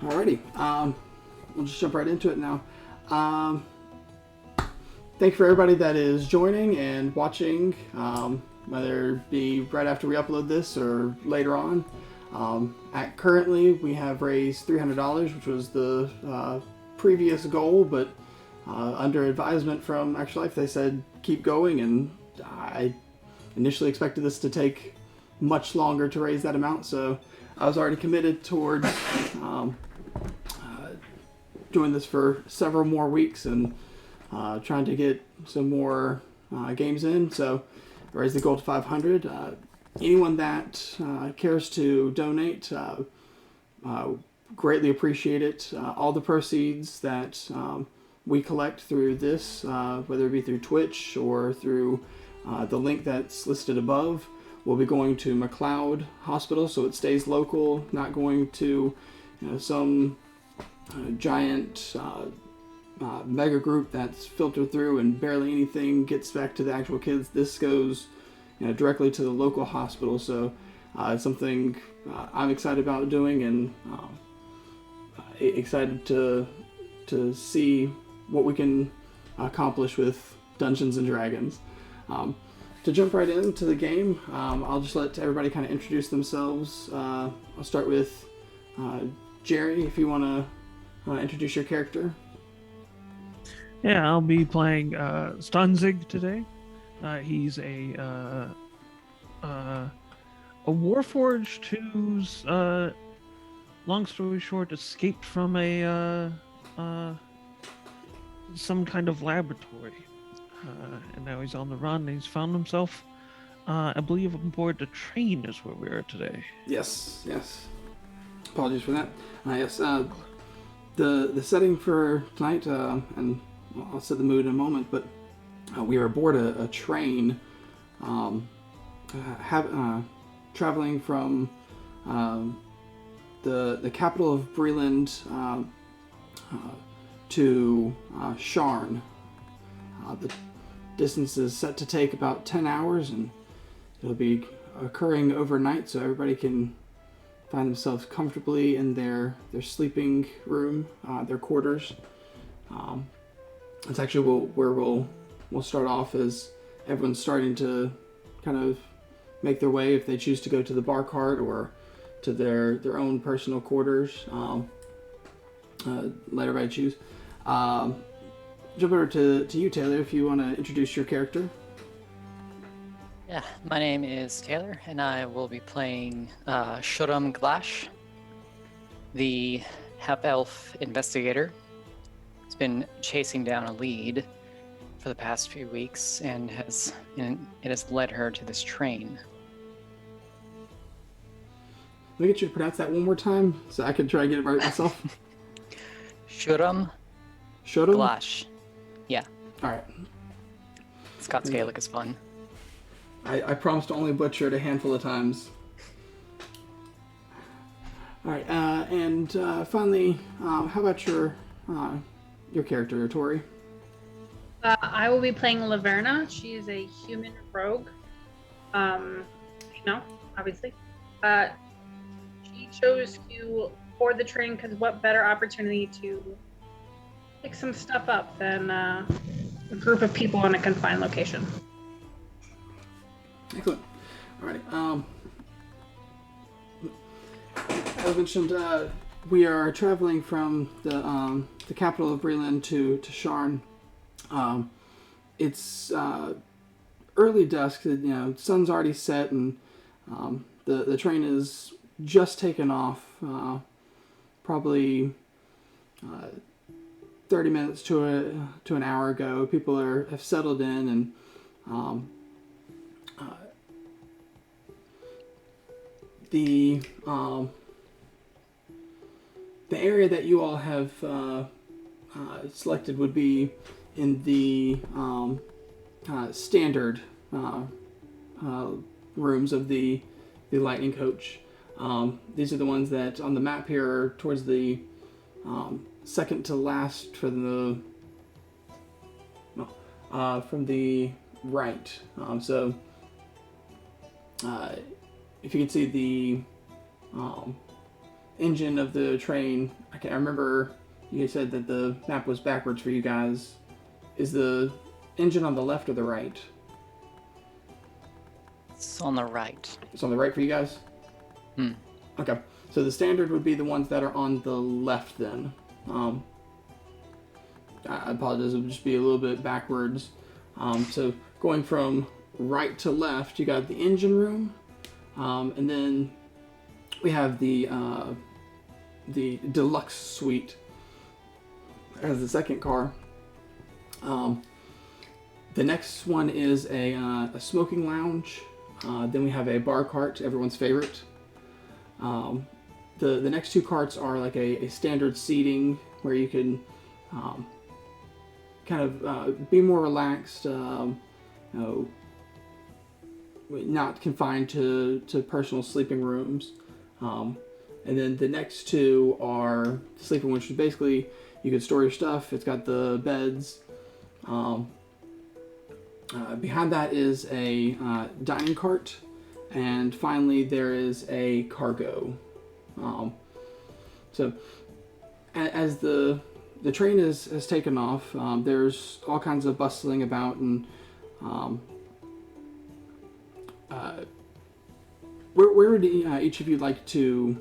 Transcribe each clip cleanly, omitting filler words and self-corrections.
Alrighty. We'll just jump right into it now. Um, Thank you for everybody that is joining and watching, whether it be right after we upload this or later on. Currently, we have raised $300, which was the previous goal, but under advisement from Extra Life, they said keep going, and I initially expected this to take much longer to raise that amount, so I was already committed towards doing this for several more weeks and trying to get some more games in. So I raised the goal to 500. Anyone that cares to donate, greatly appreciate it. All the proceeds that we collect through this, whether it be through Twitch or through the link that's listed above, will be going to McLeod Hospital, so it stays local, not going to some giant mega group that's filtered through and barely anything gets back to the actual kids. This goes directly to the local hospital, so it's something I'm excited about doing, and excited to see what we can accomplish with Dungeons and Dragons. To jump right into the game, I'll just let everybody kind of introduce themselves. I'll start with Jerry, if you want to introduce your character. Yeah, I'll be playing Stunzig today. He's a Warforged who's, long story short, escaped from a some kind of laboratory, and now he's on the run. He's found himself, I believe, on board the train is where we are today. Yes. Apologies for that. Yes. The setting for tonight, and I'll set the mood in a moment, but we are aboard a train, traveling from the capital of Breland to Sharn. The distance is set to take about 10 hours, and it'll be occurring overnight, so everybody can find themselves comfortably in their sleeping room, their quarters. It's actually where we'll start off, as everyone's starting to kind of make their way, if they choose to go to the bar cart or to their own personal quarters. Let everybody choose. Jump over to you, Taylor, if you want to introduce your character. Yeah, my name is Taylor, and I will be playing Shuram Glash, the half-elf investigator. He's been chasing down a lead for the past few weeks, and it has led her to this train. Let me get you to pronounce that one more time, so I can try and get it right myself. Shuram Glash. Yeah. All right. Scots Gaelic is fun. I promise to only butcher it a handful of times. All right, and finally, how about your character, Tori? I will be playing Laverna. She is a human rogue. Obviously. She chose to board the train because what better opportunity to pick some stuff up than a group of people in a confined location. Excellent. All right. As mentioned, we are traveling from the capital of Breland to Sharn. It's early dusk. Sun's already set, and the train is just taken off. Probably 30 minutes to an hour ago. People have settled in, and the area that you all have selected would be in the standard rooms of the lightning coach. These are the ones that on the map here are towards the second to last from the right. So if you can see engine of the train, I remember you guys said that the map was backwards for you guys. Is the engine on the left or the right? It's on the right. It's on the right for you guys? Okay. So the standard would be the ones that are on the left then. I apologize, it would just be a little bit backwards. So going from right to left, you got the engine room, and then we have the deluxe suite as the second car. The next one is a smoking lounge. Then we have a bar cart, everyone's favorite. The next two carts are like a standard seating where you can kind of be more relaxed, not confined to personal sleeping rooms. And then the next two are sleeping, which is basically you can store your stuff. It's got the beds. Behind that is a dining cart, and finally there is a cargo. So as the train has taken off, there's all kinds of bustling about, and where would each of you like to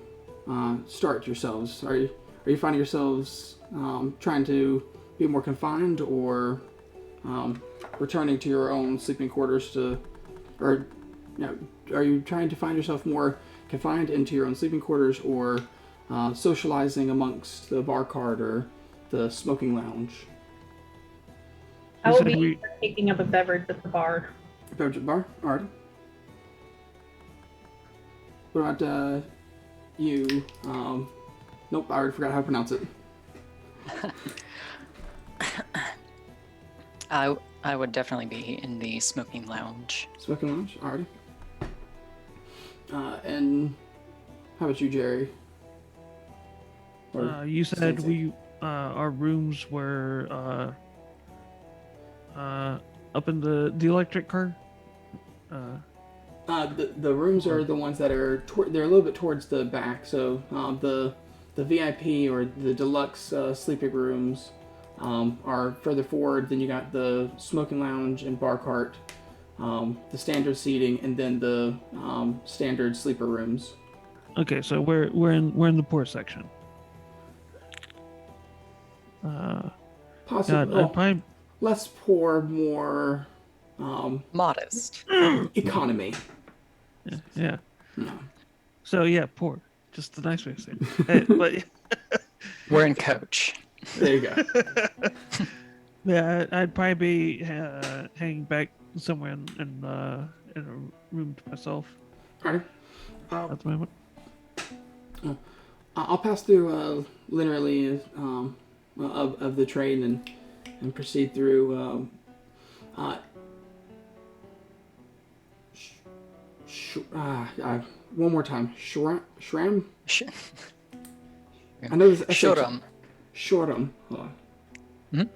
start yourselves? Are you finding yourselves trying to be more confined, or returning to your own sleeping quarters are you trying to find yourself more confined into your own sleeping quarters, or socializing amongst the bar cart or the smoking lounge? I will be picking up a beverage at the bar. Beverage at the bar? Alright. What about you? Nope, I already forgot how to pronounce it. I would definitely be in the smoking lounge. Smoking lounge? Alrighty. And how about you, Jerry? You said our rooms were up in the electric car. The rooms are the ones that are they're a little bit towards the back. So the VIP or the deluxe sleeping rooms are further forward. Then you got the smoking lounge and bar cart, the standard seating, and then the standard sleeper rooms. Okay, so we're in the poor section. Possibly less poor, more modest economy. Yeah. No. So yeah, poor. Just a nice way of saying it. But we're in coach. There you go. Yeah, I'd probably be hanging back somewhere in a room to myself. Alright. At the moment. I'll pass through linearly of the train and proceed through. One more time. Shram? I know this. Shoram. Shoram. Hold on.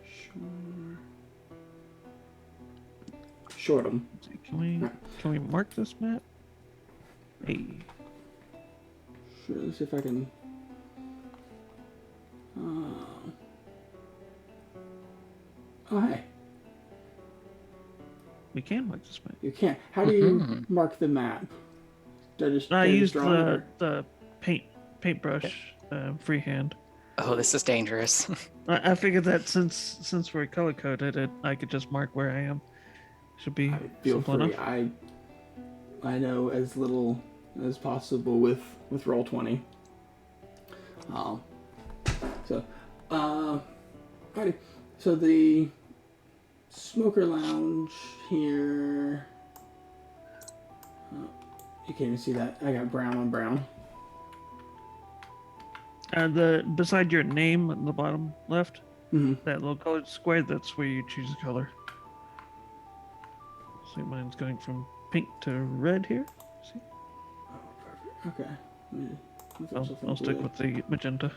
Shoram. Can we mark this map? Hey. Sure, let's see if I can. Oh, hey. We can mark this map. You can't. How do you mark the map? I used the paintbrush freehand. Oh, this is dangerous. I figured that since we're color coded, I could just mark where I am. Should be feel simple free. enough. I know as little as possible with Roll20. Alrighty. So the smoker lounge here. You can't even see that. I got brown on brown. Beside your name at the bottom left, Mm-hmm. that little colored square, that's where you choose a color. See, mine's going from pink to red here. See? Oh, perfect. Okay. I'll stick with the magenta.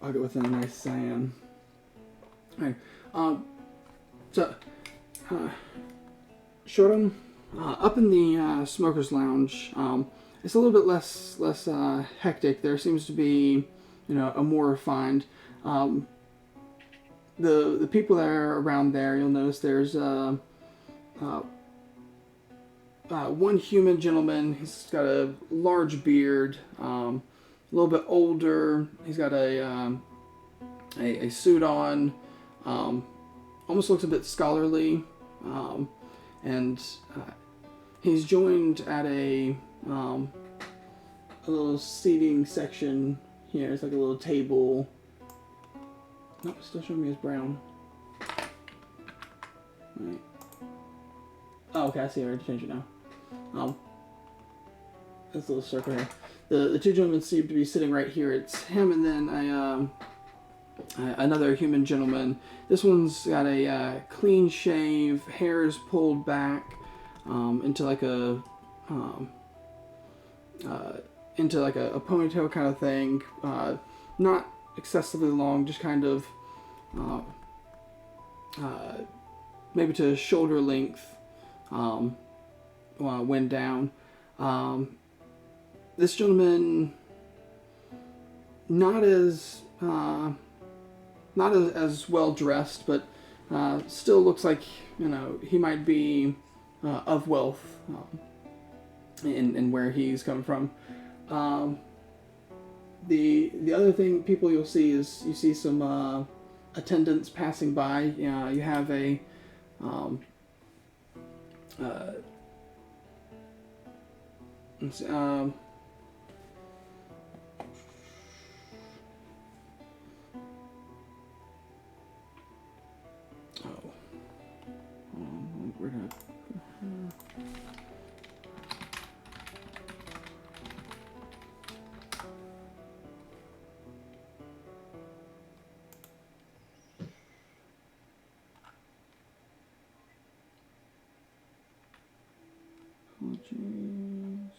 I'll go with a nice cyan. Alright. Shoram, up in the smoker's lounge, it's a little bit less hectic. There seems to be, a more refined. The people that are around there, you'll notice there's one human gentleman. He's got a large beard, a little bit older. He's got a suit on, almost looks a bit scholarly, and he's joined at a little seating section here. It's like a little table. Nope, still showing me as brown. Right. Oh, okay, I see. I already changed it now. This little circle here. The two gentlemen seem to be sitting right here. It's him and then another human gentleman. This one's got a clean shave, hair is pulled back into like a ponytail kind of thing. Not excessively long, just kind of maybe to shoulder length when down. This gentleman not as well dressed, but still looks like he might be of wealth in where he's coming from. The other people you'll see is you see some attendants passing by. You have a we're gonna. Apologies.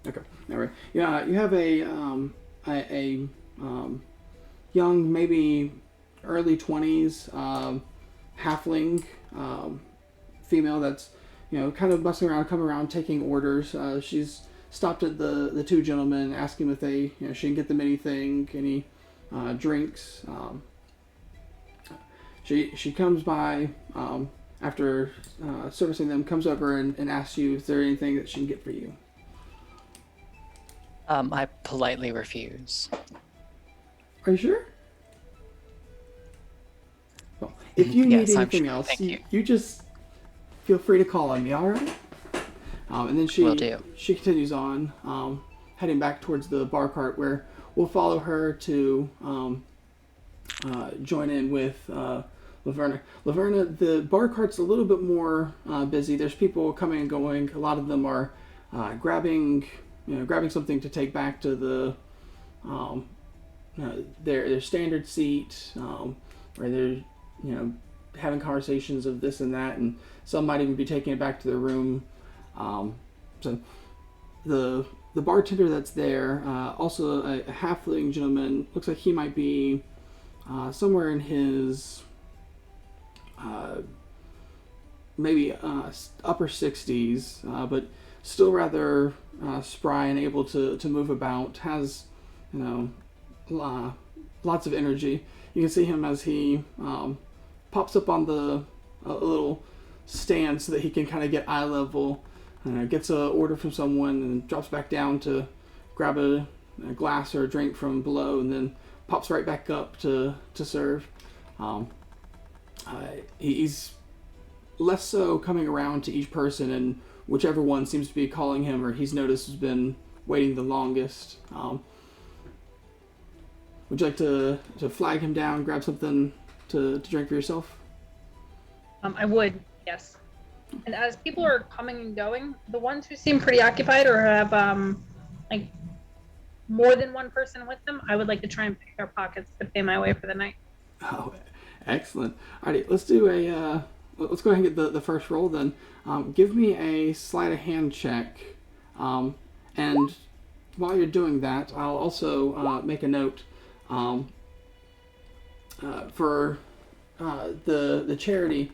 Okay, all right. Yeah, you have a young, maybe early 20s halfling female that's kind of bustling around, coming around taking orders. She's stopped at the two gentlemen, asking if they she can get them anything, any drinks. She comes by after servicing them, comes over and asks you if there's anything that she can get for you. I politely refuse. Are you sure? Well, if you need Yes, I'm anything sure. else, Thank you. you just feel free to call on me, all right? And then Will do. she continues on, heading back towards the bar cart where we'll follow her to join in with Laverna. Laverna, the bar cart's a little bit more busy. There's people coming and going. A lot of them are grabbing something to take back to the their standard seat, where they're having conversations of this and that, and some might even be taking it back to their room. So the bartender that's there, also a halfling gentleman, looks like he might be somewhere in his maybe upper 60s, but still rather spry and able to move about. Has lots of energy. You can see him as he pops up on a little stand so that he can kind of get eye level. Gets an order from someone and drops back down to grab a glass or a drink from below, and then pops right back up to serve. He's less so coming around to each person, and whichever one seems to be calling him or he's noticed has been waiting the longest. Would you like to flag him down, grab something to drink for yourself? I would, yes. And as people are coming and going, the ones who seem pretty occupied or have like more than one person with them, I would like to try and pick their pockets to pay my way for the night. Oh, excellent. Alrighty, let's do let's go ahead and get the first roll then. Give me a sleight of hand check, and while you're doing that, I'll also make a note for the charity.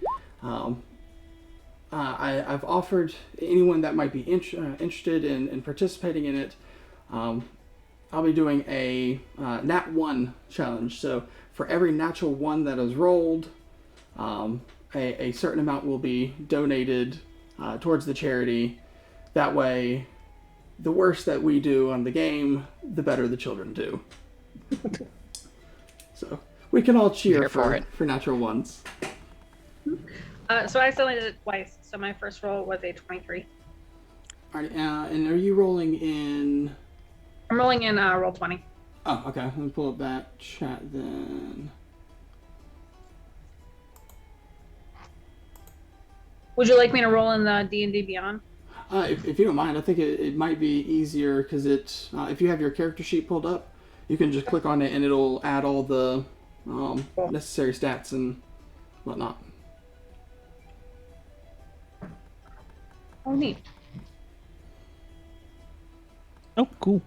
I've offered anyone that might be interested in participating in it. I'll be doing a Nat 1 challenge. So for every natural 1 that is rolled, a certain amount will be donated towards the charity. That way, the worse that we do on the game, the better the children do. So we can all cheer for natural 1s. So I accidentally did it twice. So my first roll was a 23. Alright, and are you rolling in? I'm rolling in roll 20. Oh, okay. Let me pull up that chat then. Would you like me to roll in the D&D Beyond? If you don't mind, I think it might be easier because if you have your character sheet pulled up, you can just click on it and it'll add all the necessary stats and whatnot. Oh, neat. Oh, cool.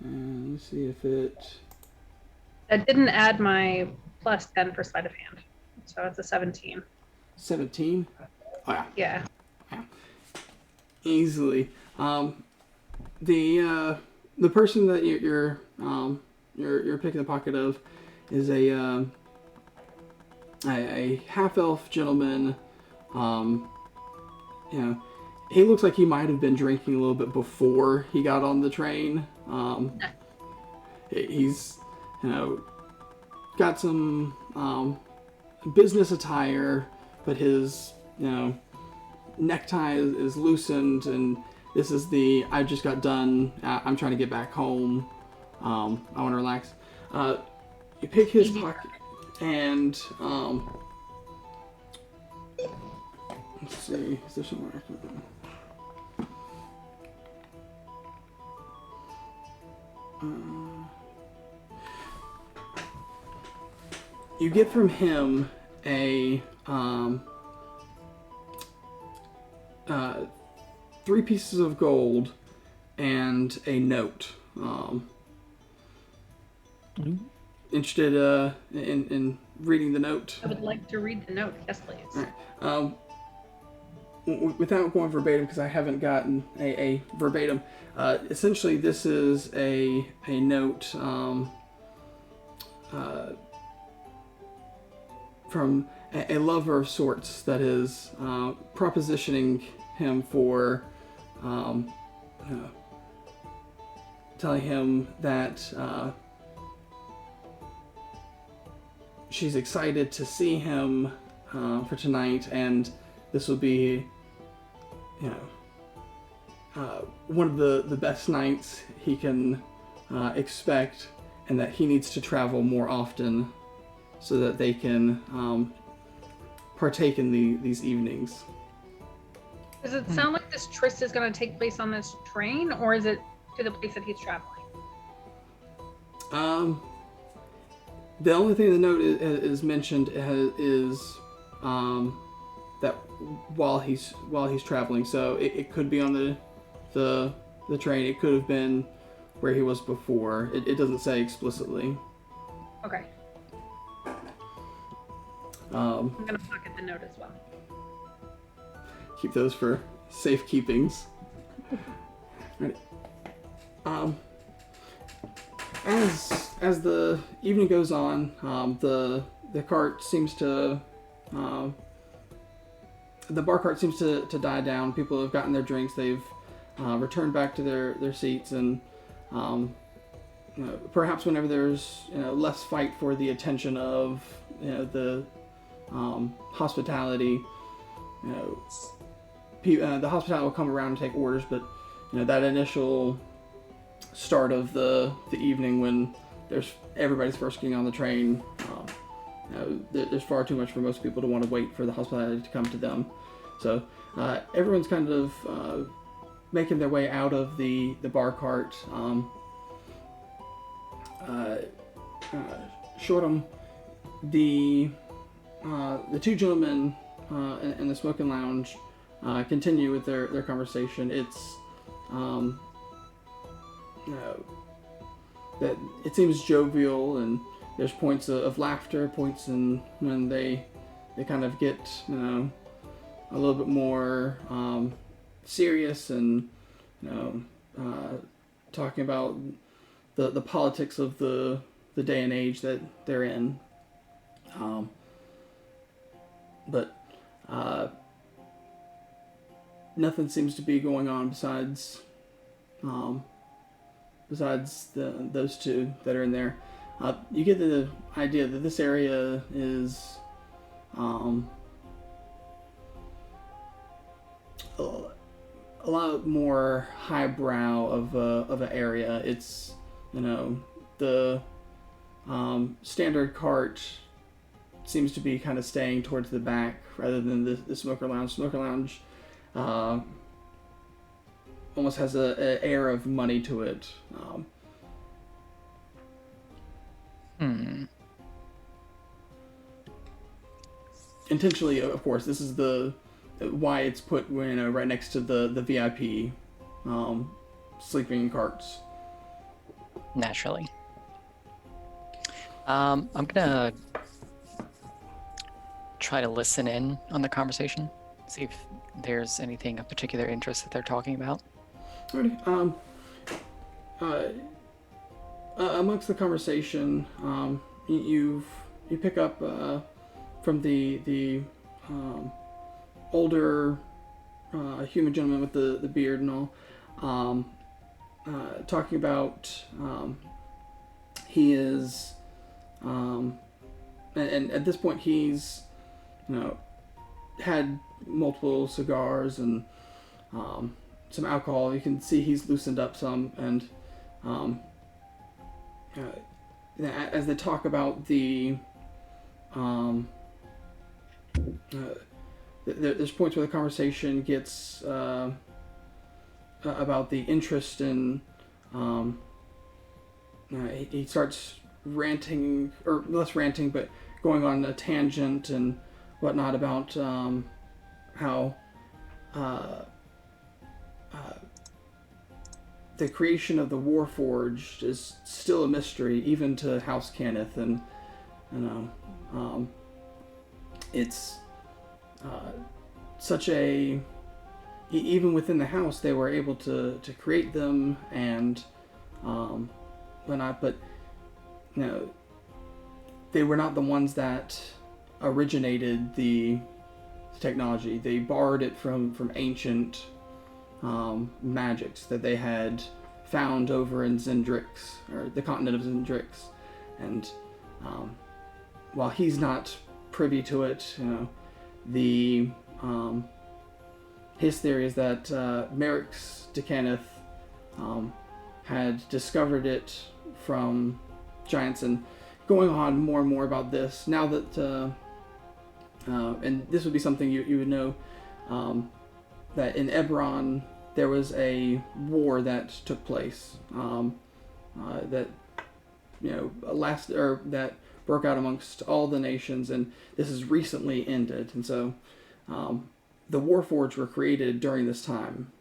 Let's see if it... That didn't add my plus 10 for sleight of hand. So it's a 17. 17? Oh, yeah. Yeah. Easily. The person that you're picking the pocket of is a half-elf gentleman. He looks like he might have been drinking a little bit before he got on the train. He's got some business attire, but his necktie is loosened, and this is the I just got done. I'm trying to get back home. I want to relax. You pick his pocket, and let's see. Is there somewhere I can go? You get from him a 3 pieces of gold and a note. Interested in reading the note? I would like to read the note. Yes, please. All right. Without going verbatim, because I haven't gotten a verbatim, essentially this is a note from a lover of sorts that is propositioning him for telling him that she's excited to see him for tonight, and this will be one of the best nights he can expect, and that he needs to travel more often so that they can partake in these evenings. Does it sound like this tryst is going to take place on this train, or is it to the place that he's traveling? The only thing the note is mentioned is that while he's traveling, so it could be on the train. It could have been where he was before. It doesn't say explicitly. Okay. I'm gonna pocket the note as well. Keep those for safekeepings. Right. As the evening goes on, the cart seems to the bar cart seems to die down. People have gotten their drinks. They've returned back to their seats, and perhaps whenever there's less fight for the attention of the hospitality, the hospitality will come around and take orders. But that initial start of the evening when everybody's first getting on the train, there's far too much for most people to want to wait for the hospitality to come to them. So everyone's kind of making their way out of the bar cart. Shortem, the 2 gentlemen in the smoking lounge continue with their conversation. It's that it seems jovial, and there's points of laughter, points in when they kind of get a little bit more serious, and talking about the politics of the day and age that they're in. But nothing seems to be going on besides those two that are in there. You get the idea that this area is a lot more highbrow of an area. It's the standard cart seems to be kind of staying towards the back rather than the smoker lounge. Smoker lounge almost has an air of money to it. Intentionally, of course, this is why it's put right next to the VIP sleeping carts. Naturally. I'm gonna try to listen in on the conversation, see if there's anything of particular interest that they're talking about. Alrighty. Amongst the conversation, you pick up from the older human gentleman with the beard and all, talking about he is, and at this point he's had multiple cigars and some alcohol. You can see he's loosened up some, and as they talk about there's points where the conversation gets about the interest in he starts ranting, or less ranting, but going on a tangent and whatnot about how the creation of the Warforged is still a mystery, even to House Cannith, and it's such a, even within the house they were able to create them and whatnot, but they were not the ones that originated the technology. They borrowed it from ancient magics that they had found over in Zendrix, or the continent of Zendrix, and while he's not privy to it, his theory is that Merix DeCannith had discovered it from giants, and going on more and more about this now that and this would be something you would know, that in Eberron there was a war that took place that that broke out amongst all the nations, and this has recently ended. And so the Warforged were created during this time,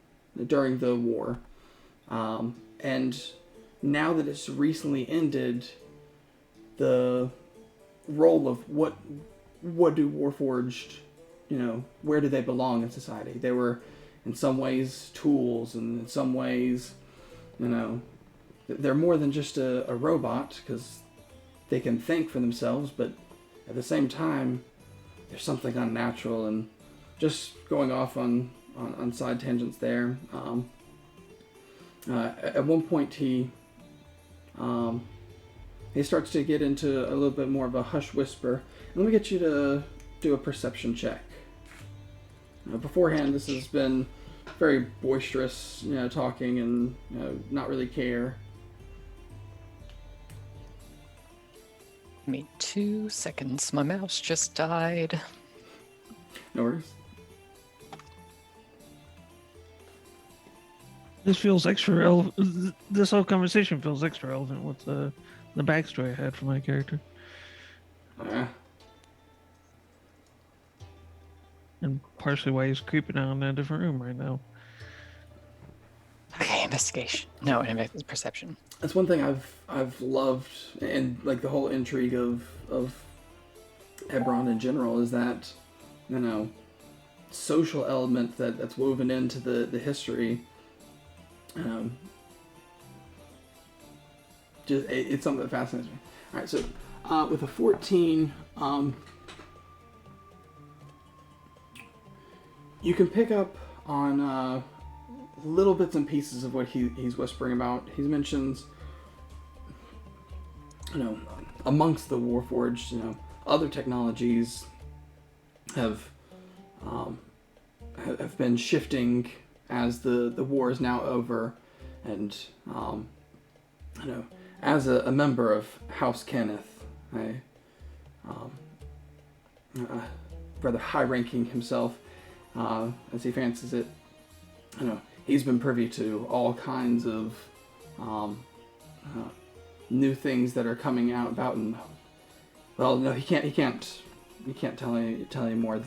during the war, and now that it's recently ended, the role of what do Warforged, where do they belong in society? They were in some ways tools, and in some ways, they're more than just a robot, because they can think for themselves, but at the same time, there's something unnatural. And just going off on side tangents there, at one point he starts to get into a little bit more of a hush whisper. And let me get you to do a perception check. Beforehand, this has been very boisterous, talking and not really care. Give me 2 seconds. My mouse just died. No worries. This feels extra relevant. This whole conversation feels extra relevant with the backstory I had for my character. And partially why he's creeping out in a different room right now. Okay, I'm investigation. No, perception. That's one thing I've loved, and like the whole intrigue of Eberron in general is that, you know, social element that's woven into the history. It's something that fascinates me. All right, so with a 14, you can pick up on little bits and pieces of what he's whispering about. He mentions, you know, amongst the Warforged, you know, other technologies have been shifting as the war is now over, and you know, as a member of House Kenneth, rather high-ranking himself, as he fancies it, you know, he's been privy to all kinds of new things that are coming out about, and well, no, he can't tell any more.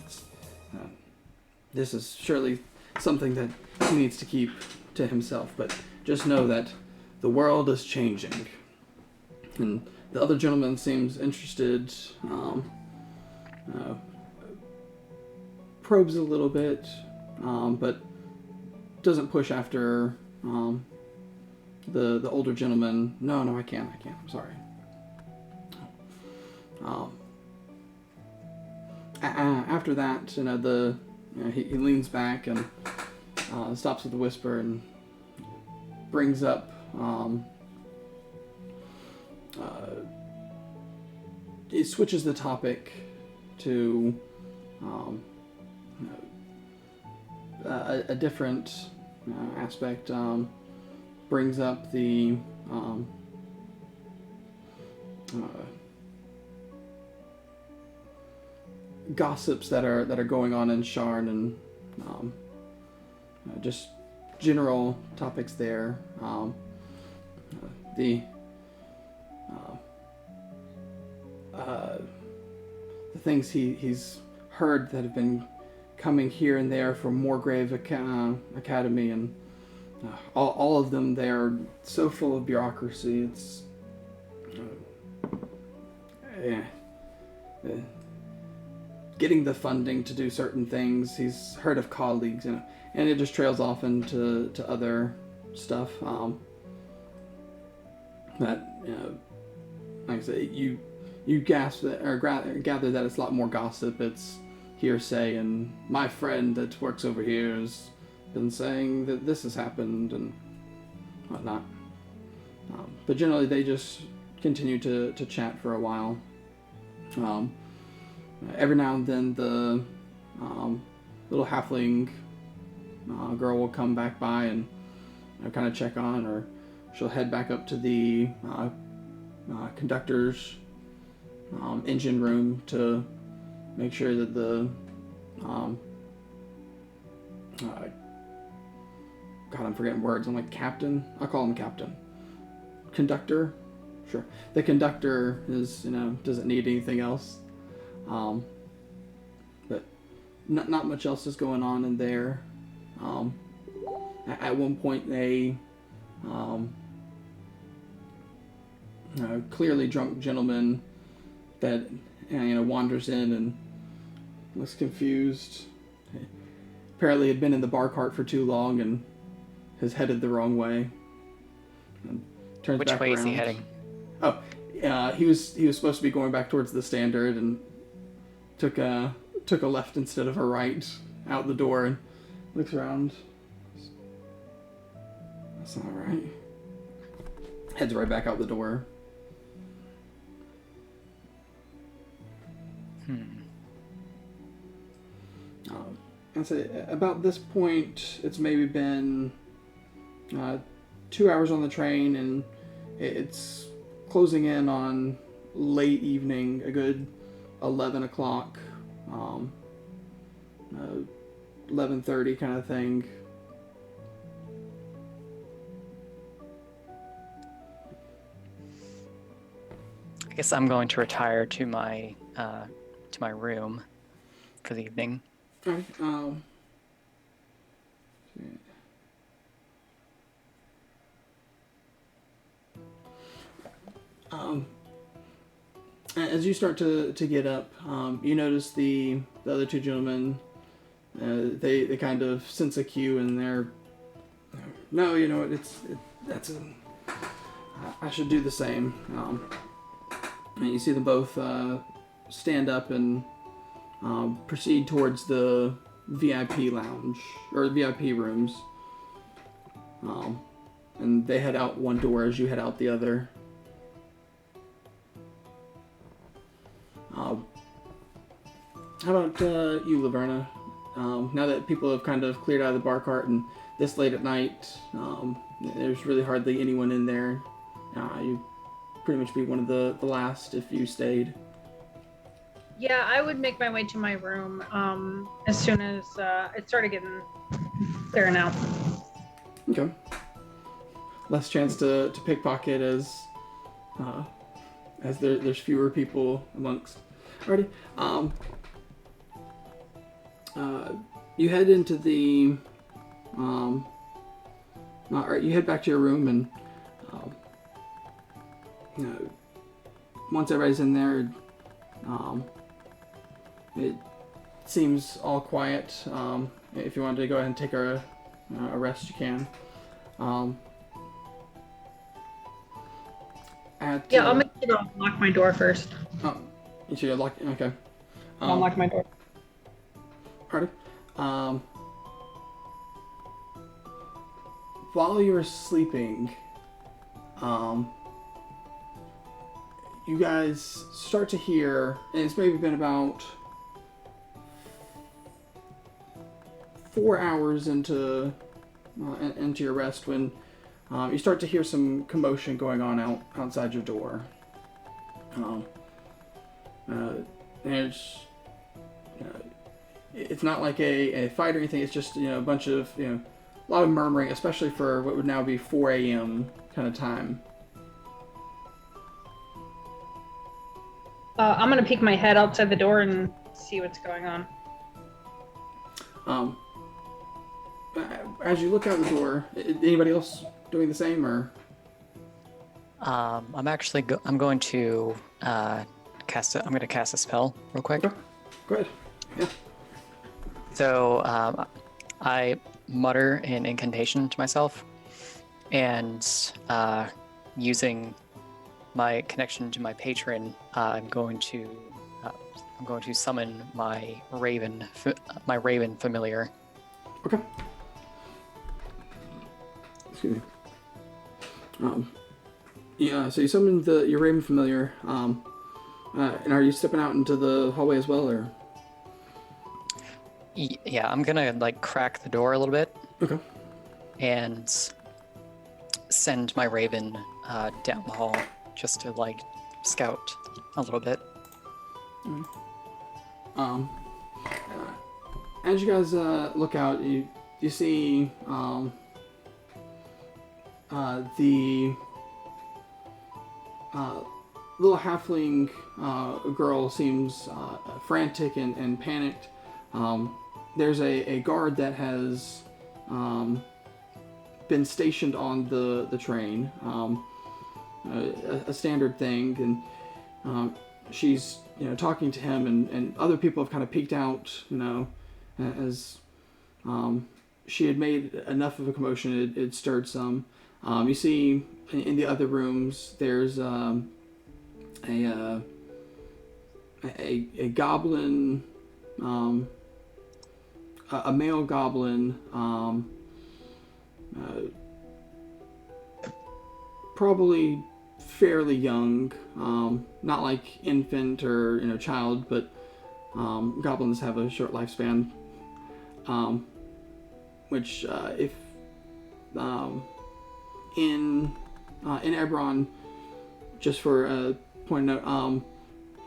This is surely something that he needs to keep to himself. But just know that the world is changing, and the other gentleman seems interested. Probes a little bit, but doesn't push after the older gentleman. No, I can't. I'm sorry. After that, you know, he leans back and stops with a whisper and brings up. He switches the topic to a different aspect. Brings up the gossips that are going on in Sharn, and just general topics there. The things he's heard that have been coming here and there from Moorgrave Academy, and all of them, they are so full of bureaucracy. It's getting the funding to do certain things. He's heard of colleagues, you know, and it just trails off into other stuff. That, you know, like I say, you gasp that, or gather that it's a lot more gossip. It's hearsay, and my friend that works over here has been saying that this has happened and whatnot. But generally, they just continue to chat for a while. Every now and then, the little halfling girl will come back by and kind of check on, or she'll head back up to the conductor's engine room to make sure that the God, I'm forgetting words. I'm like, captain? I'll call him captain. Conductor? Sure. The conductor is, you know, doesn't need anything else. But not much else is going on in there. At one point, a clearly drunk gentleman that, you know, wanders in and looks confused. Apparently had been in the bar cart for too long and has headed the wrong way. And turns Which back way around. is he heading? Oh, he was supposed to be going back towards the standard, and took a left instead of a right out the door, and looks around. That's not right. Heads right back out the door. I'd say about this point, it's maybe been 2 hours on the train, and it's closing in on late evening, a good 11 o'clock, 11:30 kind of thing. I guess I'm going to retire to my room for the evening. Alright, As you start to get up, you notice the other two gentlemen. They kind of sense a cue, and they're, no, you know what? I should do the same. And you see them both stand up and proceed towards the VIP lounge or VIP rooms. And they head out one door as you head out the other. How about you, Laverna? Now that people have kind of cleared out of the bar cart and this late at night, there's really hardly anyone in there. You pretty much be one of the last if you stayed. Yeah, I would make my way to my room as soon as it started getting clearing out. Okay. Less chance to pickpocket as there's fewer people amongst. Alrighty. You head into the. Alright, you head back to your room and. Once everybody's in there, it seems all quiet. If you wanted to go ahead and take a rest, you can. I'll make sure to lock my door first. Oh, you should lock. Okay. I'll lock my door. Alright. While you were sleeping, you guys start to hear, and it's maybe been about 4 hours into your rest when you start to hear some commotion going on outside your door. And it's not like a fight or anything. It's just a bunch of a lot of murmuring, especially for what would now be 4 a.m. kind of time. I'm gonna peek my head outside the door and see what's going on. As you look out the door, anybody else doing the same, or? I'm going to cast a spell real quick. Okay. Go ahead. Yeah. So I mutter an incantation to myself, and using my connection to my patron, I'm going to summon my raven familiar. Okay. Excuse me. Yeah. So you summoned your raven familiar. And are you stepping out into the hallway as well, or? Yeah, I'm gonna crack the door a little bit. Okay. And send my raven down the hall just to scout a little bit. As you guys look out, you see the little halfling girl seems frantic and panicked. There's a guard that has been stationed on the train, a standard thing, and she's talking to him, and other people have kind of peeked out, as she had made enough of a commotion. It stirred some. You see in the other rooms there's a goblin, a male goblin, probably fairly young, not like infant or child, but goblins have a short lifespan, which if in Eberron, just for a point of note,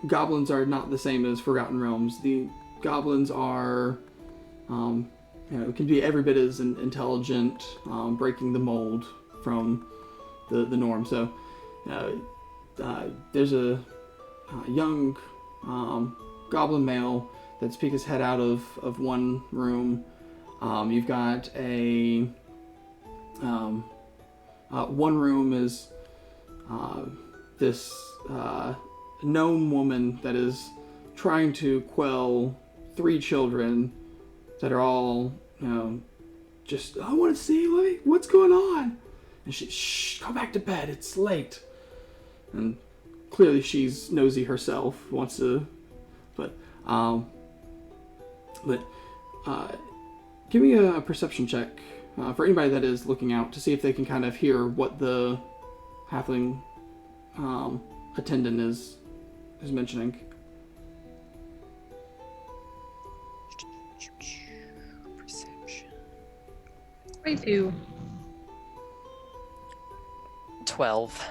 goblins are not the same as Forgotten Realms. The goblins are can be every bit as intelligent, breaking the mold from the norm. So there's a young goblin male that's peeked his head out of one room. You've got a one room is this gnome woman that is trying to quell 3 children that are all, just, I want to see, what's going on? And she, shh, go back to bed, it's late. And clearly she's nosy herself, wants to, but give me a perception check for anybody that is looking out to see if they can kind of hear what the halfling attendant is mentioning. Perception. 22. 12.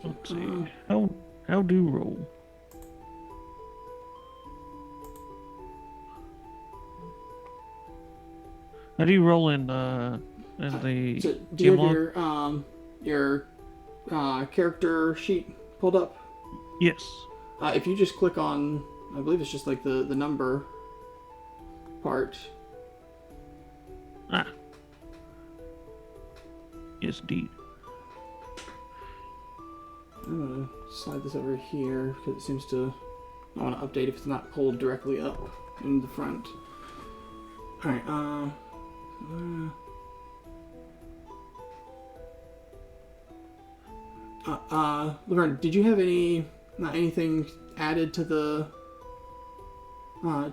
Let's see. How do roll? How do you roll in the So do you game have log? your character sheet pulled up? Yes. If you just click on, I believe it's just like the number part. Ah. Yes, indeed. I'm gonna slide this over here because it seems to. I want to update if it's not pulled directly up in the front. All right. Laverne, did you have anything added to the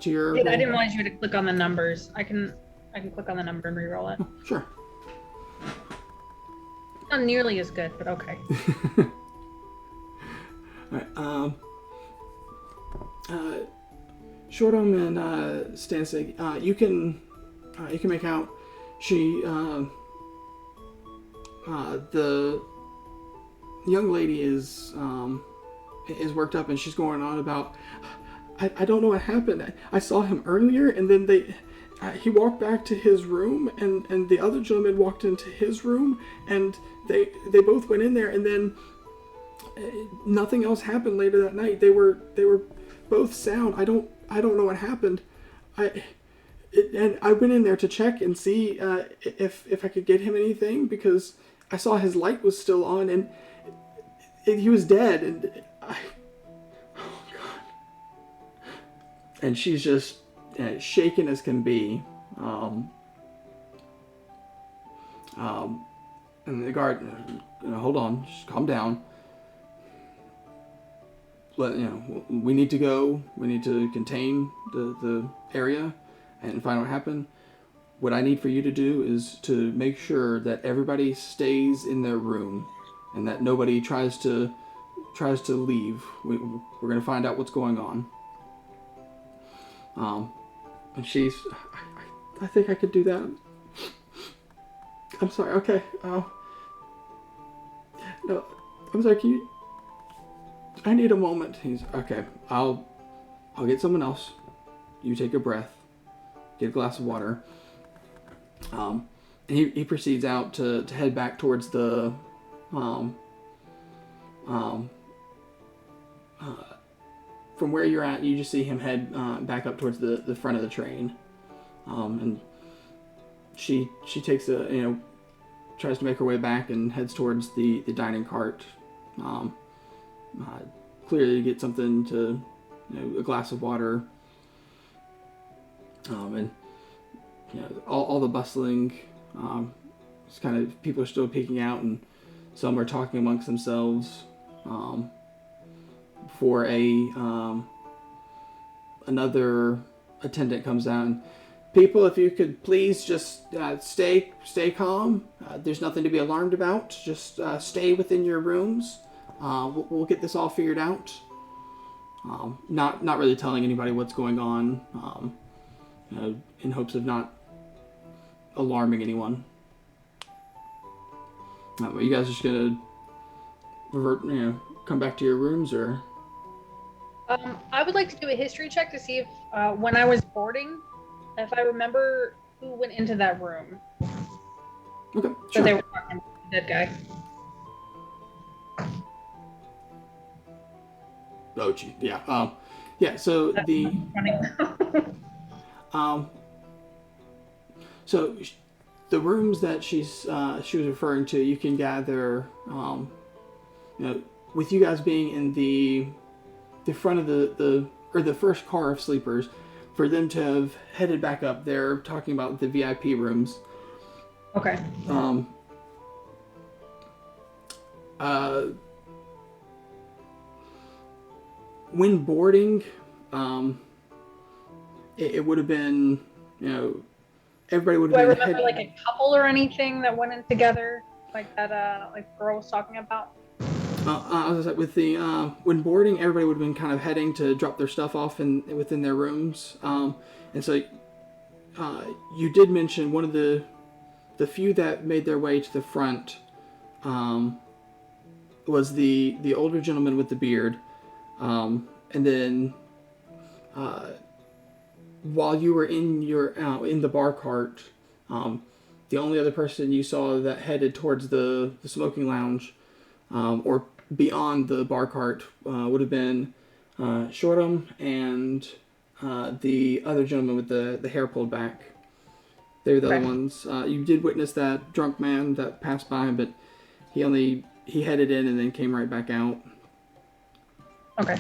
to your? I didn't want you to click on the numbers. I can click on the number and re-roll it. Sure. Not nearly as good, but okay. All right. Shortum and Stansig, you can make out she the young lady is worked up and she's going on about I don't know what happened. I saw him earlier and then he walked back to his room and the other gentleman walked into his room and they both went in there and then nothing else happened later that night. They were both sound. I don't know what happened. And I went in there to check and see if I could get him anything because I saw his light was still on and he was dead and oh god. And she's just shaken as can be. And the guard, hold on, just calm down. We need to go. We need to contain the area and find out what happened. What I need for you to do is to make sure that everybody stays in their room and that nobody tries to leave. We're going to find out what's going on. And she's, I think I could do that. I'm sorry. Okay. No, I'm sorry. Can you? I need a moment. He's okay. I'll get someone else. You take a breath. Get a glass of water. And he proceeds out to head back towards the from where you're at. You just see him head back up towards the front of the train. And she takes tries to make her way back and heads towards the dining cart. Clearly get something to, a glass of water. And all the bustling. It's kind of people are still peeking out, and some are talking amongst themselves. Before another attendant comes down. People, if you could please just stay calm. There's nothing to be alarmed about. Just stay within your rooms. We'll get this all figured out. Not really telling anybody what's going on, in hopes of not alarming anyone. Are you guys just gonna revert, come back to your rooms, or? I would like to do a history check to see if when I was boarding, if I remember who went into that room. Okay, So sure. they were talking about the dead guy. Oh, gee, yeah. Yeah. So the so the rooms that she was referring to, you can gather with you guys being in the front of the first car of sleepers, for them to have headed back up, they're talking about the VIP rooms. Okay. When boarding, it would have been, everybody would Do I have been remember like a couple or anything that went in together, like that like girl was talking about? with the when boarding, everybody would have been kind of heading to drop their stuff off within their rooms, and so you did mention one of the few that made their way to the front was the older gentleman with the beard, and then while you were in the bar cart, the only other person you saw that headed towards the smoking lounge, or beyond the bar cart, would have been Shortham and the other gentleman with the hair pulled back. They were the other ones. You did witness that drunk man that passed by, but he headed in and then came right back out. Okay.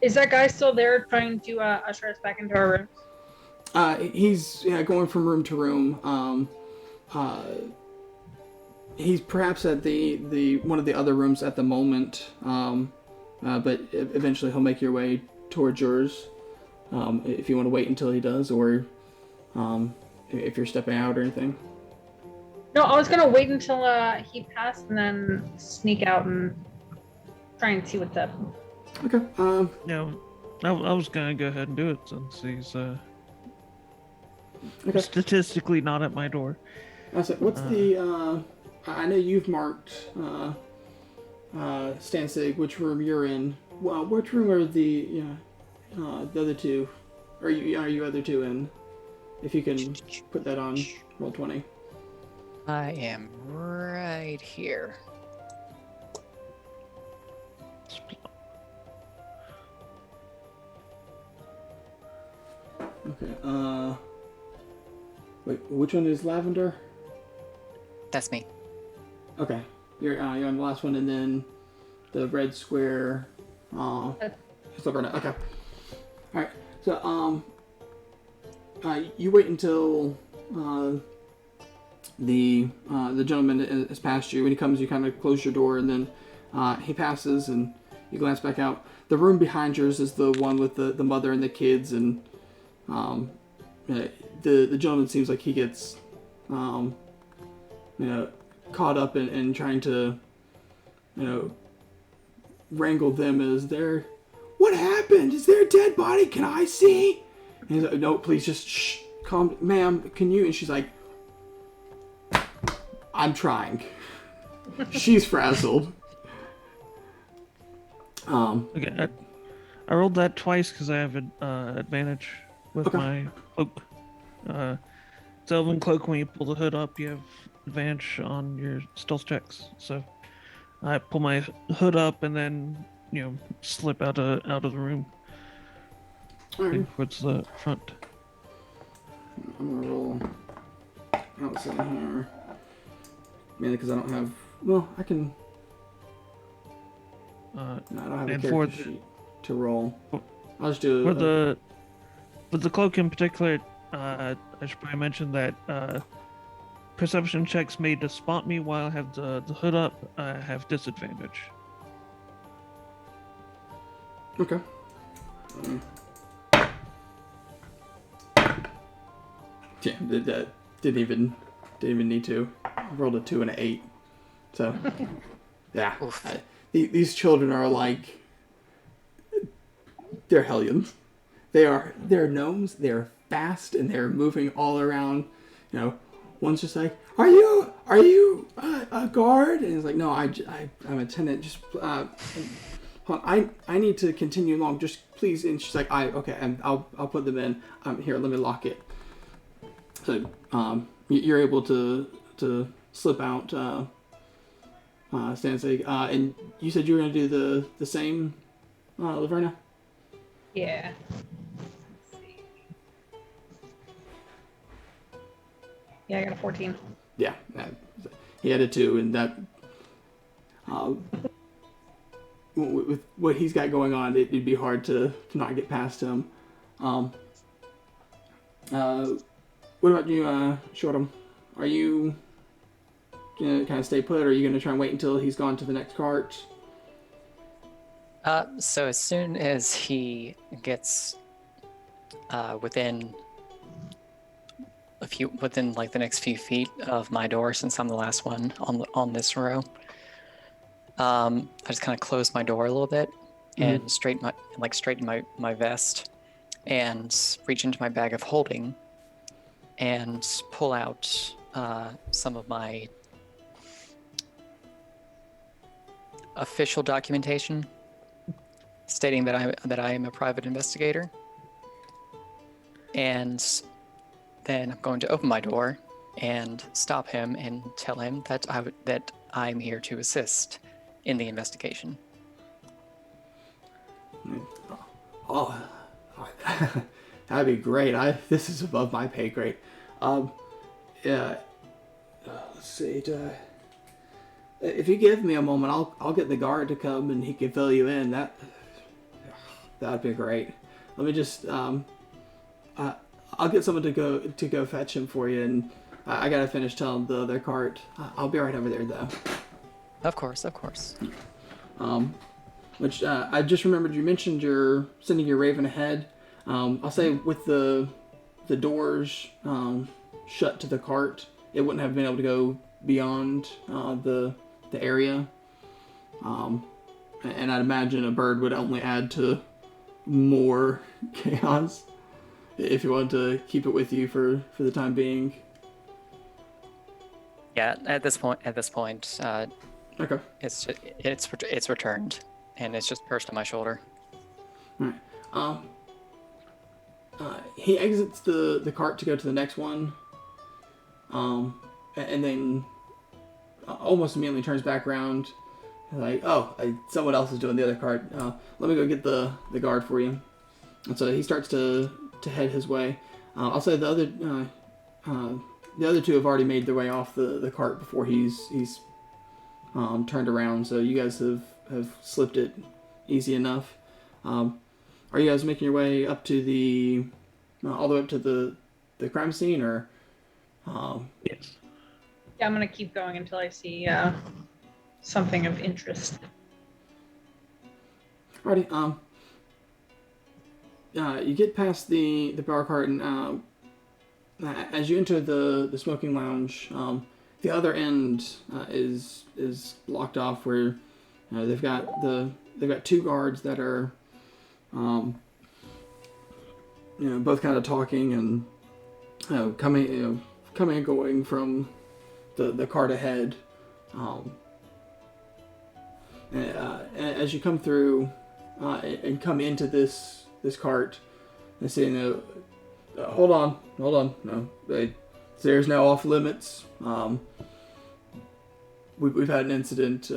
Is that guy still there trying to usher us back into our rooms? He's going from room to room. He's perhaps at the one of the other rooms at the moment, but eventually he'll make your way towards yours. If you want to wait until he does, or if you're stepping out or anything. No, I was gonna wait until he passed and then sneak out and try and see what's up. Okay. Yeah, I was gonna go ahead and do it since he's statistically not at my door. I said, what's the? I know you've marked Stansig, which room you're in. Well, which room are the other two? Are you other two in? If you can put that on roll 20. I am right here. Okay. Wait, which one is Lavender? That's me. Okay, you're on the last one, and then the red square. Silver. Okay. All right. So you wait until the gentleman has passed you. When he comes, you kind of close your door, and then he passes, and you glance back out. The room behind yours is the one with the mother and the kids, and the gentleman seems like he gets caught up in trying to wrangle them as they're, what happened? Is there a dead body? Can I see? And he's like, no, please just shh, calm, ma'am, can you? And she's like, I'm trying. She's frazzled. Okay, I rolled that twice because I have an advantage with my cloak. Elven cloak, when you pull the hood up, you have advantage on your stealth checks. So I pull my hood up and then slip out of the room towards the front. I'm gonna roll outside here, mainly because I don't have. Well, I can. No, I don't have a character sheet to roll. I'll just do it. For the cloak in particular, I should probably mention that perception checks made to spot me while I have the hood up. I have disadvantage. Okay. Yeah, that didn't even need to. I rolled a 2 and an 8. So, yeah. These children are like, they're hellions. They're gnomes. They're fast and they're moving all around. One's just like, are you a guard? And he's like, no, I'm a attendant. Just hold on, I need to continue along. Just please. And she's like, okay, and I'll put them in. Here, let me lock it. So you're able to slip out. Stansig, and you said you were gonna do the same, Laverna? Yeah. Yeah, I got a 14. Yeah, he had a 2, and that with what he's got going on, it'd be hard to not get past him. What about you, Shortum? Are you gonna kind of stay put, or are you gonna try and wait until he's gone to the next cart? So as soon as he gets within like the next few feet of my door, since I'm the last one on this row, I just kind of close my door a little bit and straighten my vest and reach into my bag of holding and pull out some of my official documentation stating that I am a private investigator. And then I'm going to open my door and stop him and tell him that I'm here to assist in the investigation. Oh, that'd be great. This is above my pay grade. Yeah. Let's see. If you give me a moment, I'll get the guard to come and he can fill you in. That'd be great. Let me just I'll get someone to go fetch him for you, and I gotta finish telling the other cart. I'll be right over there though. Of course. Which I just remembered you mentioned you're sending your raven ahead. I'll say with the doors shut to the cart, it wouldn't have been able to go beyond the area. And I'd imagine a bird would only add to more chaos if you wanted to keep it with you for the time being. Yeah, at this point, Okay. it's returned, and it's just perched on my shoulder. All right. He exits the cart to go to the next one, and then almost immediately turns back around, like, someone else is doing the other cart. Let me go get the guard for you. And so he starts to head his way. I'll say the other two have already made their way off the cart before he's turned around. So you guys have slipped it easy enough. Are you guys making your way up to all the way up to the crime scene, or? Yes. Yeah, I'm gonna keep going until I see something of interest. Alrighty. You get past the bar cart, and as you enter the smoking lounge, the other end is blocked off, where they've got two guards that are both kind of talking and coming and going from the cart ahead. As you come through and come into this cart, they say, hold on, no, there's now off limits. We've had an incident.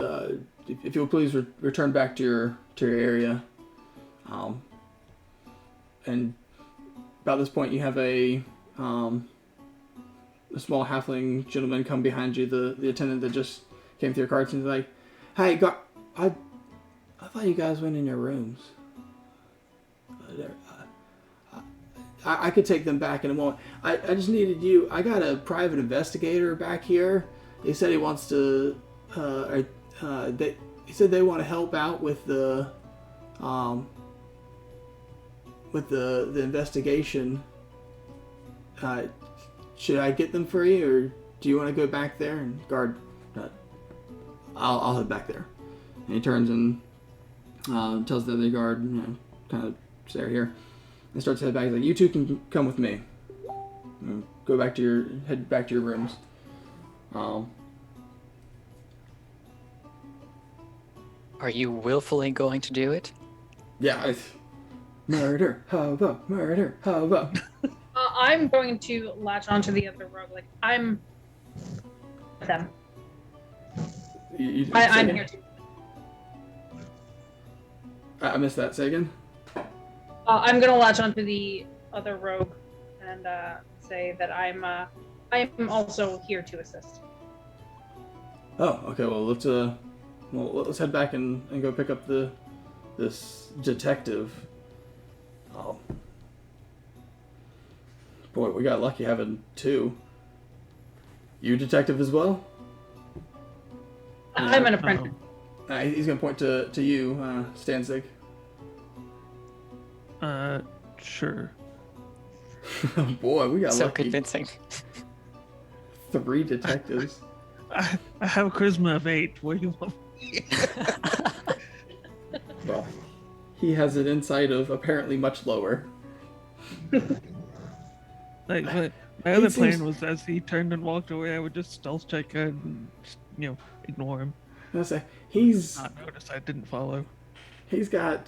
If you'll please return back to your area. And about this point, you have a small halfling gentleman come behind you, the attendant that just came through your carts, and he's like, "Hey, I thought you guys went in your rooms. I could take them back in a moment. I just needed you. I got a private investigator back here. He said he wants to. He said they want to help out with the investigation. Should I get them for you, or do you want to go back there and guard? I'll head back there." And he turns and tells the other guard, kind of stay here, and starts to head back. He's like, "You two can come with me. Head back to your rooms." Are you willfully going to do it? Yeah. Murder, hobo, murder, hobo. I'm going to latch onto the other rogue. Like, I'm them. I'm here too. I missed that. Say again. I'm gonna latch onto the other rogue and say that I'm I am also here to assist. Oh, okay. Well, let's head back and go pick up this detective. Oh, boy, we got lucky having two. You detective as well? I'm an apprentice. He's gonna point to you, Stanzig. Sure. Boy, we got So lucky. convincing. 3 detectives. I have a charisma of 8. What do you want? Well, he has an insight of apparently much lower. Like, my other seems- plan was as he turned and walked away, I would just stealth check and just, ignore him. I say he's Not notice I didn't follow. he's got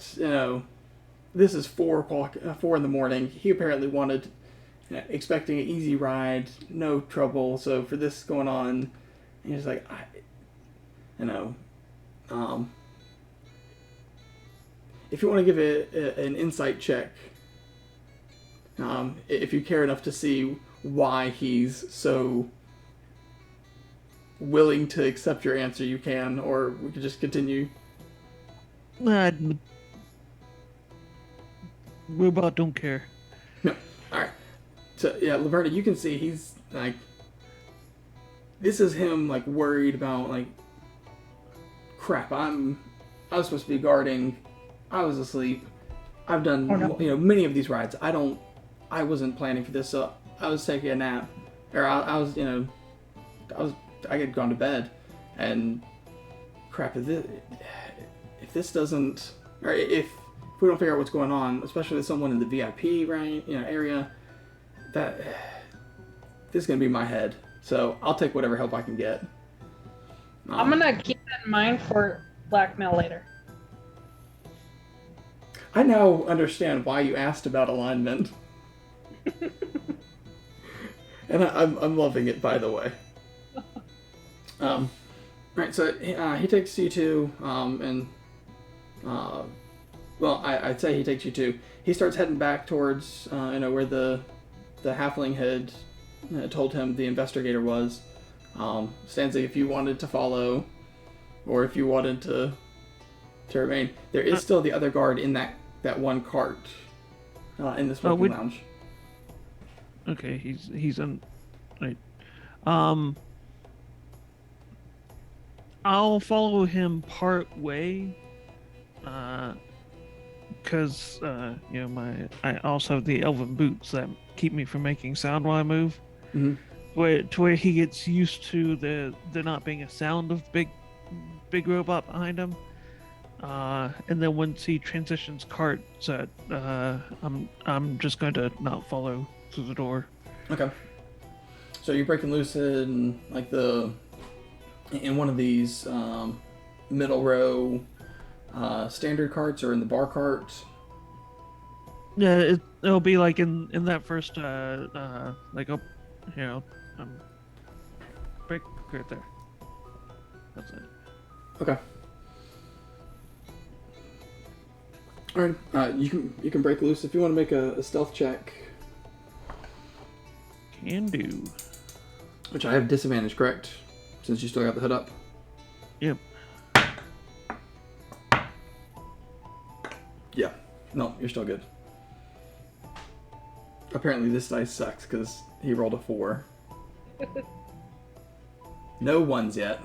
this is 4 in the morning. He apparently wanted, expecting an easy ride, no trouble. So for this going on, he's like, if you want to give an insight check, if you care enough to see why he's so willing to accept your answer, you can, or we could just continue. Robot don't care. No. Alright. So, yeah, Laverna, you can see he's, like, this is him, like, worried about, like, crap, I was supposed to be guarding, I was asleep, I've done, many of these rides, I wasn't planning for this, so I was taking a nap, or I had gone to bed, and crap, if this doesn't, or if we don't figure out what's going on, especially with someone in the VIP area, that this is gonna be my head. So I'll take whatever help I can get. I'm gonna keep that in mind for blackmail later. I now understand why you asked about alignment, and I'm loving it, by the way. Right, so he takes you to well, I'd say he takes you to. He starts heading back towards, where the halfling had told him the investigator was. Stanzig, if you wanted to follow, or if you wanted to remain, there is still the other guard in that one cart in the smoking lounge. Okay, he's in. Right. I'll follow him part way. Because I also have the elven boots that keep me from making sound while I move. Mm-hmm. Where he gets used to there not being a sound of big robot behind him. And then once he transitions carts, I'm just going to not follow through the door. Okay. So you're breaking loose in in one of these middle row standard carts, or in the bar cart? Yeah, it'll be like in that first break right there. That's it. Okay. All right. You can break loose if you want to make a stealth check. Can do. Which I have disadvantage, correct? Since you still got the hood up. Yep. Yeah. No, you're still good. Apparently this dice sucks because he rolled a 4. No ones yet.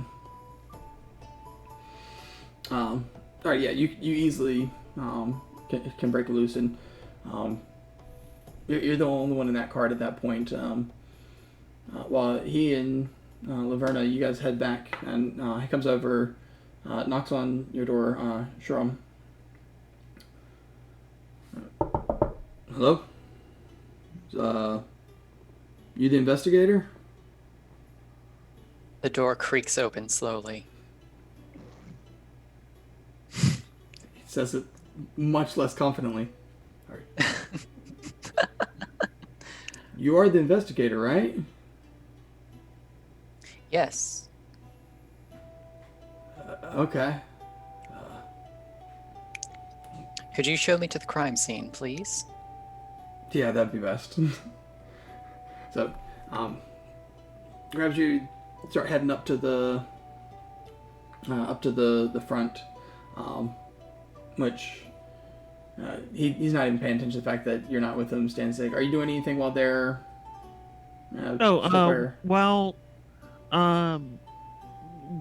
Alright, yeah, you easily can break loose, and you're the only one in that cart at that point. While he and Laverna, you guys head back, and he comes over, knocks on your door. Shrum. Hello? You the investigator? The door creaks open slowly. He says it much less confidently. All right. You are the investigator, right? Yes. Okay. Could you show me to the crime scene, please? Yeah, that'd be best. So, grabs you, start heading up to the front, which he's not even paying attention to the fact that you're not with him. Standing sick. Are you doing anything while they're?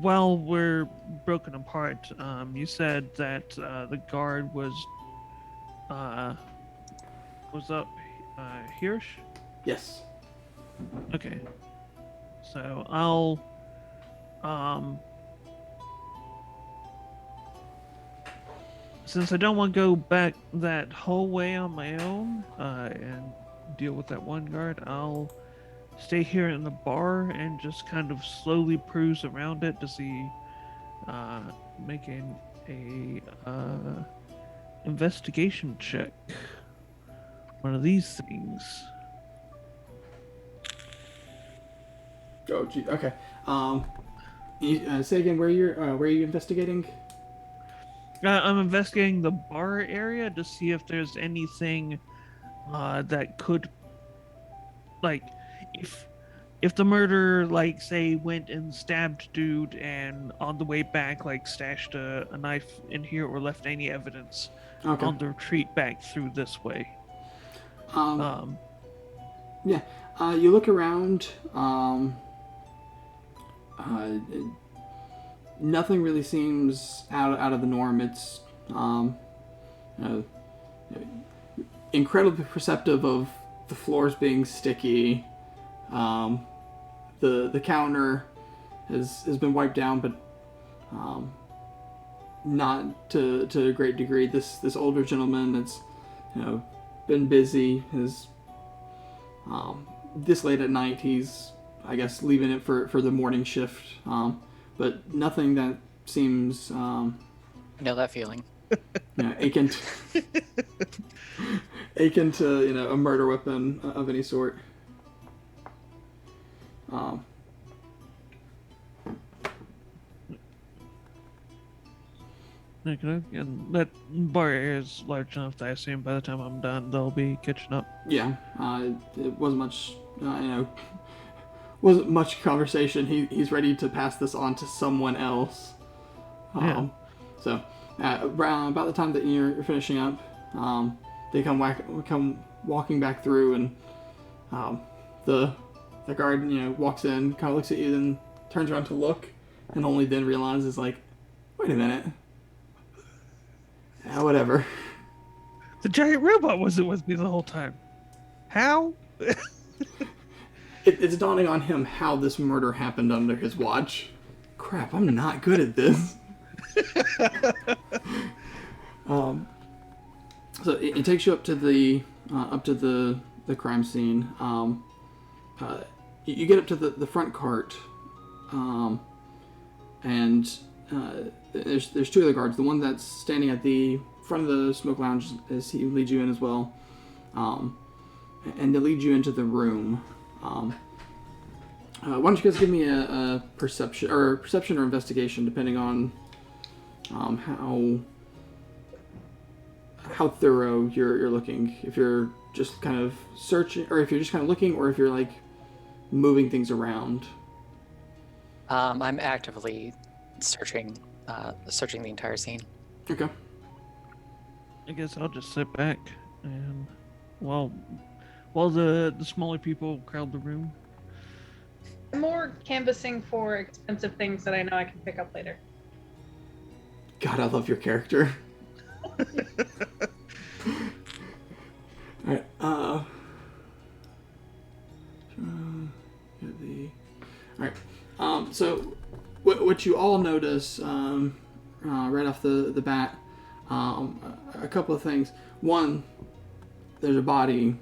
While we're broken apart, you said that the guard was up here. Yes. Okay. So I'll since I don't want to go back that whole way on my own and deal with that one guard, I'll stay here in the bar and just kind of slowly cruise around it to see, making a investigation check. One of these things. Oh, gee, okay. Say again, where are you investigating? I'm investigating the bar area to see if there's anything that could, like, if the murderer, like, say, went and stabbed dude and on the way back, like, stashed a knife in here or left any evidence on the retreat back through this way. Yeah. You look around. Nothing really seems out of the norm. It's incredibly perceptive of the floors being sticky. The counter has been wiped down, but not to a great degree. This older gentleman that's been busy is this late at night. He's, I guess, leaving it for the morning shift. But nothing that seems You know that feeling. akin to a murder weapon of any sort. Okay, and that bar area is large enough that I assume by the time I'm done, they'll be catching up. Yeah, it wasn't much, wasn't much conversation. He's ready to pass this on to someone else. So, about the time that you're finishing up, they come walking back through, and the guard walks in, kind of looks at you, then turns around to look, and only then realizes, like, wait a minute. Yeah, whatever. The giant robot wasn't with me the whole time. How? It's dawning on him how this murder happened under his watch. Crap, I'm not good at this. So it takes you up to the crime scene. You get up to the front cart, and there's two other guards. The one that's standing at the front of the smoke lounge as he leads you in as well, and they lead you into the room. Why don't you guys give me a perception or investigation, depending on how thorough you're looking. If you're just kind of searching, or if you're just kind of looking, or if you're like moving things around. I'm actively searching the entire scene. Okay. I guess I'll just sit back and while the smaller people crowd the room. I'm more canvassing for expensive things that I know I can pick up later. God, I love your character. Alright, Alright, so what you all notice right off the bat, a couple of things. One, there's a body,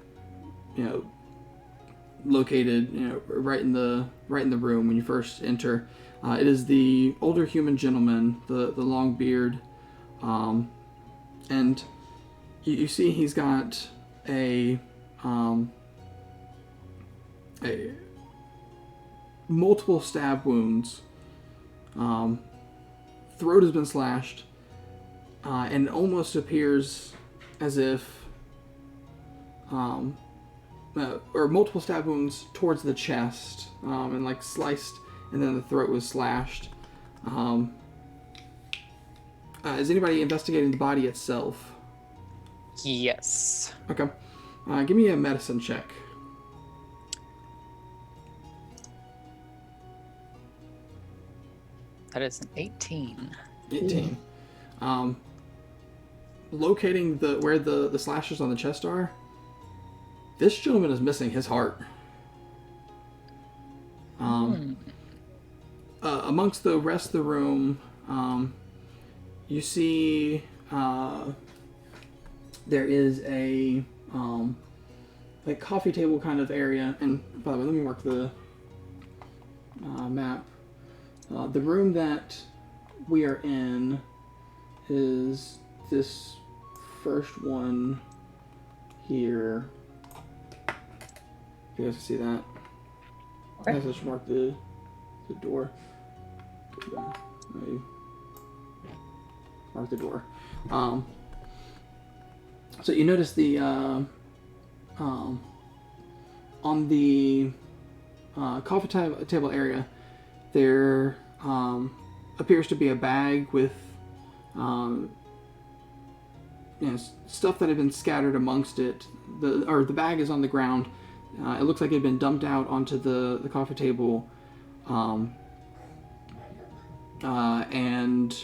located, right in the room when you first enter. It is the older human gentleman, the long beard, and you see he's got a multiple stab wounds. Throat has been slashed, and it almost appears as if or multiple stab wounds towards the chest, and like sliced, and then the throat was slashed. Is anybody investigating the body itself? Yes. Okay. Give me a medicine check. That is an 18. 18. Locating where the slashes on the chest are, this gentleman is missing his heart. Amongst the rest of the room, you see there is a like coffee table kind of area. And by the way, let me mark the map. The room that we are in is this first one here. You guys can see that. Okay. I just mark the door. Mark the door. So you notice the on the coffee table area, there appears to be a bag with stuff that had been scattered amongst it. The bag is on the ground. It looks like it had been dumped out onto the coffee table, and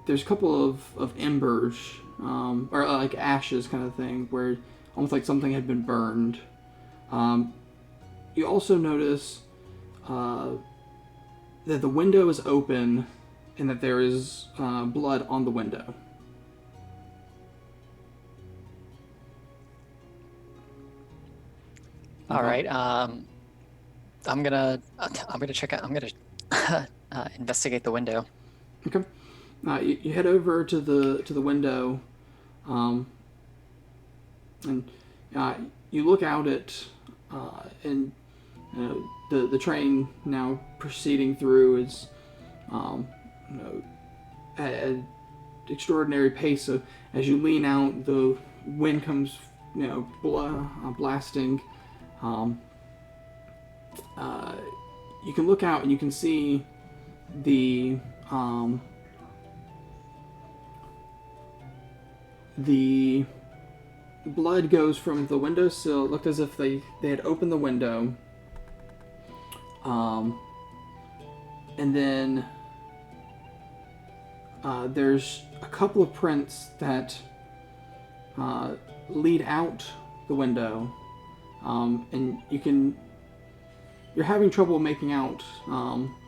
there's a couple of embers, or like ashes kind of thing, where almost like something had been burned. You also notice that the window is open and that there is blood on the window. All right. I'm gonna check out. I'm gonna investigate the window. Okay. You head over to the window, and you look out at and the train now proceeding through is at an extraordinary pace. So as you lean out, the wind comes blasting. You can look out and you can see the blood goes from the windowsill. It looked as if they had opened the window, and then there's a couple of prints that lead out the window, and you're having trouble making out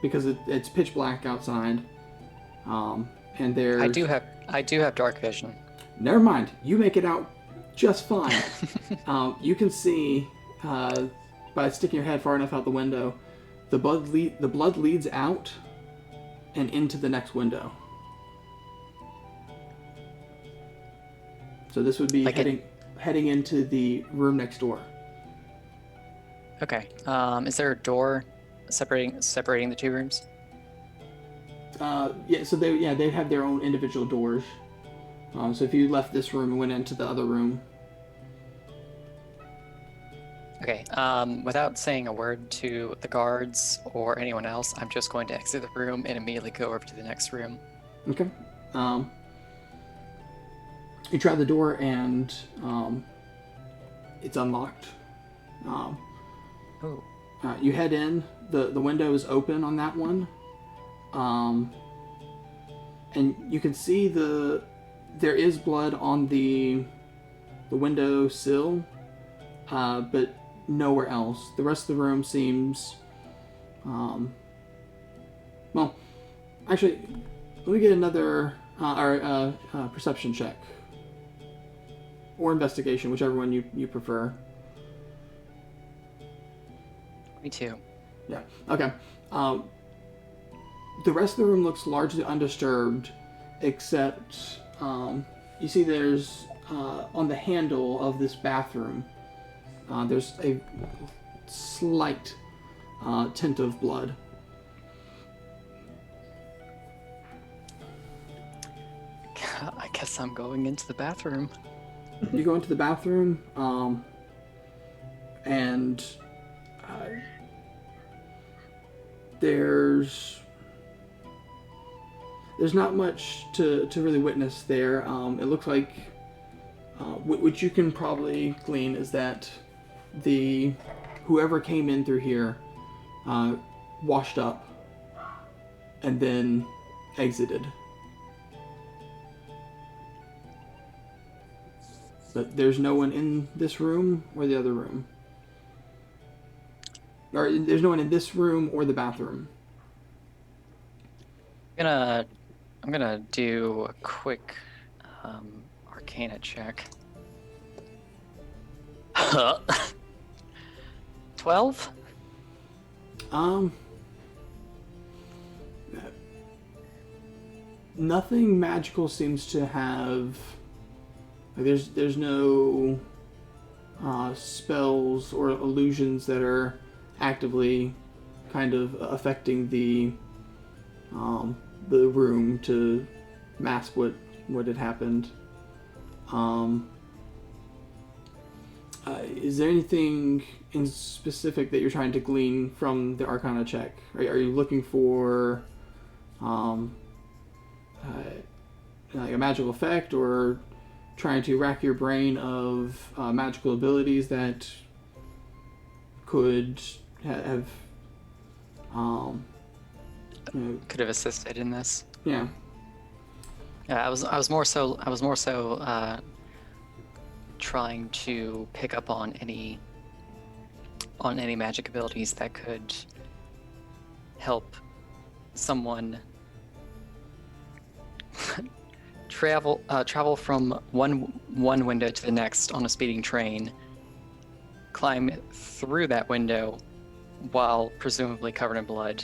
because it's pitch black outside, and there's I do have dark vision. Never mind, you make it out just fine. You can see by sticking your head far enough out the window, the blood leads out and into the next window. So this would be heading into the room next door. Okay. Is there a door separating the two rooms? Yeah. So they'd have their own individual doors. So if you left this room and went into the other room. Okay. Without saying a word to the guards or anyone else, I'm just going to exit the room and immediately go over to the next room. Okay. You try the door and it's unlocked. Oh. You head in. The window is open on that one, and you can see there is blood on the window sill, but nowhere else. The rest of the room seems, well, actually, let me get another perception check or investigation, whichever one you prefer. Me too. Yeah. Okay. The rest of the room looks largely undisturbed, except you see there's on the handle of this bathroom, there's a slight tint of blood. I guess I'm going into the bathroom. You go into the bathroom. and uh, there's not much to really witness there. It looks like what you can probably glean is that whoever came in through here washed up and then exited. But there's no one in this room or the other room. Or there's no one in this room or the bathroom. I'm gonna do a quick Arcana check. 12? Nothing magical seems to have. Like, there's no spells or illusions that are actively kind of affecting the room to mask what had happened. Is there anything in specific that you're trying to glean from the Arcana check? Are you looking for like a magical effect, or trying to rack your brain of magical abilities that could have Could have assisted in this. Yeah. Yeah, I was more so trying to pick up on any magic abilities that could help someone travel from one window to the next on a speeding train, climb through that window while presumably covered in blood,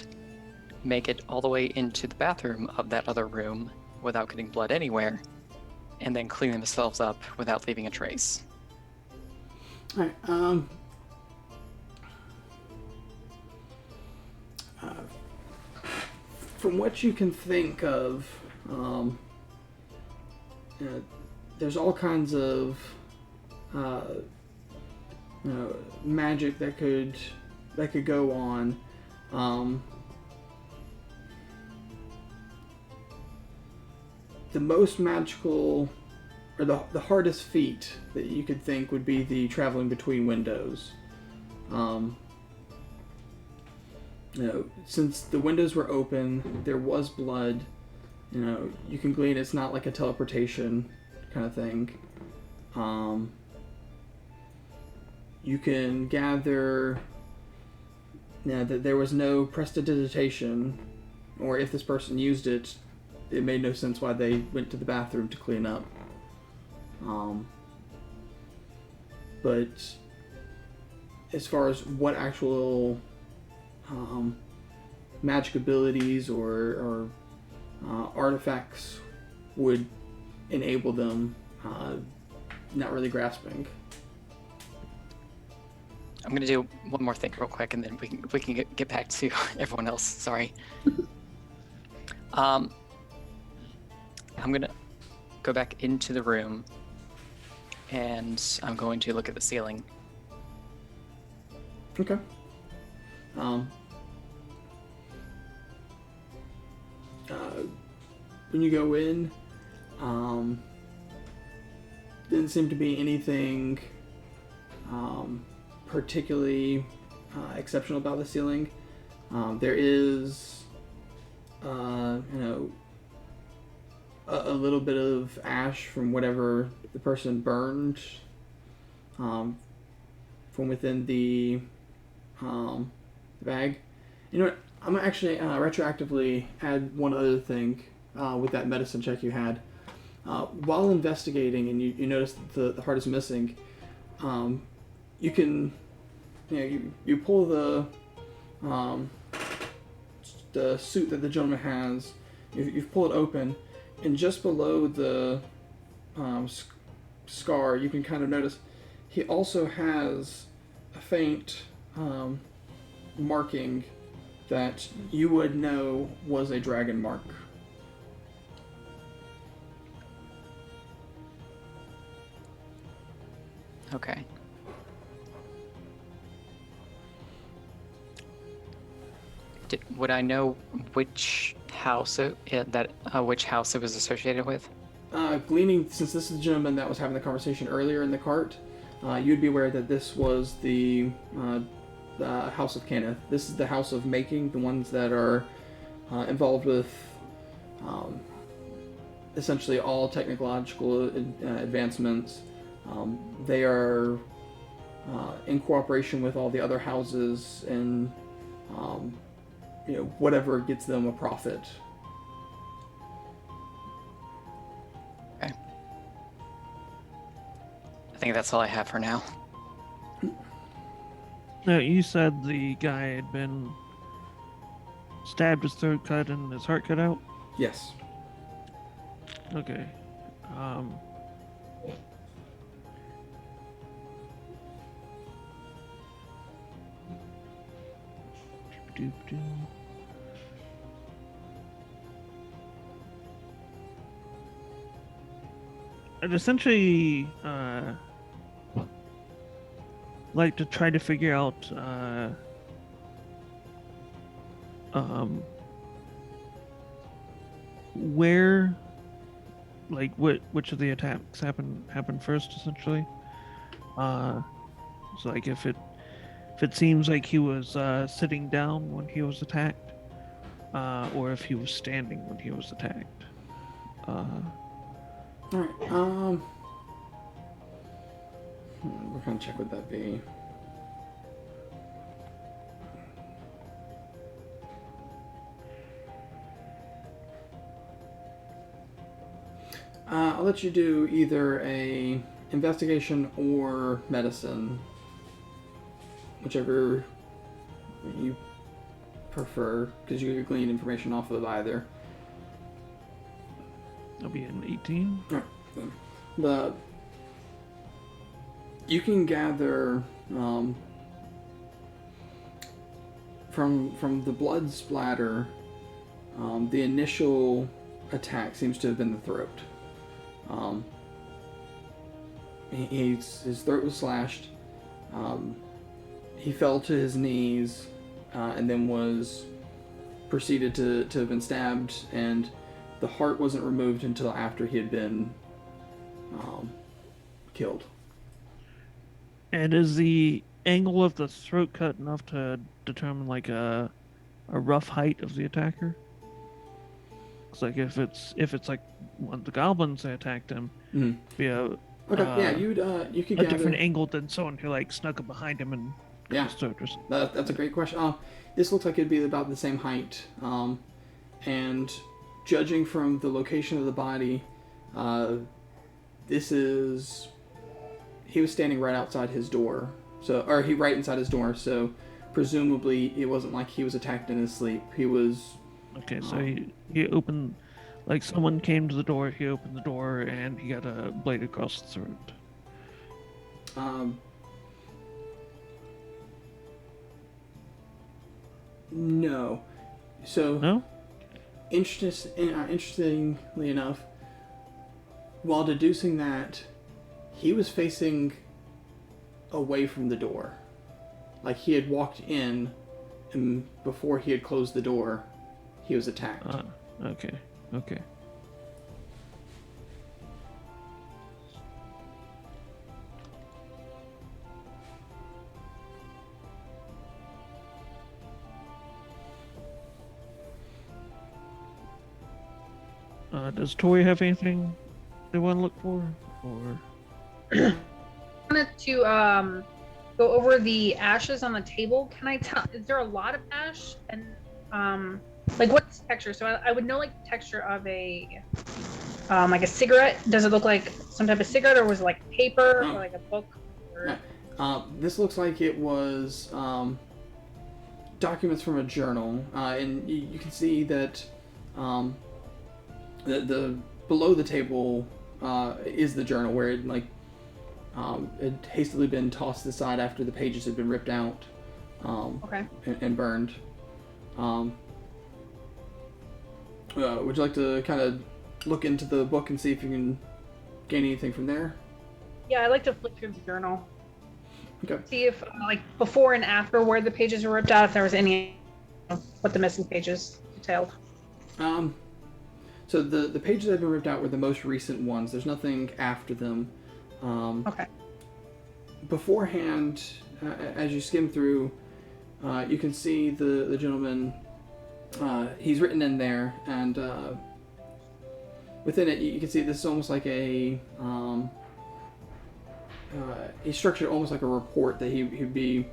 make it all the way into the bathroom of that other room without getting blood anywhere, and then clean themselves up without leaving a trace. All right. From what you can think of, there's all kinds of magic that could go on. The most magical, or the hardest feat that you could think would be the traveling between windows. Since the windows were open, there was blood. You can glean it's not like a teleportation kind of thing. You can gather that there was no prestidigitation, or if this person used it, it made no sense why they went to the bathroom to clean up. But as far as what actual magic abilities or artifacts would enable them, not really grasping. I'm gonna do one more thing real quick, and then we can get back to everyone else. Sorry. I'm gonna go back into the room, and I'm going to look at the ceiling. Okay. When you go in, didn't seem to be anything particularly exceptional about the ceiling. There is, a little bit of ash from whatever the person burned from within the bag. You know what? I'm gonna actually retroactively add one other thing with that medicine check you had. While investigating, and you notice that the heart is missing, you can, you pull the suit that the gentleman has. You pull it open, and just below the scar, you can kind of notice he also has a faint marking that you would know was a dragon mark. Okay. would I know which house which house it was associated with? Gleaning, since this is the gentleman that was having the conversation earlier in the cart, you'd be aware that this was the House of Kenneth. This is the House of Making, the ones that are involved with essentially all technological advancements. They are in cooperation with all the other houses and whatever gets them a profit. Okay. I think that's all I have for now. No, you said the guy had been stabbed, his throat cut, and his heart cut out? Yes. Okay. I'd essentially like to try to figure out where, like, which of the attacks happened first, essentially. So like if it seems like he was sitting down when he was attacked, or if he was standing when he was attacked. Alright, what kind of check would that be? I'll let you do either a investigation or medicine, whichever you prefer, because you can glean information off of either. That'll be an 18. You can gather from the blood splatter. The initial attack seems to have been the throat. His throat was slashed. He fell to his knees and then was proceeded to have been stabbed, and the heart wasn't removed until after he had been killed. And is the angle of the throat cut enough to determine like a rough height of the attacker? It's like if it's like one of the goblins that attacked him, be a you could a gather different angle than someone who like snuck up behind him and cut his throat or something. That's a great question. This looks like it'd be about the same height, and judging from the location of the body, he was standing right outside his door, right inside his door. So presumably it wasn't like he was attacked in his sleep. He was. Okay, so he opened, like someone came to the door. He opened the door and he got a blade across the throat. No. So No. Interestingly enough, while deducing that, he was facing away from the door. Like he had walked in, and before he had closed the door, he was attacked. Okay. Does Tori have anything they want to look for? Or I wanted to go over the ashes on the table. Can I tell? Is there a lot of ash? And like what's the texture? So I would know like the texture of a like a cigarette. Does it look like some type of cigarette, or was it like paper, or like a book? Or... This looks like it was documents from a journal, and you can see that the below the table is the journal where it had hastily been tossed aside after the pages had been ripped out and burned. Would you like to kind of look into the book and see if you can gain anything from there? Yeah, I like to flip through the journal. Okay. See if like before and after where the pages were ripped out, if there was any what the missing pages detailed. So the pages that have been ripped out were the most recent ones. There's nothing after them. Okay. Beforehand, as you skim through, you can see the gentleman. He's written in there, and within it, you can see this is almost like a. He's structured almost like a report that he'd be,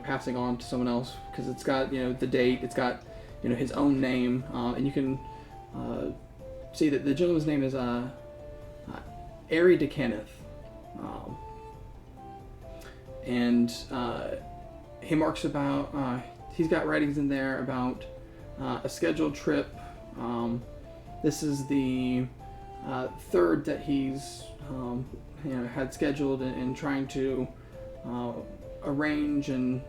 passing on to someone else, because it's got the date, it's got his own name, and you can see that the gentleman's name is Ari de Kenneth, and he marks about he's got writings in there about a scheduled trip. This is the third that he's had scheduled and trying to arrange and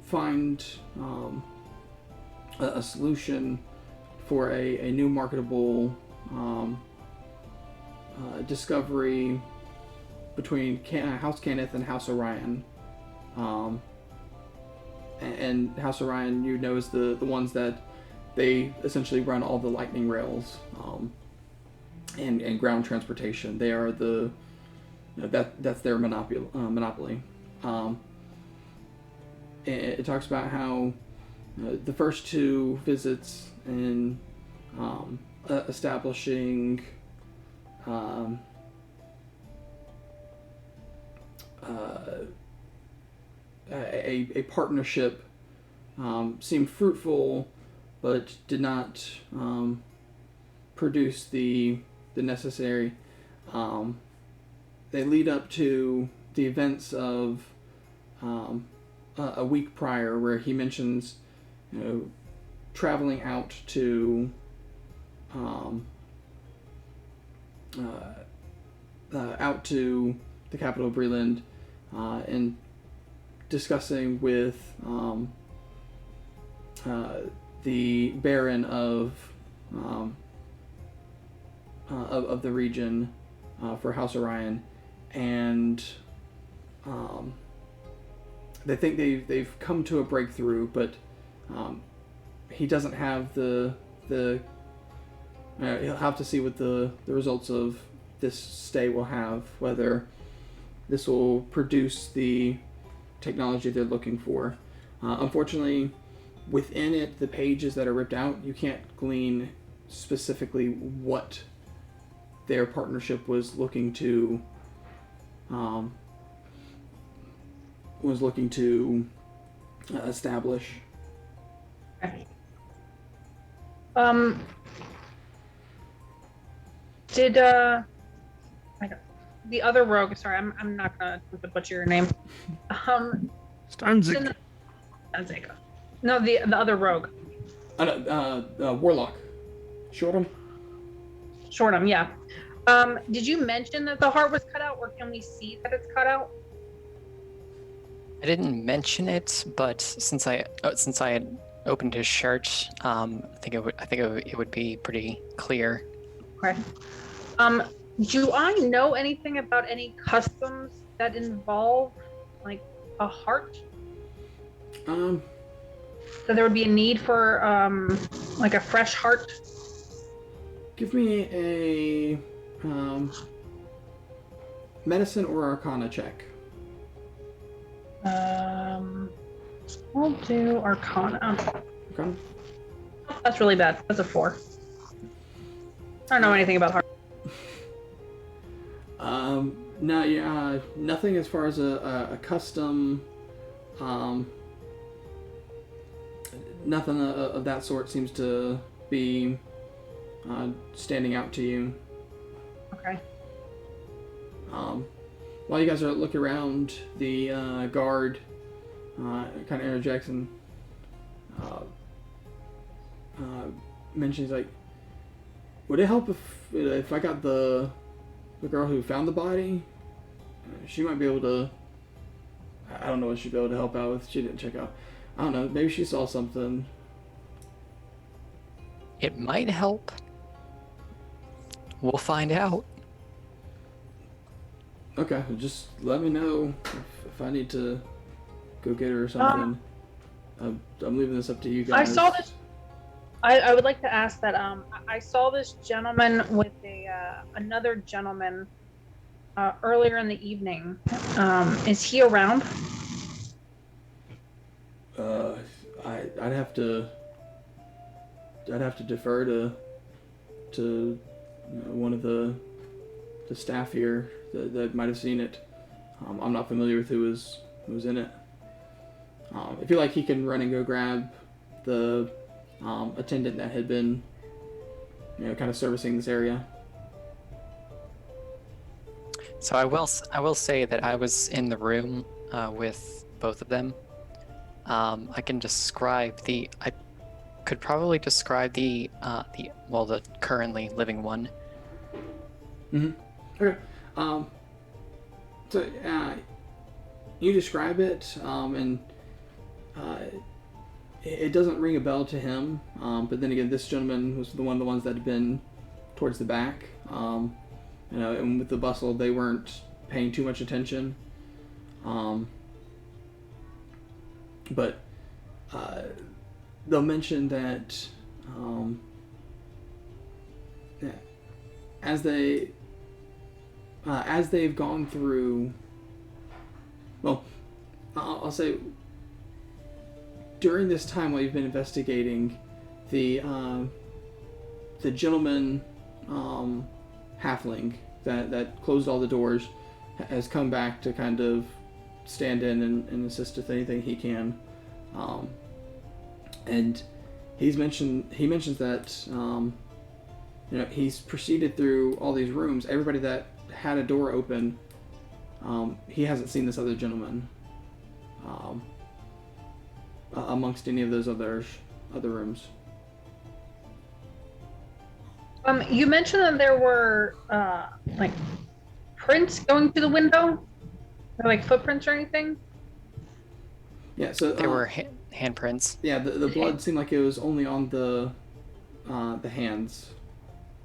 find a solution for a new marketable discovery between House Kenneth and House Orion. And House Orion, is the ones that they essentially run all the lightning rails and ground transportation. They are the that's their monopoly. It talks about how the first two visits in establishing a partnership seemed fruitful, but did not produce the necessary. They lead up to the events of a week prior, where he mentions, traveling out to the capital of Breland and discussing with the Baron of the region for House Orion, and they think they've come to a breakthrough, but he doesn't have the he'll have to see what the results of this stay will have, whether this will produce the technology they're looking for. Unfortunately, within it, the pages that are ripped out, you can't glean specifically what their partnership was looking to establish. Did the other rogue? Sorry, I'm not gonna butcher your name. Stanzik. Stanzik. No, the other rogue. Warlock. Shortham. Shortham, yeah. Did you mention that the heart was cut out, or can we see that it's cut out? I didn't mention it, but since I had opened his shirt, I think it would be pretty clear. Okay. Do I know anything about any customs that involve like a heart? So there would be a need for like a fresh heart. Give me a medicine or arcana check. I'll do arcana. Arcana? That's really bad. That's a 4. I don't know anything about heart. No, yeah, nothing as far as a custom. Nothing of that sort seems to be standing out to you. Okay. While you guys are looking around, the guard kind of interjects and mentions, like, would it help if I got the girl who found the body? She might be able to. I don't know what she'd be able to help out with. She didn't check out. I don't know. Maybe she saw something. It might help. We'll find out. Okay, just let me know if I need to go get her or something. I'm leaving this up to you I guys. saw this. I would like to ask that. I saw this gentleman with another gentleman earlier in the evening. Is he around? I'd have to defer to one of the staff here that might have seen it. I'm not familiar with who was in it. I feel like he can run and go grab the attendant that had been, kind of servicing this area. So I will say that I was in the room with both of them. I could probably describe the currently living one. Mm-hmm. Okay. So you describe it, and it doesn't ring a bell to him. But then again, this gentleman was one of the ones that had been towards the back. And with the bustle, they weren't paying too much attention. But they'll mention that as they've gone through, well, I'll say during this time while you've been investigating, the gentleman halfling that closed all the doors has come back to kind of stand in and assist with anything he can, and he mentions that he's proceeded through all these rooms. Everybody that had a door open, he hasn't seen this other gentleman amongst any of those other rooms. You mentioned that there were like prints going through the window, or like footprints or anything. Yeah, so There were handprints. Yeah, the blood seemed like it was only on the hands.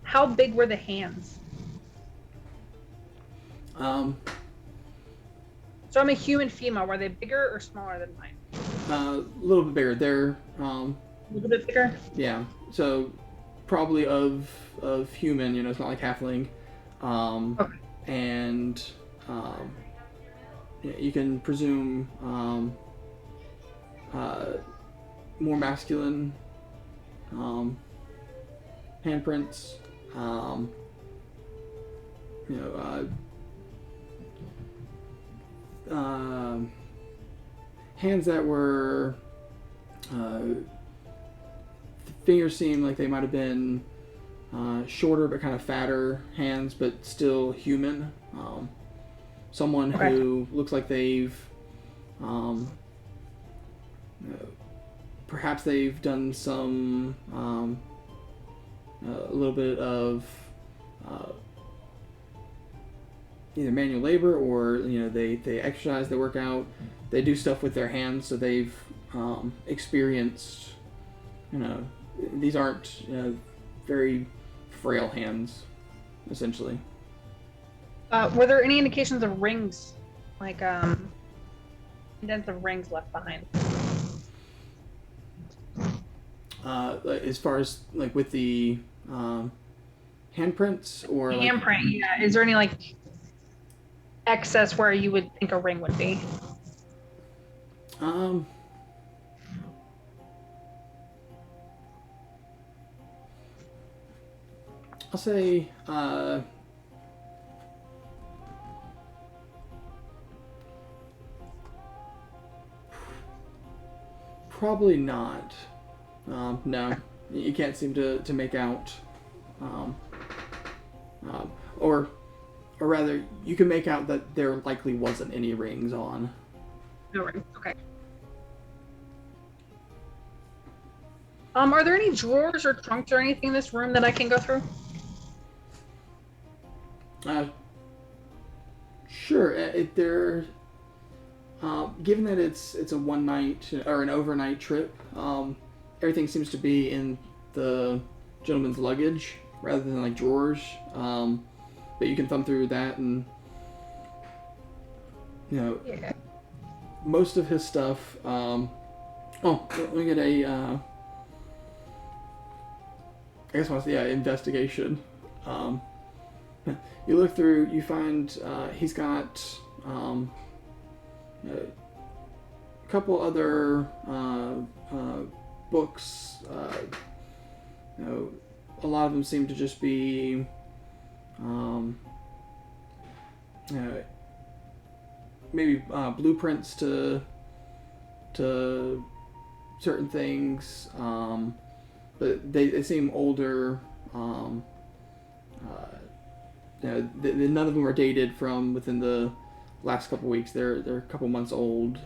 How big were the hands? So I'm a human female. Were they bigger or smaller than mine? A little bit bigger. They're A little bit bigger. yeah. So probably of human. It's not like halfling. Okay. And you can presume more masculine handprints. Hands that were fingers seem like they might have been shorter but kind of fatter hands, but still human. Someone who looks like they've perhaps they've done some a little bit of either manual labor, or they exercise, they work out, they do stuff with their hands, so they've experienced, these aren't very frail hands, essentially. Were there any indications of rings, like indents of rings left behind? As far as like with the handprints, or Handprint, yeah. Is there any like excess where you would think a ring would be? I'll say probably not. No, you can't seem to make out, or rather, you can make out that there likely wasn't any rings on. No rings. Okay. Are there any drawers or trunks or anything in this room that I can go through? Sure. Given that it's a one night or an overnight trip, everything seems to be in the gentleman's luggage rather than like drawers. But you can thumb through that, and most of his stuff Oh, let me get a. I guess I'll say investigation. You look through. You find he's got a couple other books. A lot of them seem to just be. Maybe blueprints to certain things, but they seem older. None of them are dated from within the last couple weeks. They're a couple months old.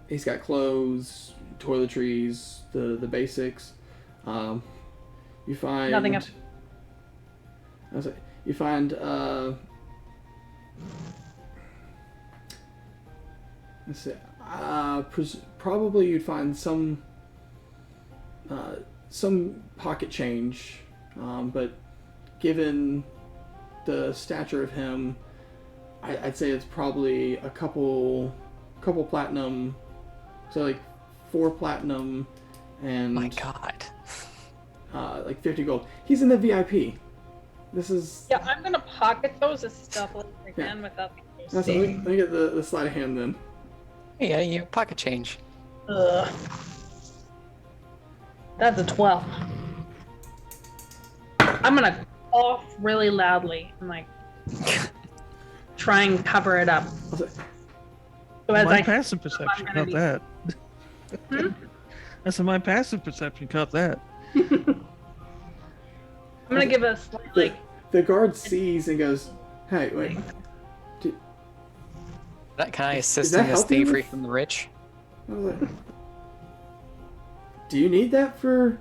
He's got clothes, toiletries, the basics. You find Nothing else. You find let's see. Probably you'd find some pocket change, but given the stature of him, I'd say it's probably a couple platinum, so like 4 platinum and My God. like 50 gold. He's in the VIP. This is Yeah, I'm gonna pocket those as stealthily as I can without the let me get the sleight of hand then. Yeah, you pocket change. Ugh. That's a 12. I'm gonna cough really loudly and like try and cover it up. So as My I passive perception gonna caught be- that. I said my passive perception caught that. I'm gonna give a slight, like The guard sees and goes, "Hey, wait. Can I assist that in this helping with- thievery from the rich? I was like, do you need that for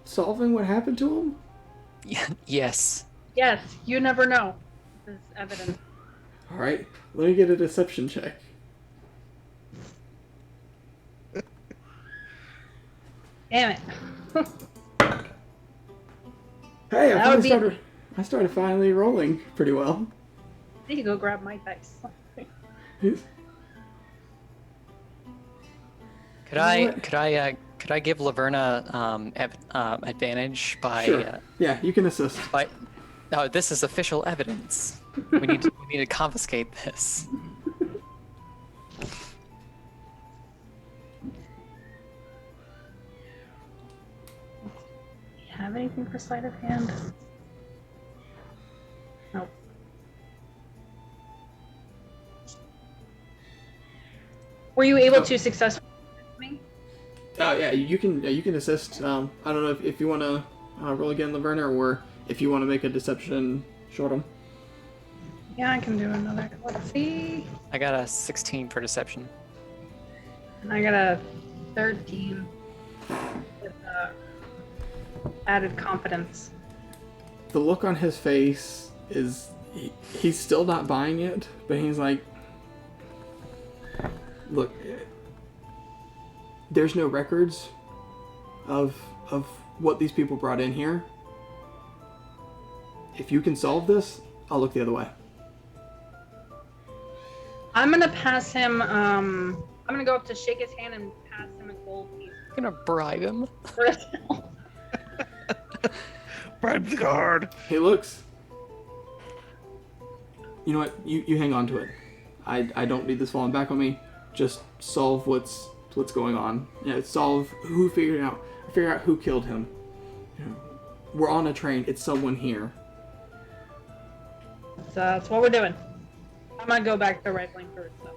solving what happened to him?" Yes. yes, you never know. This is evidence. All right, let me get a deception check. Damn it. Hey, That would be- I started finally rolling pretty well. I need to go grab my dice. Could I give Laverna advantage by Sure. Yeah, you can assist. by? No, this is official evidence. We need to confiscate this. Do you have anything for sleight of hand? Nope. Were you able to successfully assist me? Oh yeah, you can assist. I don't know if you want to roll again, Laverna, or if you want to make a deception short him. Yeah, I can do another. Let's see. I got a 16 for deception. And I got a 13 with added confidence. The look on his face is he's still not buying it, but he's like, look, there's no records of what these people brought in here. If you can solve this, I'll look the other way. I'm gonna pass him. I'm gonna go up to shake his hand and pass him a gold piece. I'm gonna bribe him. Bribe the guard. He looks. You know what? You hang on to it. I don't need this falling back on me. Just solve what's going on. Yeah, solve who figured out. Figure out who killed him. You know, we're on a train. It's someone here. So that's what we're doing. I'm gonna go back to rifling through stuff.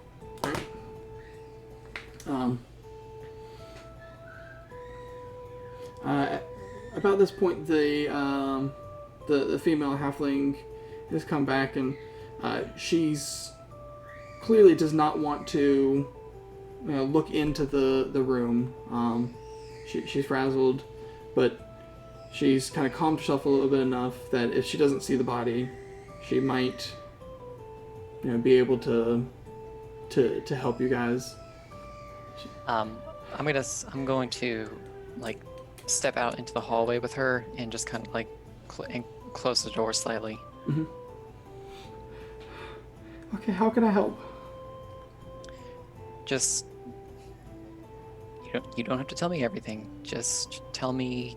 About this point, the female halfling has come back, and she's clearly does not want to look into the room. She's frazzled, but she's kind of calmed herself a little bit enough that if she doesn't see the body, she might be able to help you guys. I'm going to like step out into the hallway with her and just kind of like close the door slightly. Okay, how can I help? just you don't have to tell me everything. Just tell me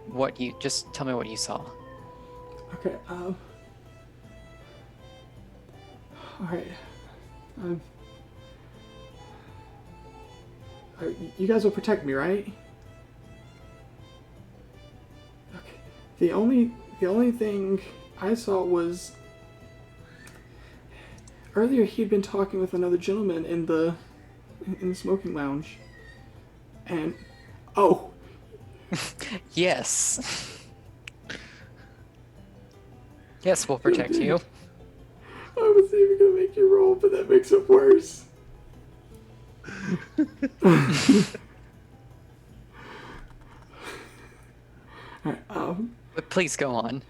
what you saw. Okay. All right. You guys will protect me, right? Okay. The only thing I saw was earlier he'd been talking with another gentleman in the smoking lounge, and Yes. Yes, we'll protect you. I was even gonna make you roll, but that makes it worse. Alright, But please go on.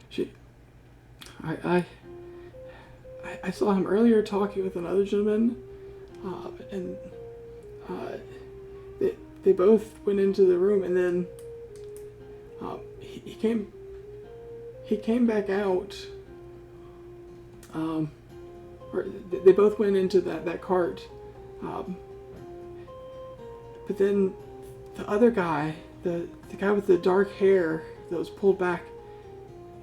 I saw him earlier talking with another gentleman, and they both went into the room, and then he came back out. Or they both went into that cart, but then the other guy, the guy with the dark hair that was pulled back,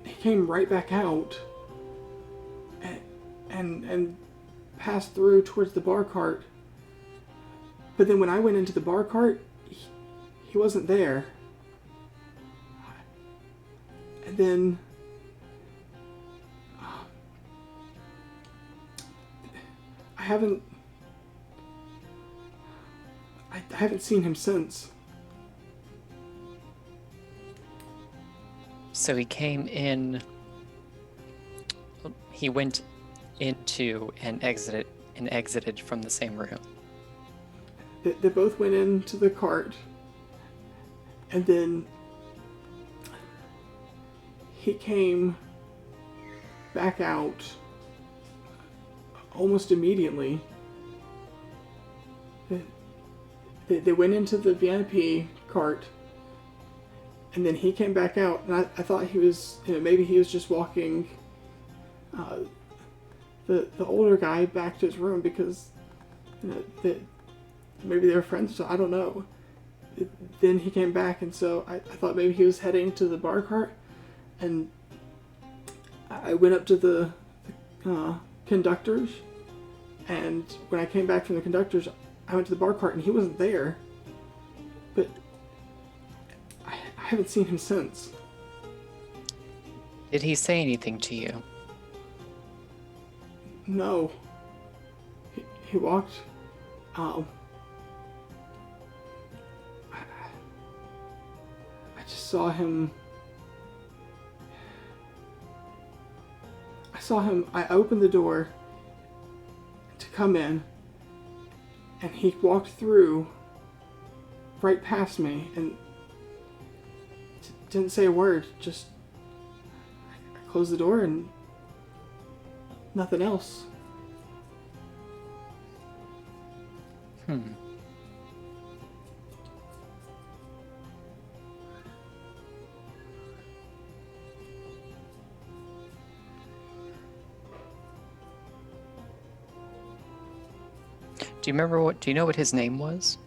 he came right back out and passed through towards the bar cart. But then when I went into the bar cart, he wasn't there. And then I haven't seen him since. So he came in. He went into and exited from the same room. They both went into the cart, and then he came back out almost immediately. They went into the VIP cart, and then he came back out, and I thought he was, maybe he was just walking the older guy back to his room because maybe they were friends, so I don't know. Then he came back, and so I thought maybe he was heading to the bar cart, and I went up to the conductors, and when I came back from the conductors, I went to the bar cart, and he wasn't there. But I haven't seen him since. Did he say anything to you? No. He walked. I just saw him. I opened the door to come in, and he walked through right past me and didn't say a word. Just I closed the door and nothing else. Do you know what his name was?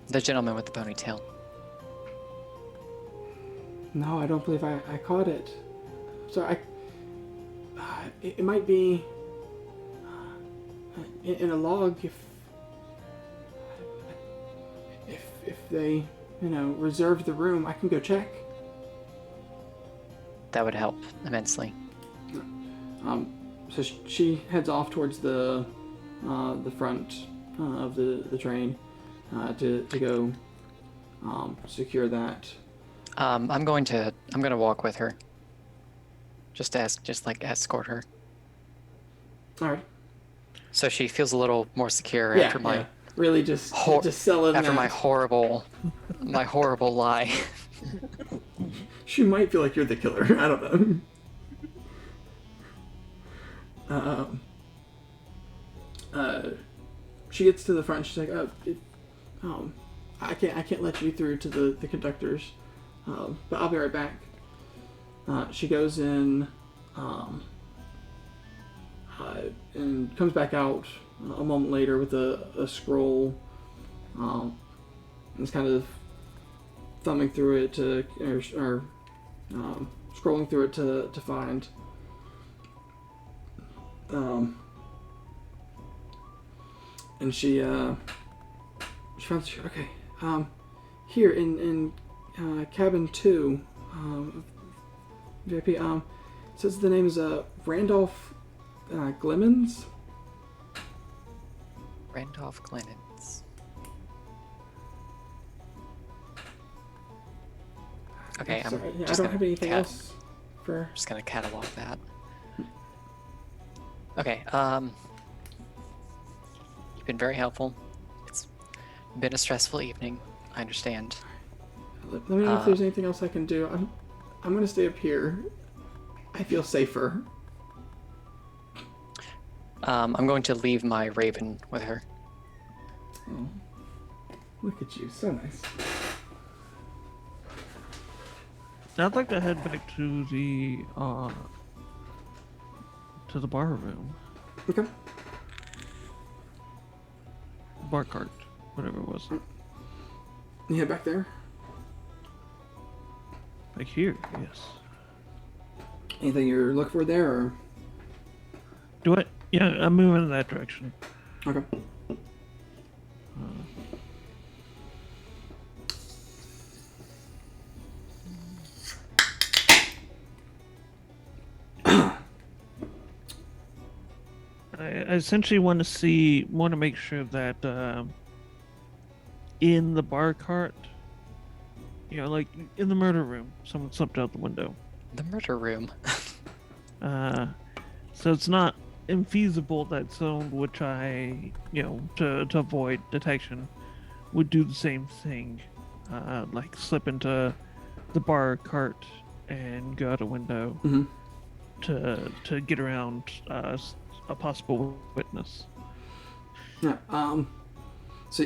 The gentleman with the ponytail. No, I don't believe I caught it. Sorry, it might be in a log if they, reserved the room. I can go check. That would help immensely. So she heads off towards the front of the train to go secure that. I'm going to walk with her. Just escort her. All right. So she feels a little more secure after my really just selling after that. my horrible lie. She might feel like you're the killer. I don't know. She gets to the front. She's like, I can't let you through to the conductors, but I'll be right back. She goes in, and comes back out a moment later with a scroll. And is kind of thumbing through it or scrolling through it to find. And she finds, okay, here in cabin 2, VIP, it says the name is Randolph Glemons. Randolph Glennons. Okay, I'm Sorry, just I don't gonna have anything else for. just gonna catalog that. Okay, you've been very helpful. It's been a stressful evening. I understand. Let me know if there's anything else I can do. I'm gonna stay up here. I feel safer. I'm going to leave my raven with her. Oh, look at you, so nice. I'd like to head back to the bar room. Okay. Bar cart, whatever it was. You head back there. Back here, yes. Anything you're looking for there, or? Do I? Yeah, I'm moving in that direction. Okay. I essentially want to make sure that in the bar cart, like in the murder room, someone slipped out the window. The murder room. So it's not infeasible that someone would try, to avoid detection, would do the same thing, like slip into the bar cart and go out a window Mm-hmm. to get around a possible witness. Yeah. So,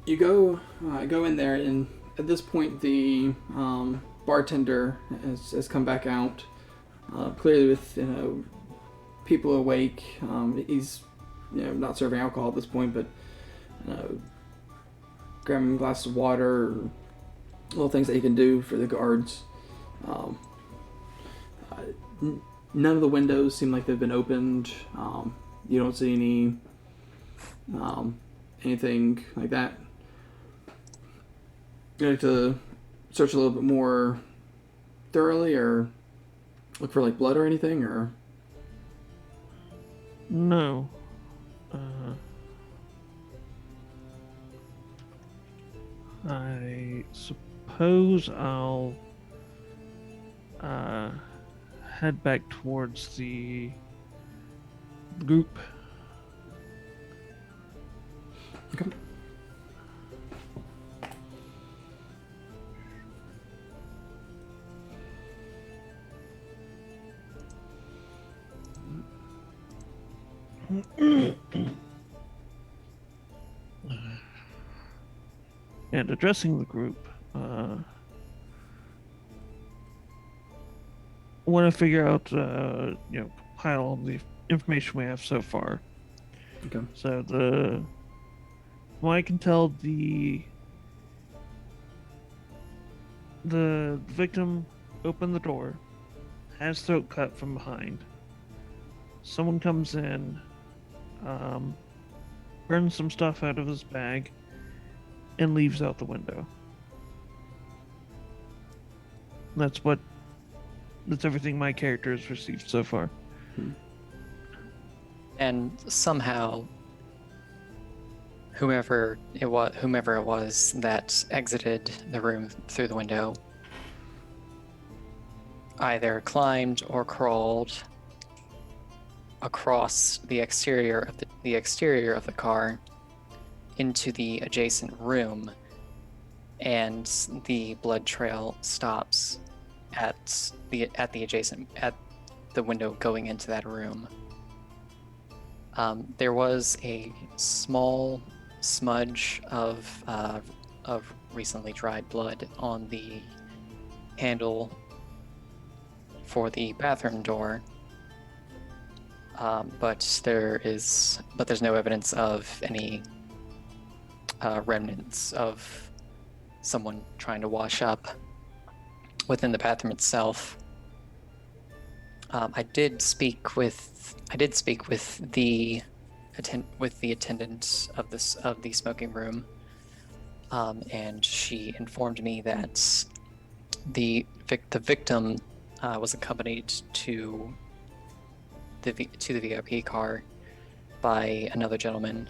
you go in there, and at this point the bartender has come back out, clearly with people awake. He's not serving alcohol at this point, but grabbing a glass of water, little things that he can do for the guards. None of the windows seem like they've been opened. You don't see anything like that. You like to search a little bit more thoroughly, or look for like blood or anything, or? No. I suppose I'll head back towards the group. Okay. And addressing the group, I want to figure out, compile all the information we have so far. Okay. So from what I can tell, the victim opened the door, has throat cut from behind. Someone comes in, burns some stuff out of his bag, and leaves out the window. That's everything my character has received so far. And somehow, whomever it was that exited the room through the window either climbed or crawled across the exterior of the car into the adjacent room, and the blood trail stops at the window going into that room. There was a small smudge of recently dried blood on the handle for the bathroom door. But there's no evidence of any remnants of someone trying to wash up within the bathroom itself. I did speak with the attendant of the smoking room, and she informed me that the victim was accompanied to the VIP car by another gentleman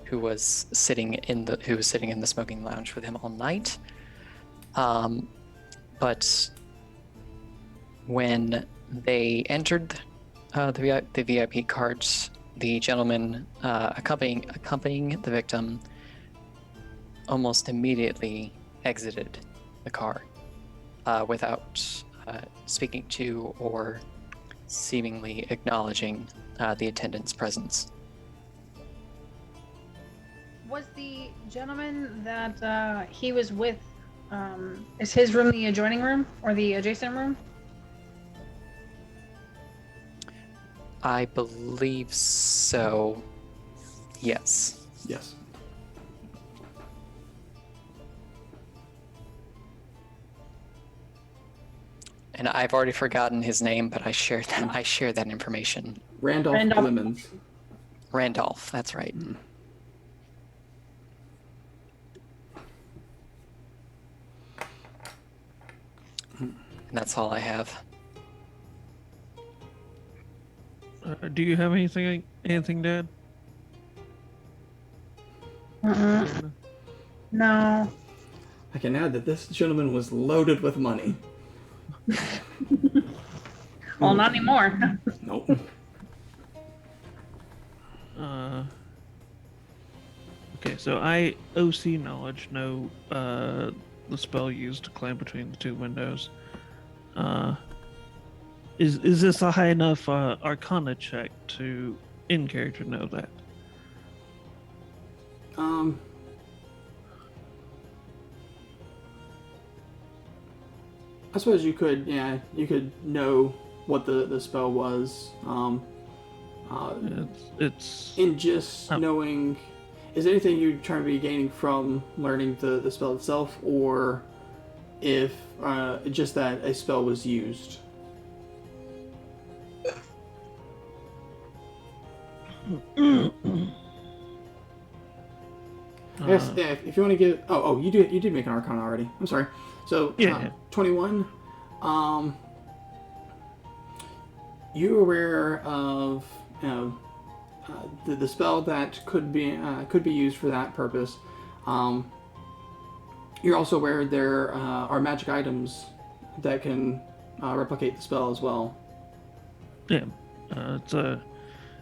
who was sitting in the smoking lounge with him all night. But when they entered the VIP cart, the gentleman accompanying the victim almost immediately exited the car without speaking to or seemingly acknowledging the attendant's presence. Was the gentleman that he was with, is his room the adjoining room or the adjacent room? I believe so. Yes. Yes. And I've already forgotten his name, but I shared that information. Randolph Clemens. Randolph, that's right. Mm. And that's all I have. Do you have anything to add? No. I can add that this gentleman was loaded with money. Well, not anymore. Nope. Okay, so I OC knowledge know the spell used to climb between the two windows. Is this a high enough Arcana check to in character know that? I suppose you could know what the spell was. It's in just knowing, is there anything you're trying to be gaining from learning the spell itself, or if just that a spell was used? Yes, yeah, if you want to give... Oh, you did make an Arcana already. I'm sorry. So, yeah. 21. You're aware of the spell that could be used for that purpose. You're also aware there are magic items that can replicate the spell as well. Yeah,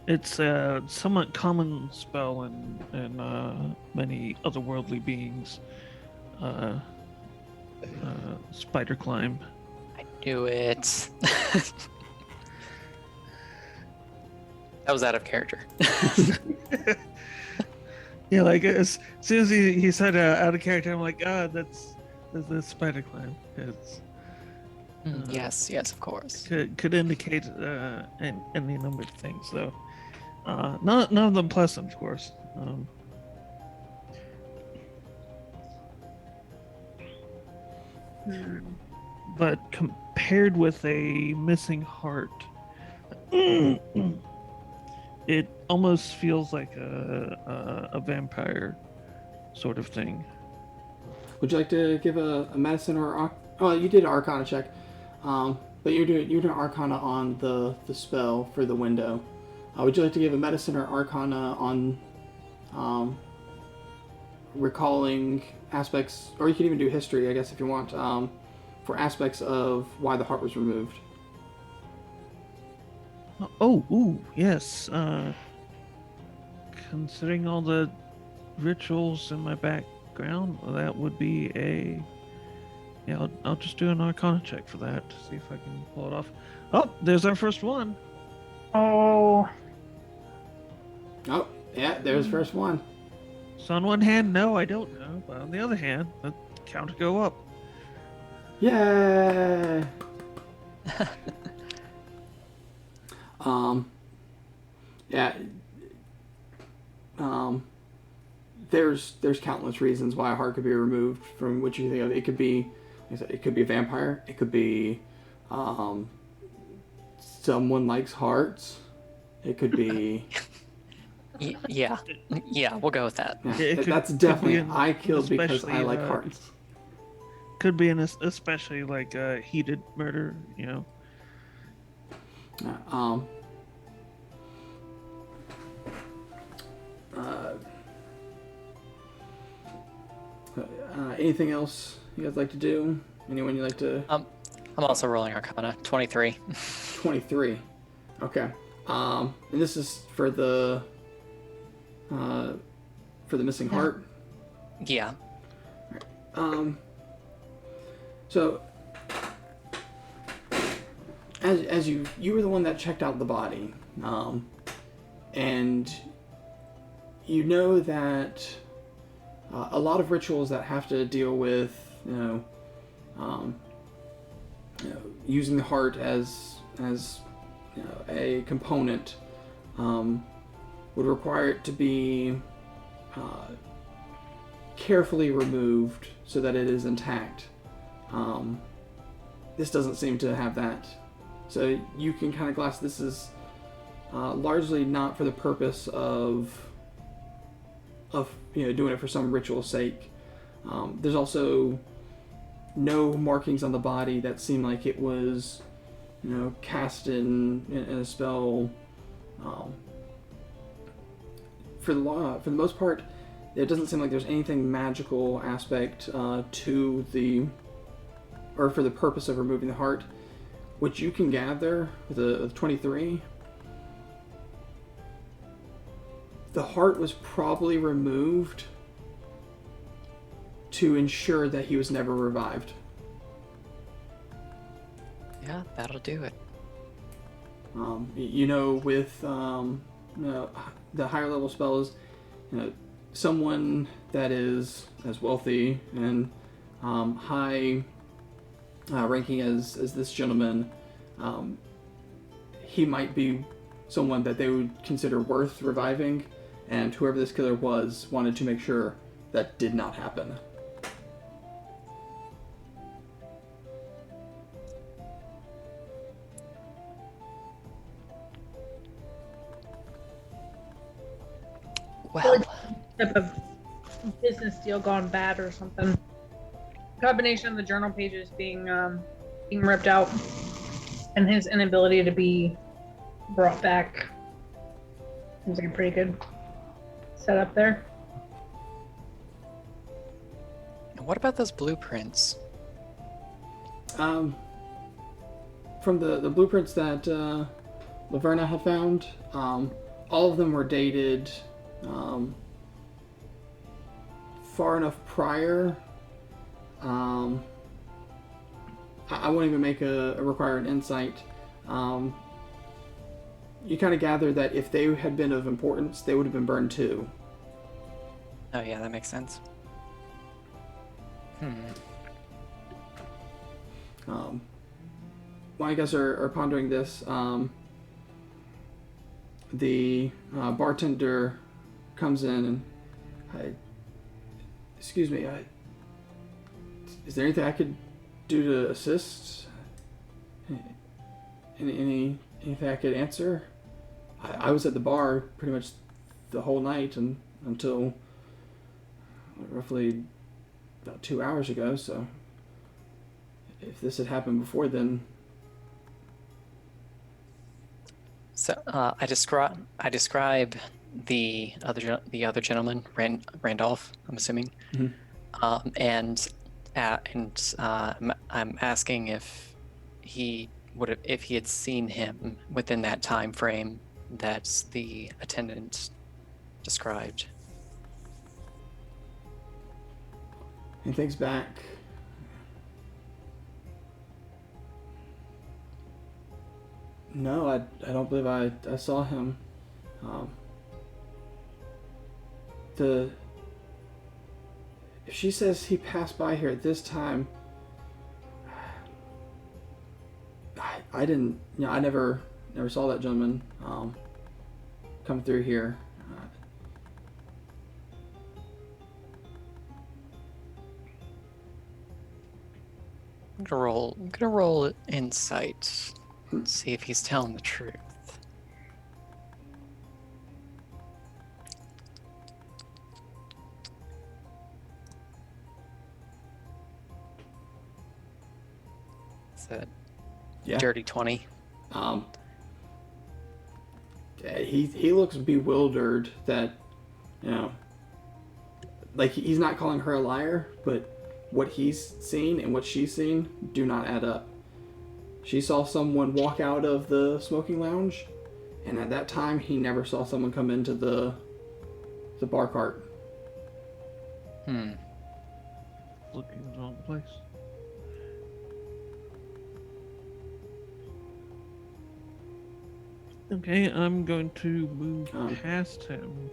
it's a somewhat common spell in many otherworldly beings. Spider climb. I knew it. That was out of character. Yeah, like as soon as he said out of character, I'm like, that's spider climb. It's yes, of course. could indicate any number of things, though. None of them pleasant, of course. But compared with a missing heart, it almost feels like a vampire sort of thing. Would you like to give a medicine or... Oh, you did an Arcana check. But you're doing Arcana on the spell for the window. Would you like to give a medicine or Arcana on recalling aspects, or you can even do history, I guess, if you want, for aspects of why the heart was removed? Yes. Considering all the rituals in my background, that would be a... Yeah, I'll just do an Arcana check for that to see if I can pull it off. Oh, there's our first one. Oh. Oh, yeah, there's first one. So on one hand, no, I don't know. But on the other hand, the count to go up. Yay! um, yeah. There's countless reasons why a heart could be removed from what you think of. It could be, like I said, it could be a vampire. It could be, someone likes hearts. It could be. Yeah, we'll go with that. Yeah, It that's could definitely be I killed because I especially, like hearts. Could be an especially like a heated murder, you know. Yeah, anything else you guys like to do? Anyone you like to? I'm also rolling Arcana, 23. 23. Okay. And this is for the missing heart. Yeah. So as you were the one that checked out the body, and you know that a lot of rituals that have to deal with using the heart as a component would require it to be carefully removed so that it is intact. This doesn't seem to have that. So you can kind of glass this is largely not for the purpose of doing it for some ritual sake. There's also no markings on the body that seem like it was cast in a spell. For the most part, it doesn't seem like there's anything magical aspect to the, or for the purpose of removing the heart. What you can gather with a 23, the heart was probably removed to ensure that he was never revived. Yeah, that'll do it. With the higher level spells, someone that is as wealthy and high ranking as this gentleman, he might be someone that they would consider worth reviving, and whoever this killer was wanted to make sure that did not happen. Well, Type of business deal gone bad or something. Combination of the journal pages being ripped out and his inability to be brought back. Seems like a pretty good setup there. what about those blueprints? From the blueprints that Laverna had found, all of them were dated far enough prior. I won't even make require an insight. You kind of gather that if they had been of importance, they would have been burned too. Oh yeah, that makes sense. While you guys are pondering this, the bartender comes in and, excuse me, is there anything I could do to assist? Anything I could answer? I was at the bar pretty much the whole night and until roughly about 2 hours ago, so if this had happened before then. So I describe the other gentleman, Randolph, I'm assuming, and I'm asking if he had seen him within that time frame that the attendant described. He thinks back. No, I don't believe I saw him. The she says he passed by here at this time. I didn't, I never saw that gentleman come through here. I'm gonna roll insight. See if he's telling the truth. Is that Yeah. dirty 20? He looks bewildered that, like he's not calling her a liar, but what he's seen and what she's seen do not add up. She saw someone walk out of the smoking lounge, and at that time he never saw someone come into the bar cart. Looking in the wrong place. Okay, I'm going to move past him.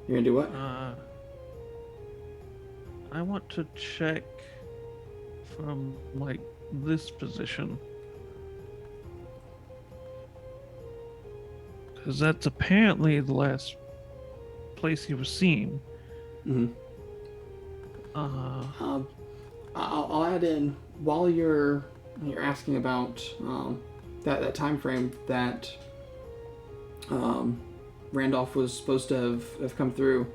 You're gonna do what? I want to check from like this position. Because that's apparently the last place he was seen. Mm-hmm. I'll add in while you're asking about that time frame that Randolph was supposed to have come through.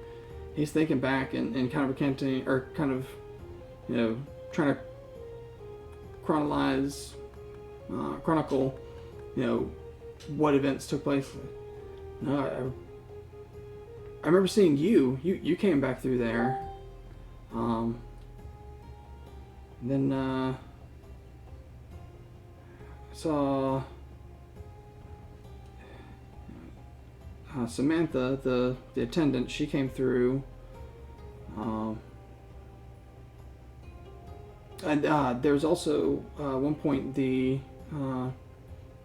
He's thinking back and kind of recanting, or kind of, trying to chronicle, what events took place. I remember seeing you came back through there. Then I saw Samantha, the attendant. She came through, and there was also one point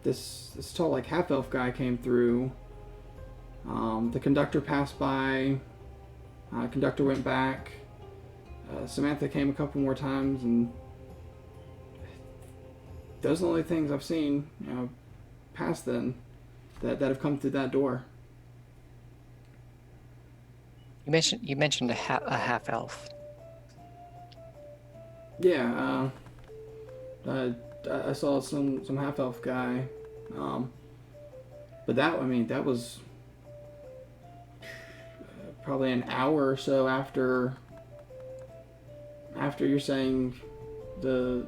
this tall like half elf guy came through. The conductor passed by. Conductor went back. Samantha came a couple more times, and those are the only things I've seen, past then, that have come through that door. You mentioned a half elf. Yeah, I saw some half elf guy, but that was probably an hour or so after you're saying the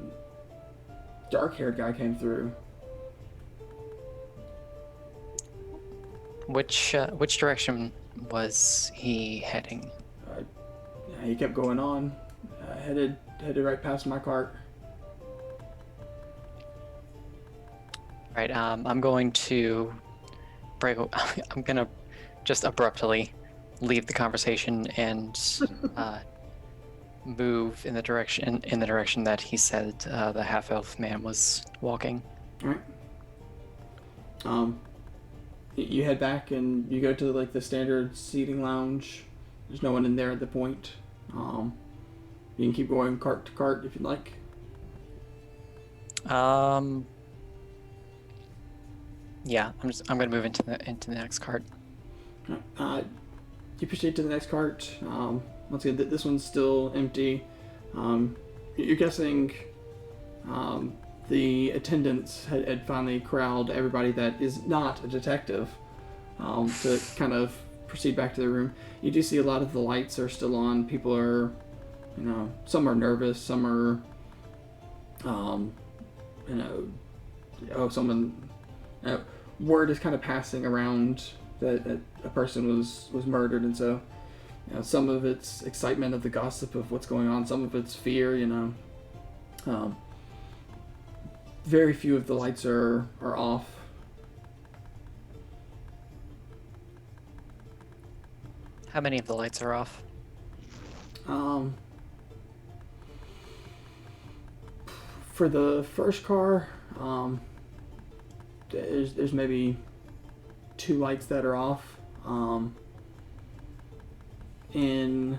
dark-haired guy came through. Which direction was he heading? He kept going on, headed right past my cart. Right. I'm going to break. I'm gonna just abruptly leave the conversation and move in the direction that he said the half elf man was walking. All right. You head back and you go to like the standard seating lounge. There's no one in there at the point. You can keep going cart to cart if you'd like. Yeah, I'm gonna move into the next cart. You proceed to the next cart. Once again, this one's still empty. You're guessing the attendants had finally corralled everybody that is not a detective to kind of proceed back to their room. You do see a lot of the lights are still on. People are, some are nervous, some are, word is kind of passing around that a person was murdered, and so some of it's excitement of the gossip of what's going on, some of it's fear. Very few of the lights are off. How many of the lights are off? For the first car, there's maybe 2 lights that are off. In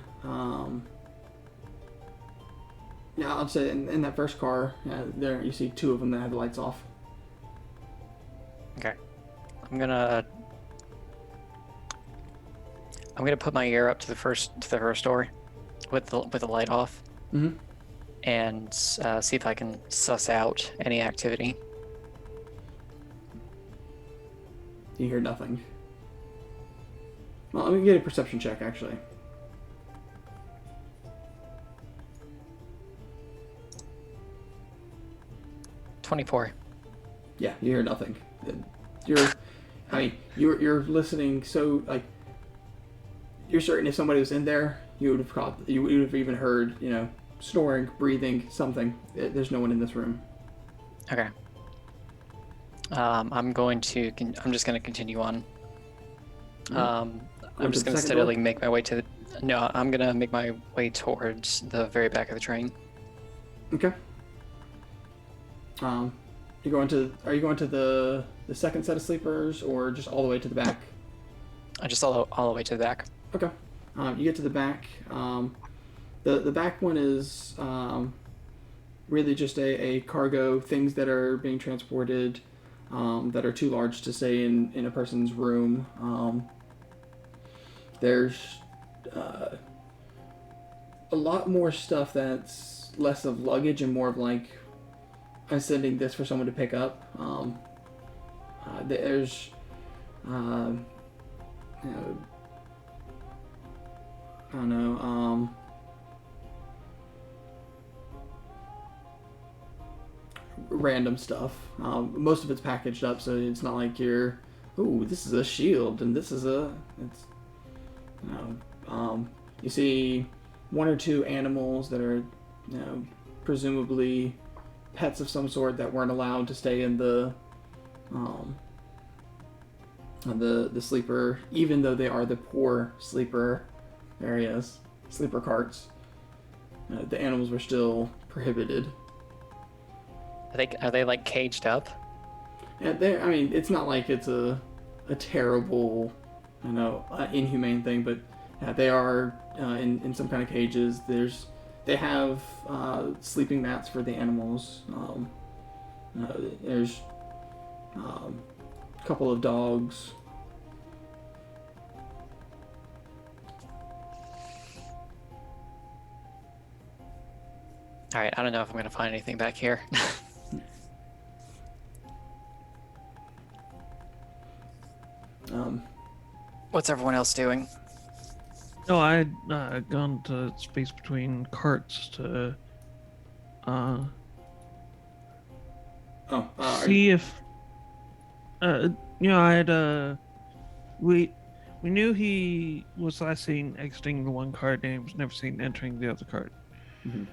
Yeah, I'll say in that first car, there you see 2 of them that have the lights off. Okay. I'm gonna put my ear up to the first door with the light off, Mm-hmm. and see if I can suss out any activity. You hear nothing. Well, let me get a perception check, actually. $24. Yeah, you hear nothing. You're listening. So like, you're certain if somebody was in there, you would have even heard, snoring, breathing, something. There's no one in this room. Okay. I'm just gonna continue on. I'm just gonna steadily make my way to the. No, I'm gonna make my way towards the very back of the train. Okay. Are you going to the second set of sleepers, or just all the way to the back? I just all the way to the back. Okay. You get to the back. The back one is really just a cargo, things that are being transported that are too large to stay in a person's room. There's a lot more stuff that's less of luggage and more of like, I'm sending this for someone to pick up. There's I don't know, random stuff. Most of it's packaged up, so it's not like you're, ooh, this is a shield and this is you see 1 or 2 animals that are, presumably pets of some sort that weren't allowed to stay in the sleeper, even though they are the poor sleeper areas, sleeper carts. The animals were still prohibited. Are they like caged up? Yeah, it's not like it's a terrible, inhumane thing, but they are in some kind of cages. They have sleeping mats for the animals. There's a couple of dogs. All right, I don't know if I'm gonna find anything back here. What's everyone else doing? No, I had gone to space between carts to see if I had we knew he was last seen exiting the one cart and he was never seen entering the other cart. Mm-hmm.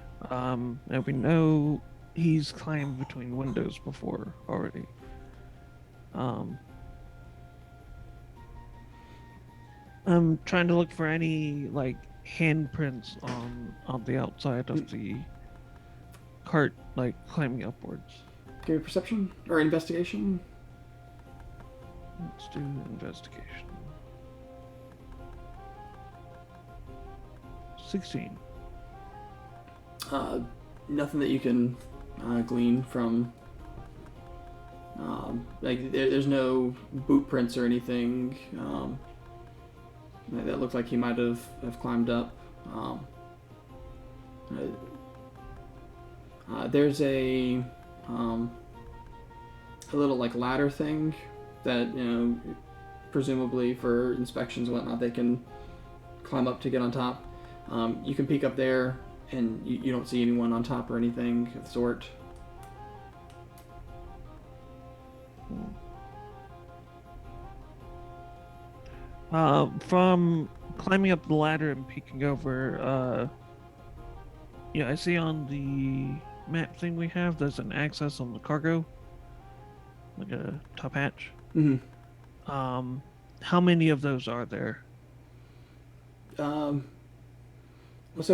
And we know he's climbed between windows before already. I'm trying to look for any like handprints on the outside of the cart, like climbing upwards. Give me perception or investigation. Let's do investigation. 16. Nothing that you can glean from. There's no boot prints or anything. That looks like he might have climbed up. There's a little like ladder thing that presumably for inspections and whatnot they can climb up to get on top. You can peek up there and you don't see anyone on top or anything of the sort. From climbing up the ladder and peeking over, I see on the map thing we have, there's an access on the cargo, like a top hatch. Mm-hmm. How many of those are there? So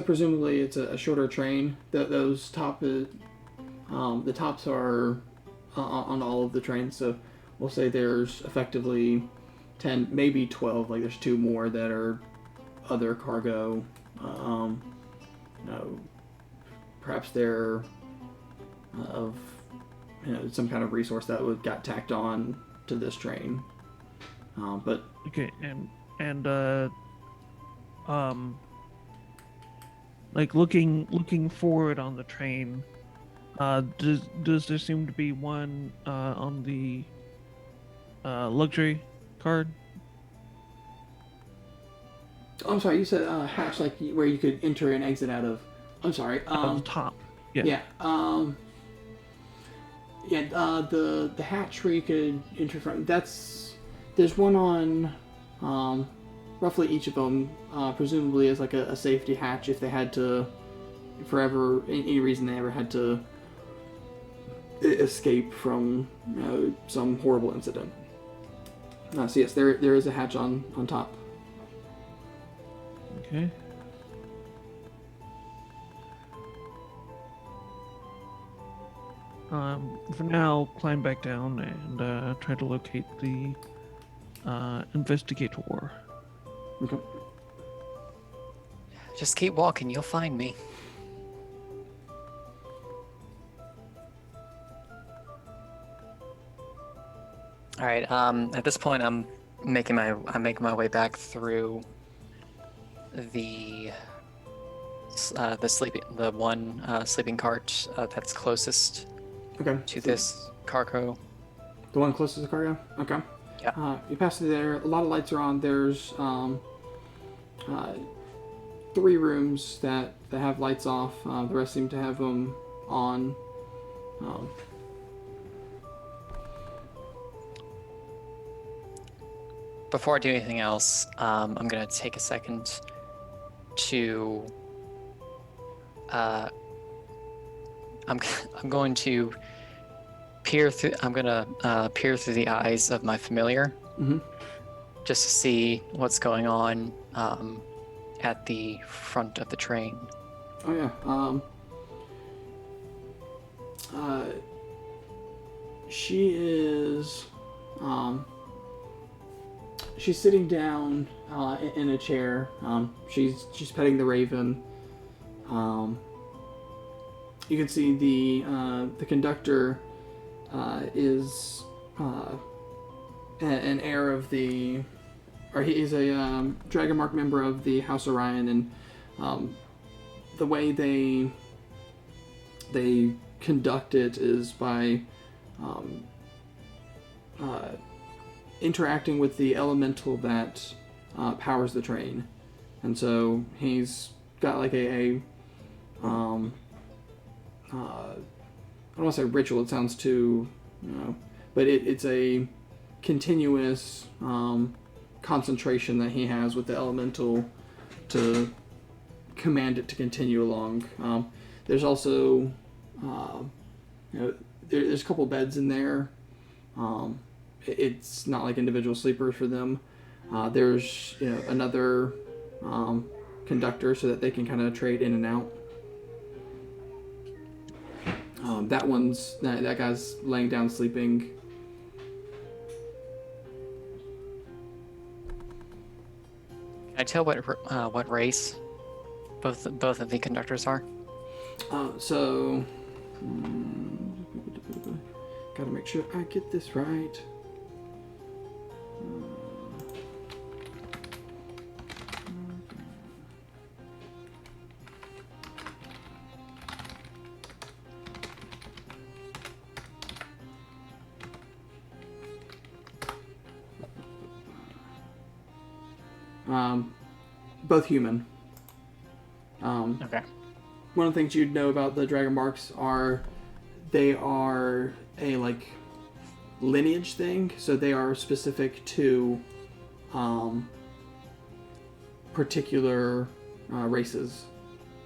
presumably it's a shorter train. Those the tops are on all of the trains. So we'll say there's effectively 10, maybe 12. Like there's 2 more that are other cargo. perhaps they're of some kind of resource that got tacked on to this train. But Okay, and like looking forward on the train, does there seem to be one on the luxury card? I'm sorry, you said hatch like where you could enter and exit out of. I'm sorry. On the top. Yeah. Yeah. The hatch where you could enter from. There's one on roughly each of them, presumably as like a safety hatch if they had to, forever, any reason they ever had to escape from some horrible incident. So yes, there is a hatch on top. Okay. For now, climb back down and try to locate the investigator. Okay. Just keep walking, you'll find me. All right. At this point, I'm making my way back through the sleeping cart that's closest Okay. to this cargo. The one closest to the cargo? Okay. Yeah. You pass through there. A lot of lights are on. There's 3 rooms that have lights off. The rest seem to have them on. Before I do anything else, I'm gonna take a second to. I'm going to peer through. I'm gonna peer through the eyes of my familiar, just to see what's going on at the front of the train. Oh yeah. She is. She's sitting down in a chair. She's petting the raven. You can see the conductor is an heir of the, or he is a Dragon Mark member of the House Orion, and the way they conduct it is by interacting with the elemental that powers the train, and so he's got like I don't want to say ritual. It sounds too, but it's a continuous concentration that he has with the elemental to command it to continue along. There's also, there's a couple beds in there. It's not like individual sleepers for them. There's another conductor so that they can kind of trade in and out. That guy's laying down sleeping. Can I tell what race both of the conductors are? Gotta make sure I get this right. Both human. Okay. One of the things you'd know about the Dragon Marks are they are a lineage thing, so they are specific to particular races.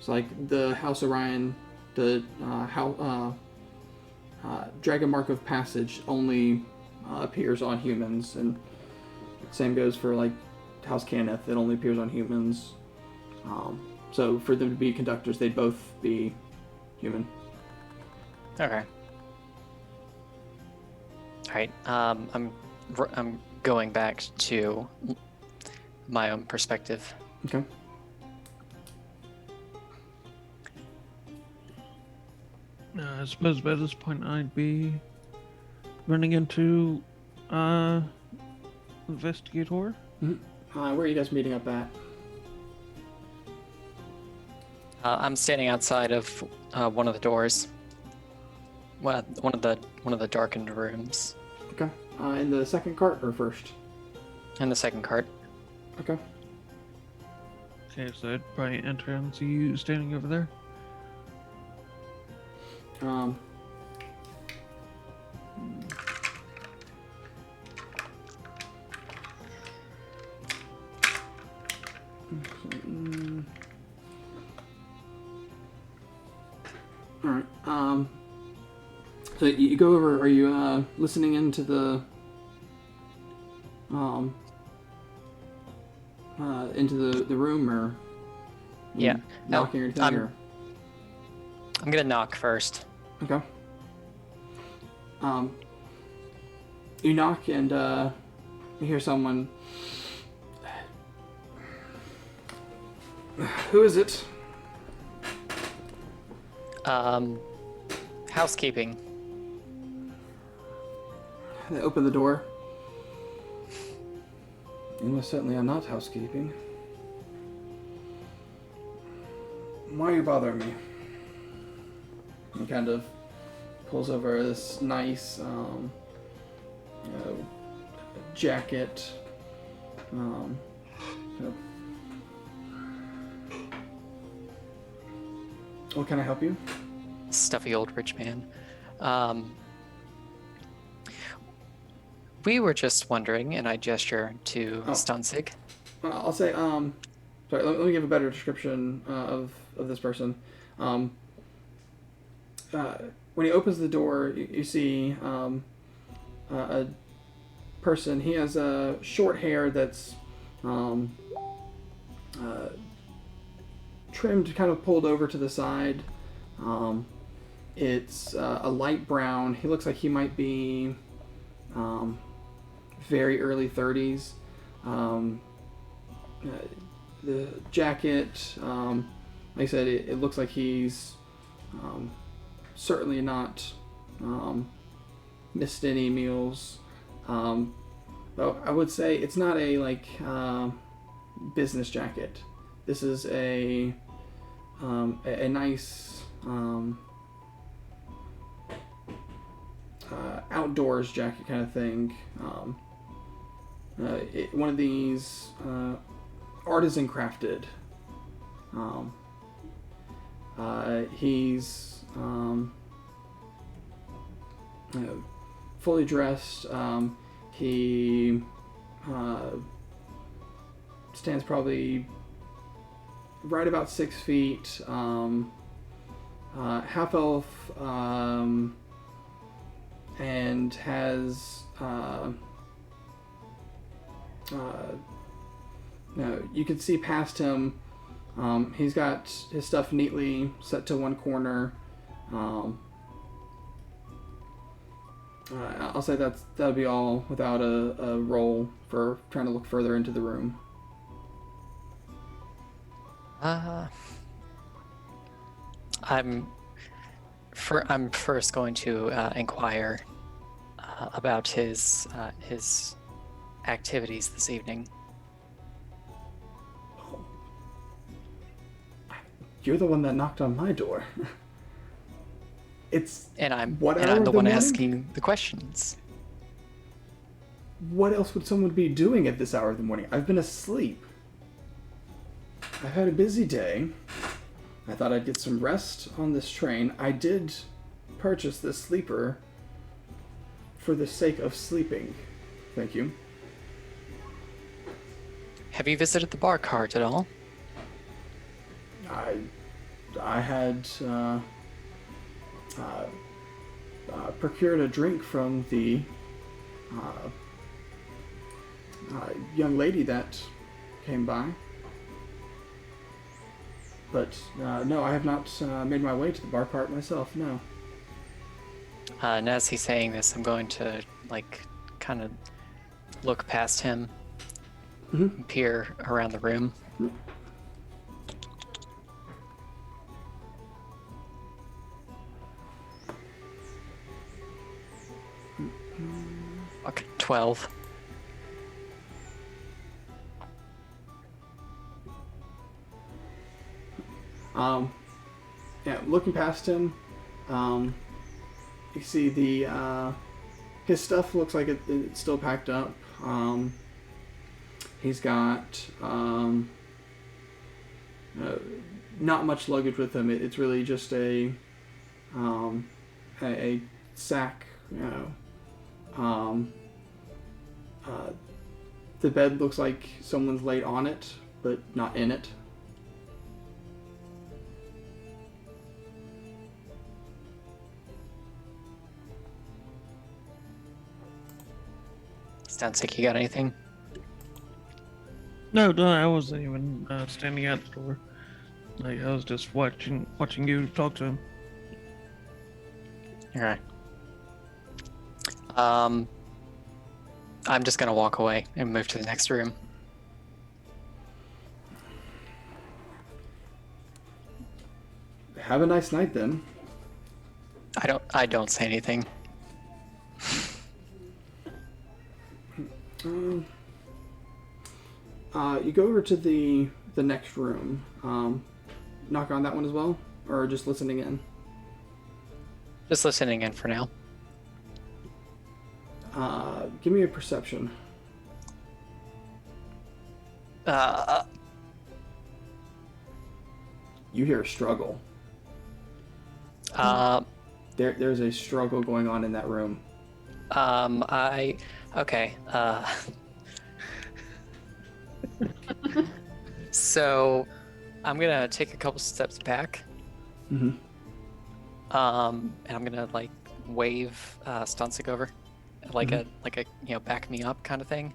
So like the House Orion, the Dragon Mark of Passage only appears on humans, and same goes for like House Cannith, it only appears on humans. So for them to be conductors, they'd both be human. Okay. All right. I'm going back to my own perspective. Okay. suppose by this point I'd be running into investigator. Where are you guys meeting up at? I'm standing outside of one of the doors. Well, one of the darkened rooms. Okay. In the second cart or first? In the second cart. Okay. Okay, so I'd probably enter and see you standing over there. All right. So you go over. Are you listening into the into the room, or Yeah. knocking or anything? I'm gonna knock first. Okay. You knock and you hear someone. Who is it? Housekeeping. They open the door. You most certainly are not housekeeping. Why are you bothering me? He kind of pulls over this nice, jacket. What can I help you? Stuffy old rich man. We were just wondering, and I gesture to Stunzig. I'll say, sorry, let me give a better description of this person. When he opens the door, you see a person. He has short hair that's trimmed, kind of pulled over to the side. It's a light brown. He looks like he might be very early 30s. The jacket, like I said, it looks like he's certainly not missed any meals. But I would say it's not a business jacket. This is a nice outdoors jacket kind of thing. One of these artisan crafted. He's fully dressed. He stands probably right about 6 feet. Half elf, and has you can see past him. He's got his stuff neatly set to one corner. I'll say that'll be all without a roll for trying to look further into the room. I'm first going to inquire about his activities this evening. You're the one that knocked on my door. I'm what the hour of one morning? asking the questions. What else would someone be doing at this hour of the morning? I've been asleep. I've had a busy day. I thought I'd get some rest on this train. I did purchase this sleeper for the sake of sleeping. Thank you. Have you visited the bar cart at all? I had procured a drink from the young lady that came by. But no, I have not made my way to the bar cart myself, no. And as he's saying this, I'm going to, kind of look past him, and peer around the room. Fuck, 12. Yeah, looking past him, you see his stuff looks like it's still packed up. He's got not much luggage with him. It's really just a sack, you know. The bed looks like someone's laid on it, but not in it. Sounds like you got anything? No, I wasn't even standing at the door. Like, I was just watching you talk to him. Alright. I'm just gonna walk away and move to the next room. Have a nice night then. I don't say anything. You go over to the next room. Knock on that one as well, or just listening in. Just listening in for now. Give me a perception. You hear a struggle. There's a struggle going on in that room. Okay. So, I'm gonna take a couple steps back. Mm-hmm. And I'm gonna like wave Stancic over, like a back me up kind of thing.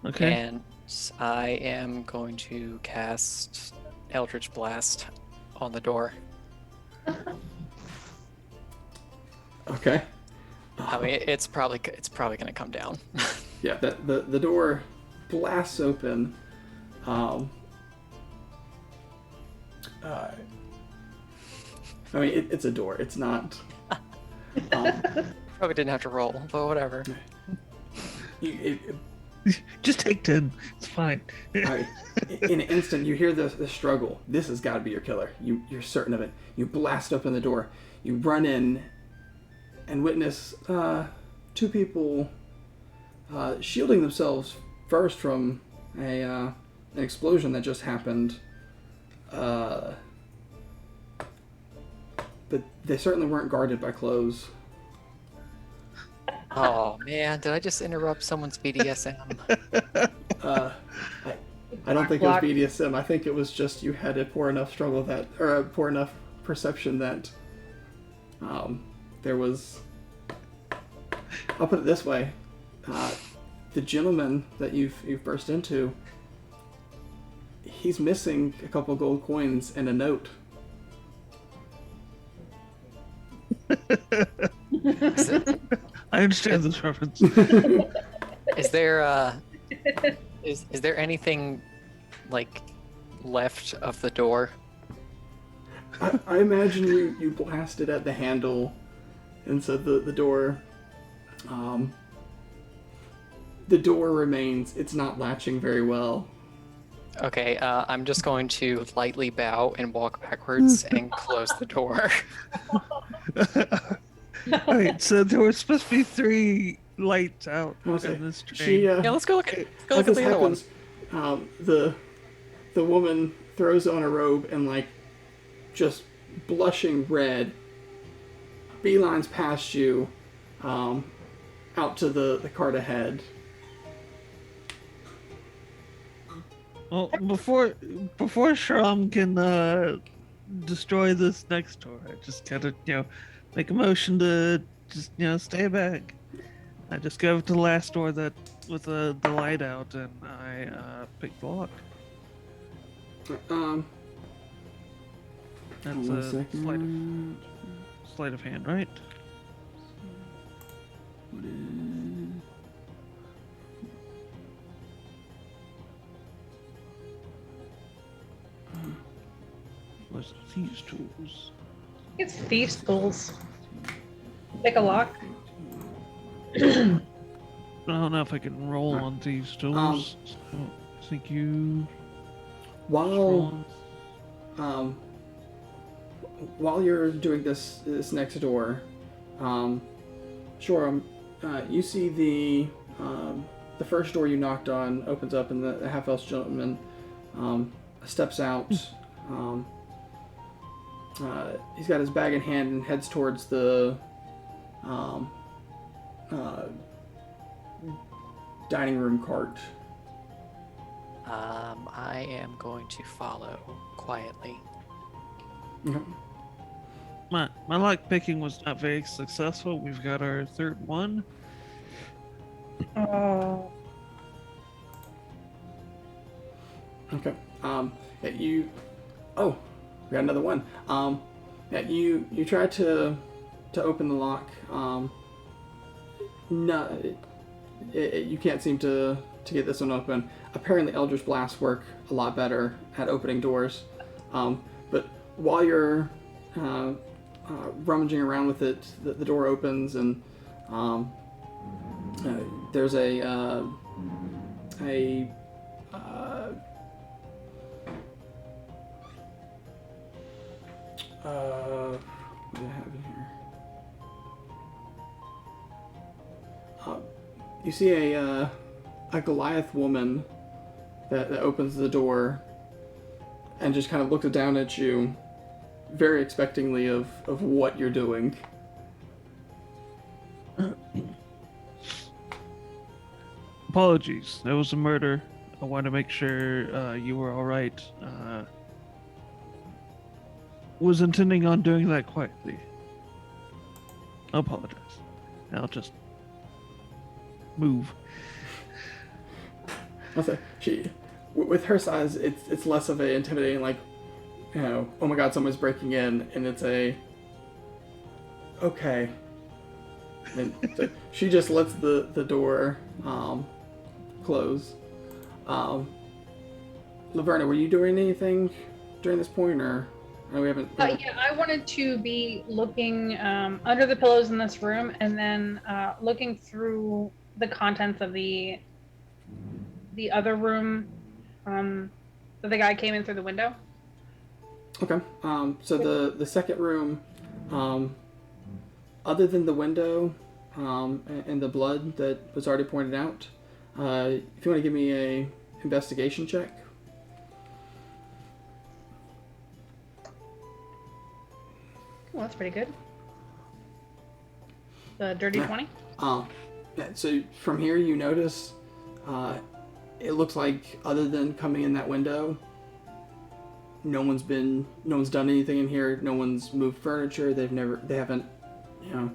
Okay. And I am going to cast Eldritch Blast on the door. Okay. I mean, it's probably gonna come down. Yeah, the door blasts open. I mean, it's a door. It's not. Probably didn't have to roll, but whatever. Just take 10. It's fine. Right. In an instant, you hear the struggle. This has got to be your killer. You're certain of it. You blast open the door. You run in and witness two people shielding themselves first from an explosion that just happened. But they certainly weren't guarded by clothes. Oh man, did I just interrupt someone's BDSM? I don't think it was BDSM. I think it was just you had a poor enough a poor enough perception that there was. I'll put it this way: the gentleman that you've burst into, he's missing a couple gold coins and a note. I understand this reference. Is there is there anything like left of the door? I imagine you blasted at the handle, and so the door remains. It's not latching very well. Okay, I'm just going to lightly bow and walk backwards and close the door. Alright, so there were supposed to be 3 lights out in this train. Yeah, let's go look at as the this other one. happens, the woman throws on a robe and like just blushing red beelines past you out to the cart ahead. Well, before Shram can destroy this next door, I just gotta make a motion to just stay back. I just go over to the last door that with the light out, and I pick the lock. That's One a second. sleight of hand, right? What is... Where's these tools? It's thieves' tools. Pick a lock. I don't know if I can roll Alright. on these tools. So I think you. While while you're doing this next door, sure, you see the first door you knocked on opens up, and the half-elf gentleman steps out. He's got his bag in hand and heads towards the dining room cart. I am going to follow quietly. Okay. My lock picking was not very successful. We've got our third one. Oh. Okay. Yeah, you. Oh, we got another one. Yeah, you try to open the lock. No, you can't seem to get this one open. Apparently, Eldritch Blasts work a lot better at opening doors. But while you're rummaging around with it, the door opens, and there's a what do I have in here? You see a Goliath woman that opens the door and just kind of looks down at you, very expectingly of what you're doing. Apologies. There was a murder. I want to make sure you were all right. Was intending on doing that quietly. I apologize. I'll just move. I'll say with her size, it's less of a intimidating, like, you know, oh my god, someone's breaking in, and it's a okay. And so she just lets the door close. Laverna, were you doing anything during this point, or we haven't? Yeah, I wanted to be looking under the pillows in this room, and then looking through the contents of the other room that the guy came in through the window. Okay. So the second room, other than the window and the blood that was already pointed out, if you want to give me a investigation check. Well, that's pretty good. The dirty 20. Yeah, so from here you notice it looks like, other than coming in that window, no one's done anything in here. No one's moved furniture. They haven't, you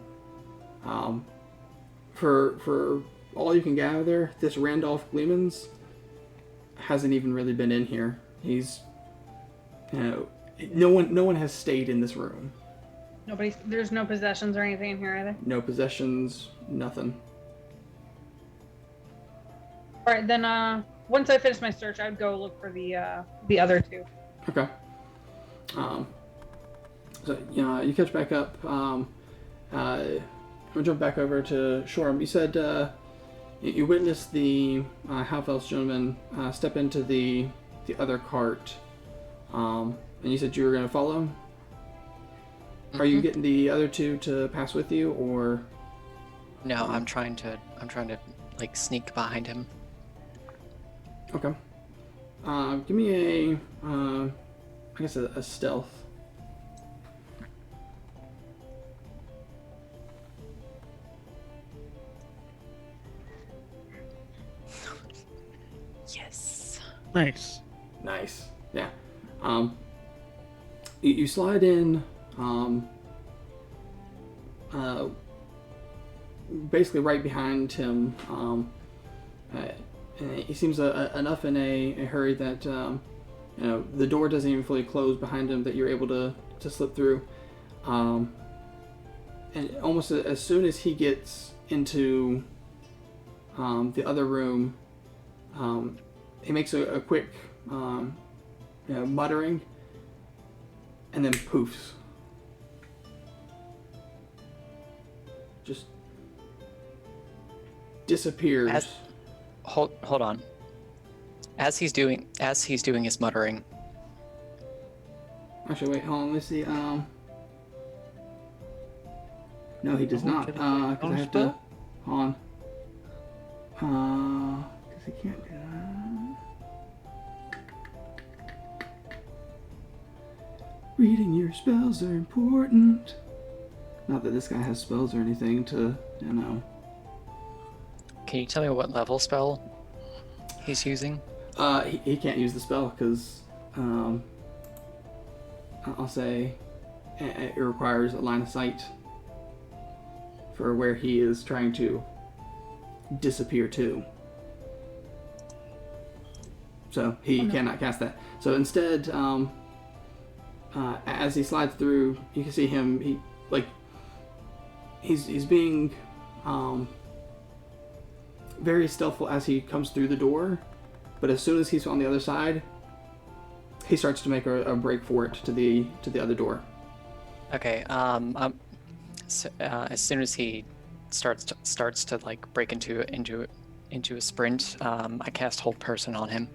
know, for all you can gather, this Randolph Gleemans hasn't even really been in here. He's, you know, no one has stayed in this room. There's no possessions or anything in here either. No possessions, nothing. All right, then once I finish my search, I'd go look for the other two. Okay. So you catch back up. I'm gonna jump back over to Shoram. You said you witnessed the half-elf gentleman step into the other cart, and you said you were gonna follow him. Mm-hmm. Are you getting the other two to pass with you, or? No, I'm trying to like sneak behind him. Okay. Give me I guess a stealth. Yes. Nice. Nice. Yeah. You slide in. Basically right behind him. He seems enough in a hurry that you know, the door doesn't even fully close behind him, that you're able to slip through. And almost as soon as he gets into the other room, he makes a quick muttering, and then poofs. disappears. Hold on. As he's doing his muttering. Actually, wait, hold on. Let's see. No, he does not. Because I have to. Hold on. Because he can't do that. Reading your spells are important. Not that this guy has spells or anything to, you know. Can you tell me what level spell he's using? He can't use the spell because, I'll say, it requires a line of sight for where he is trying to disappear to. So he cannot cast that. So instead, as he slides through, you can see him. He's being very stealthful as he comes through the door, but as soon as he's on the other side, he starts to make a break for it to the other door. Okay. As soon as he starts to like break into a sprint, I cast Hold Person on him.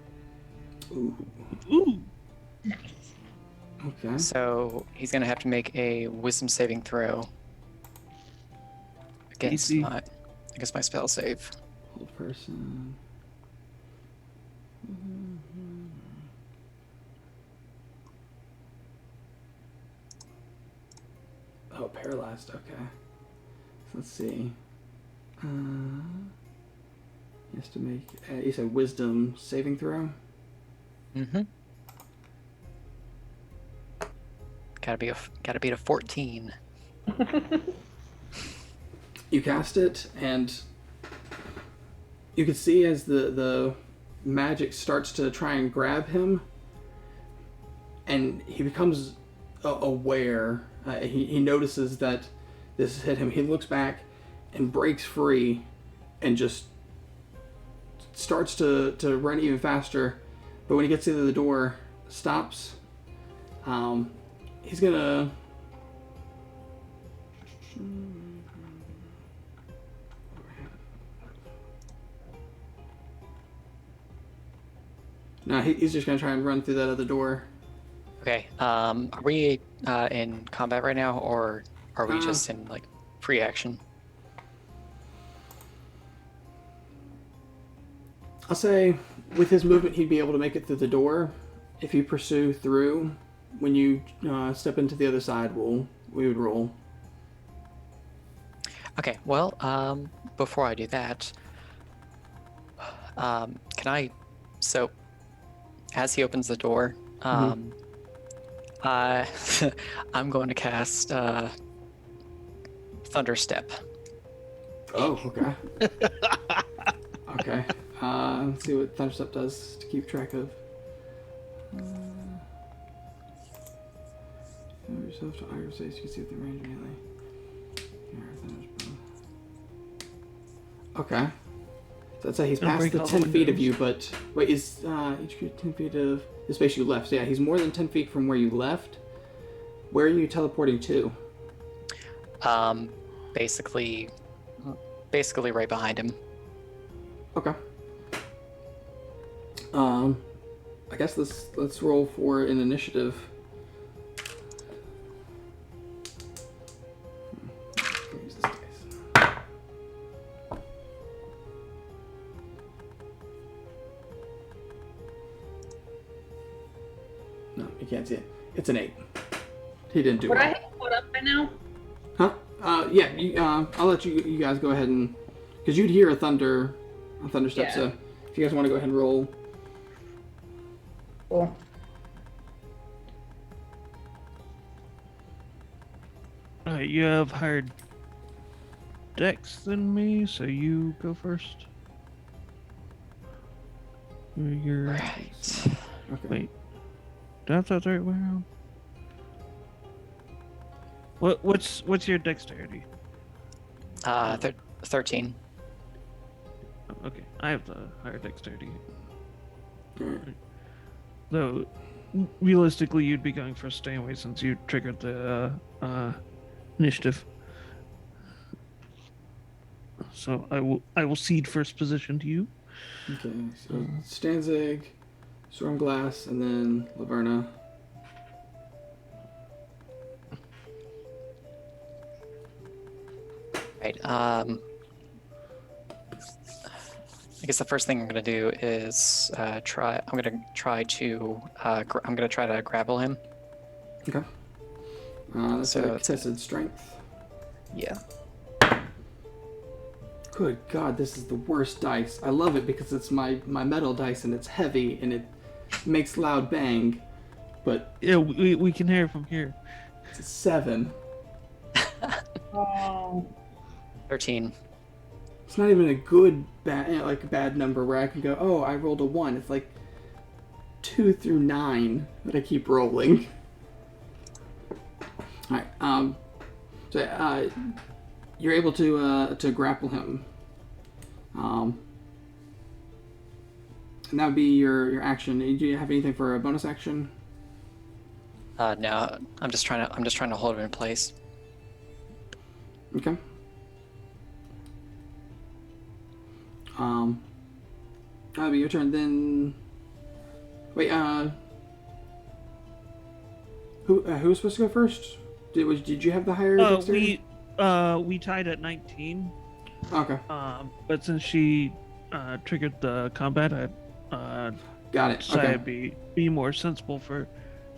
Ooh. Nice. Okay. So he's gonna have to make a Wisdom saving throw against Easy. my spell save. Hold person. Oh, paralyzed. Okay. So let's see. He has to make. You said Wisdom saving throw. Mm-hmm. Gotta beat a 14. You cast it, and you can see as the magic starts to try and grab him, and he becomes aware. He notices that this has hit him. He looks back and breaks free and just starts to run even faster. But when he gets to the door, stops. He's gonna... No, he's just gonna try and run through that other door. Okay. Are we in combat right now, or are we just in like free action? I'll say with his movement, he'd be able to make it through the door. If you pursue through, when you step into the other side, we would roll. Okay. Well, before I do that, can I? So, as he opens the door, I'm going to cast Thunder Step. Oh, okay. Okay. Let's see what Thunderstep does to keep track of. Yourself to Iron Face, you can see what the range melee. Okay. So I'd say he's Don't past break the all the 10 feet of windows. you, but wait, is each creature 10 feet of the space you left? So yeah, he's more than 10 feet from where you left. Where are you teleporting to? Basically right behind him. Okay. I guess let's roll for an initiative. Use this dice. No, you can't see it. It's an 8. He didn't do Would well. I have caught up by now? Huh? Yeah. I'll let you guys go ahead and, because you'd hear a thunder step. Yeah. So if you guys want to go ahead and roll. Cool. Alright, you have higher dex than me, so you go first. You're... Right. Okay. Wait. That's the right way around. What's your dexterity? 13. Oh, okay, I have the higher dexterity. Alright. Though, realistically, you'd be going for a stay away since you triggered the initiative. So I will cede first position to you. Okay, so Stanzig, Stormglass, and then Laverna. Right. I guess the first thing I'm gonna do is try. I'm gonna try to. I'm gonna try to grapple him. Okay. That's So a it's contested strength. Yeah. Good God, this is the worst dice. I love it because it's my metal dice and it's heavy and it makes loud bang, but Yeah, we can hear it from here. it's a 7. Oh. 13. It's not even a good bad number where I can go, oh, I rolled a 1. It's like 2 through 9 that I keep rolling. All right. So you're able to grapple him. And that would be your action. Do you have anything for a bonus action? No, I'm just trying to hold him in place. Okay. That'll be your turn then. Wait, who was supposed to go first? Did you have the higher dexterity? We tied at 19. Okay. But since she triggered the combat, I Got it. decided Okay. it'd be more sensible for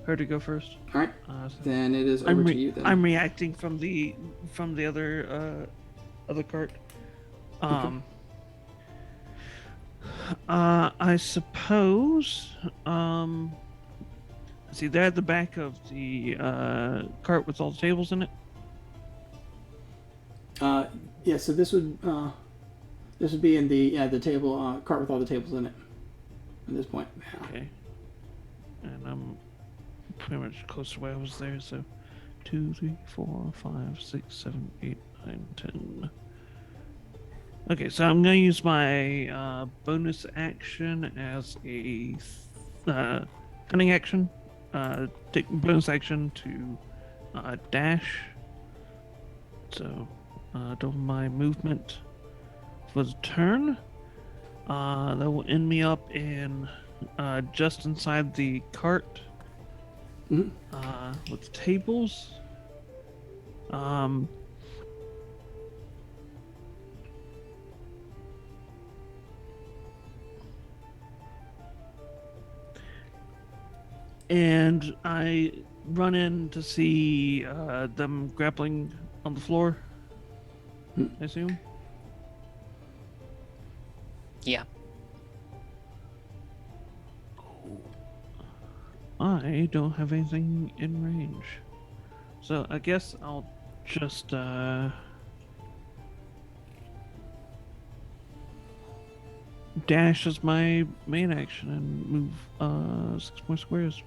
her to go first. All right. So Then it is over to you then. I'm reacting from the other cart. I suppose. See, they're at the back of the cart with all the tables in it. Yeah. So this would be in the table cart with all the tables in it. At this point. Yeah. Okay. And I'm pretty much close to where I was there. So, 2, 3, 4, 5, 6, 7, 8, 9, 10. Okay, so I'm gonna use my bonus action as a cunning action. Take bonus action to dash. So, double my movement for the turn. That will end me up in just inside the cart with the tables. And I run in to see them grappling on the floor, I assume. Yeah. I don't have anything in range. So I guess I'll just dash as my main action and move 6 more squares.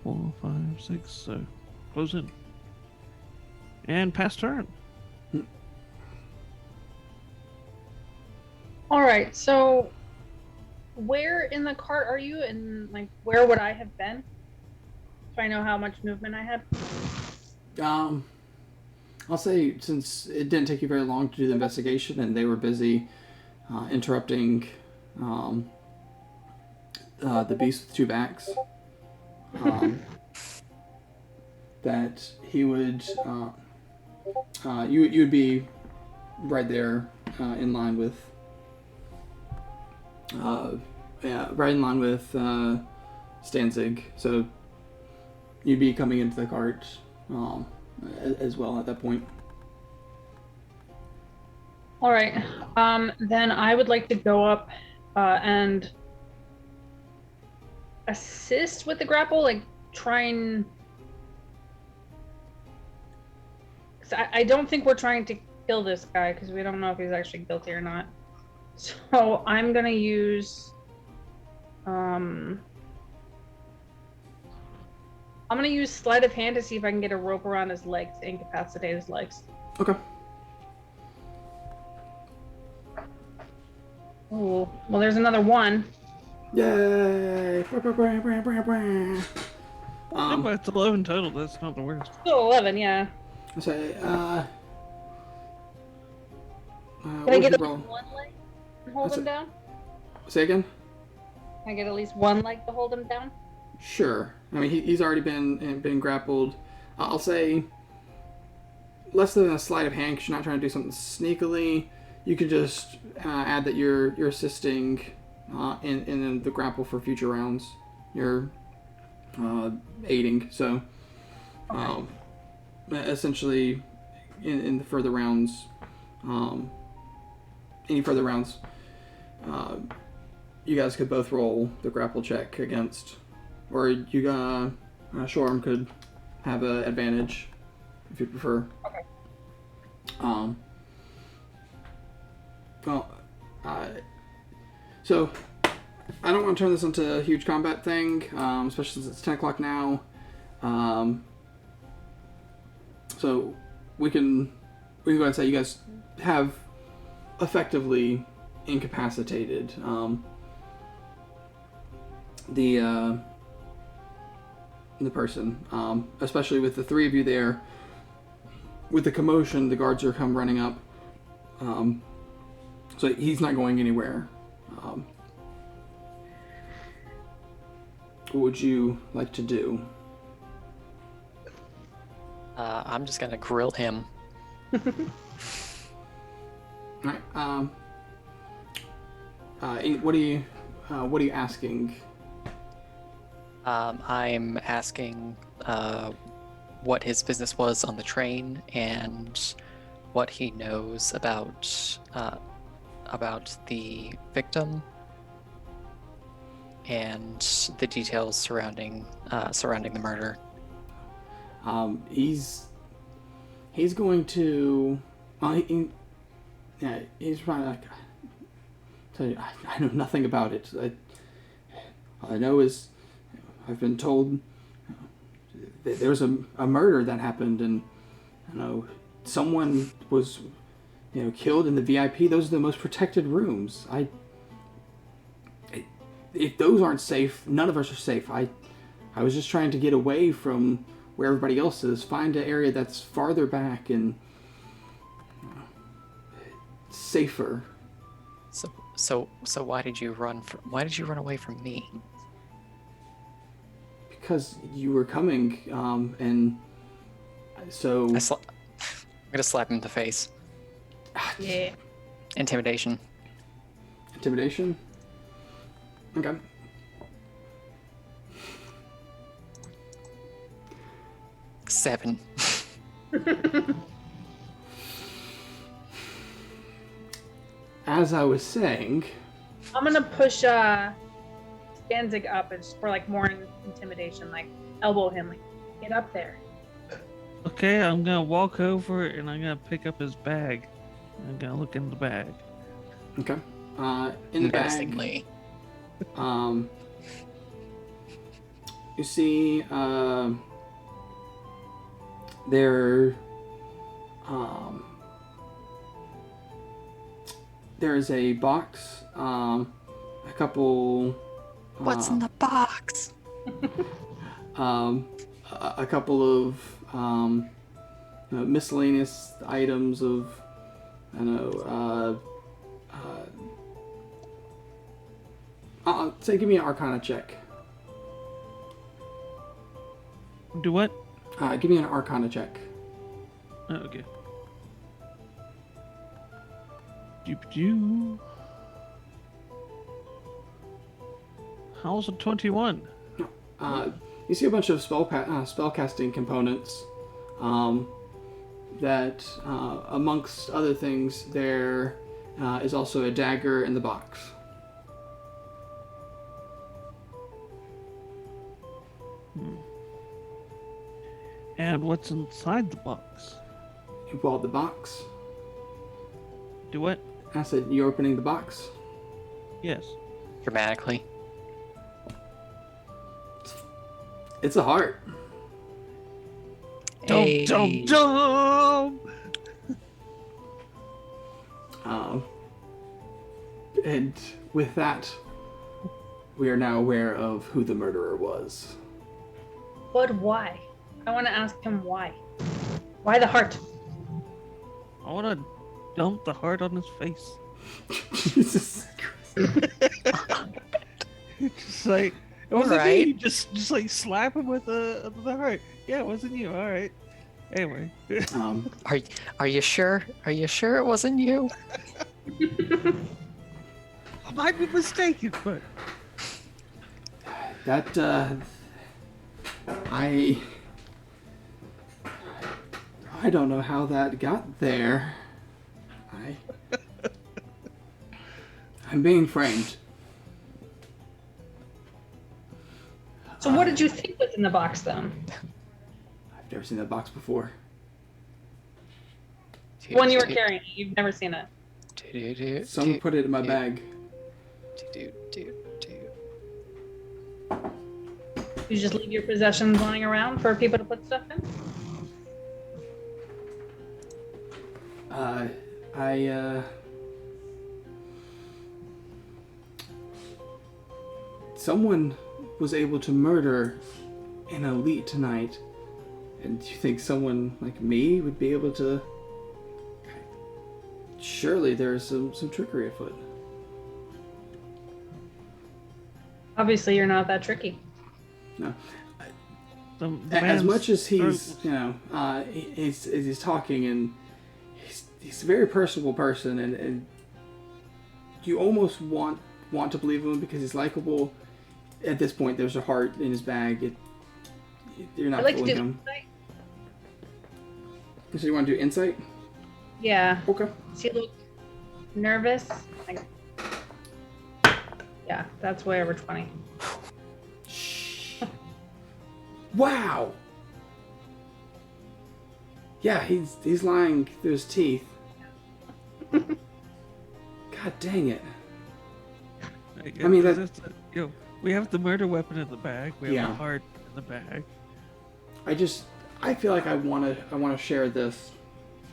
4, 5, 6. So close in. And pass turn. All right. So, where in the cart are you, and like where would I have been? So I know how much movement I had. I'll say since it didn't take you very long to do the investigation, and they were busy interrupting the beast with 2 backs, that he would you would be right there in line with Stanzig. So you'd be coming into the cart as well at that point. All right. Then I would like to go up and assist with the grapple, like try and. 'Cause I don't think we're trying to kill this guy because we don't know if he's actually guilty or not. So I'm gonna use. I'm gonna use sleight of hand to see if I can get a rope around his legs to incapacitate his legs. Okay. Oh, well, there's another 1. Yay! It's 11 total. That's not the worst. Still 11, yeah. So, Can what I would get you at roll? least one leg to hold That's him down? Say again? Can I get at least one leg to hold him down? Sure. I mean, he's already been grappled. I'll say less than a sleight of hand because you're not trying to do something sneakily. You could just add that you're assisting in the grapple for future rounds. You're aiding. So essentially, in the further rounds, any further rounds, you guys could both roll the grapple check against, or Shorm could have an advantage if you prefer. Okay. Well, so I don't want to turn this into a huge combat thing, especially since it's 10 o'clock now. So we can go ahead and say you guys have effectively incapacitated the person, especially with the three of you there. With the commotion, the guards are come running up. So he's not going anywhere. What would you like to do? I'm just gonna grill him. All right. What are you asking? I'm asking what his business was on the train and what he knows about the victim and the details surrounding the murder. He's going to. He's probably like. Tell you, I know nothing about it. All I know is I've been told that there was a murder that happened, and someone was killed in the VIP. Those are the most protected rooms. If those aren't safe, none of us are safe. I was just trying to get away from where everybody else is, find an area that's farther back and safer. So why did you run away from me? Because you were coming, and so I'm gonna slap him in the face. Yeah. Intimidation. Intimidation. Okay. Seven. As I was saying, I'm gonna push Stanzig up and for like more intimidation, like elbow him, like get up there. Okay, I'm gonna walk over and I'm gonna pick up his bag. I'm gonna look in the bag. okay, in the bag, Menacingly. you see, there is a box, a couple. What's in the box? A couple of miscellaneous items of, say, give me an Arcana check. Do what? Give me an Arcana check. Oh, okay. Doop-doo. How's a 21? You see a bunch of spellcasting components. That, amongst other things, there is also a dagger in the box. And what's inside the box? You pull out the box. Do what? I said, you're opening the box. Yes. Dramatically. It's a heart. Hey. Dum dum dum! And with that, we are now aware of who the murderer was. But why? I want to ask him why. Why the heart? I wanna dump the heart on his face. Jesus Christ. Just like it wasn't Alright. you. Just like slap him with the heart. Yeah, it wasn't you. All right. Anyway, Are you sure? Are you sure it wasn't you? I might be mistaken, but that I don't know how that got there. I'm being framed. So what did you think was in the box then? I've never seen that box before. The one you were carrying, you've never seen it. Someone put it in my bag. You just leave your possessions lying around for people to put stuff in? Someone was able to murder an elite tonight, and you think someone like me would be able to? Surely there's some trickery afoot. Obviously, you're not that tricky. No. the As man's much as he's, throat- he's talking, and he's a very personable person, and you almost want to believe him because he's likable. At this point, there's a heart in his bag. You're not I'd like to fooling do him. insight. So you want to do insight? Yeah. Okay. Does he look nervous? Yeah, that's way over 20. Wow. Yeah, he's lying through his teeth. God dang it. I mean, that- we have the murder weapon in the bag. We have Yeah. the heart in the bag. I feel like I want to share this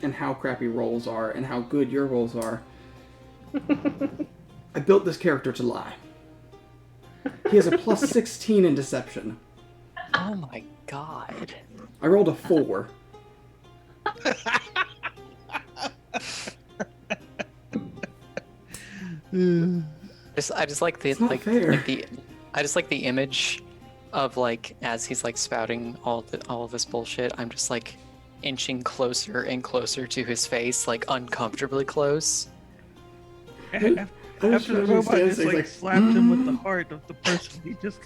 and how crappy rolls are and how good your rolls are. I built this character to lie. He has a plus 16 in deception. Oh my god. I rolled a 4. I just like the It's not fair. I just like the image of like as he's like spouting all of this bullshit. I'm just like inching closer and closer to his face, like uncomfortably close. I After the robot just like slapped him with the heart of the person he just.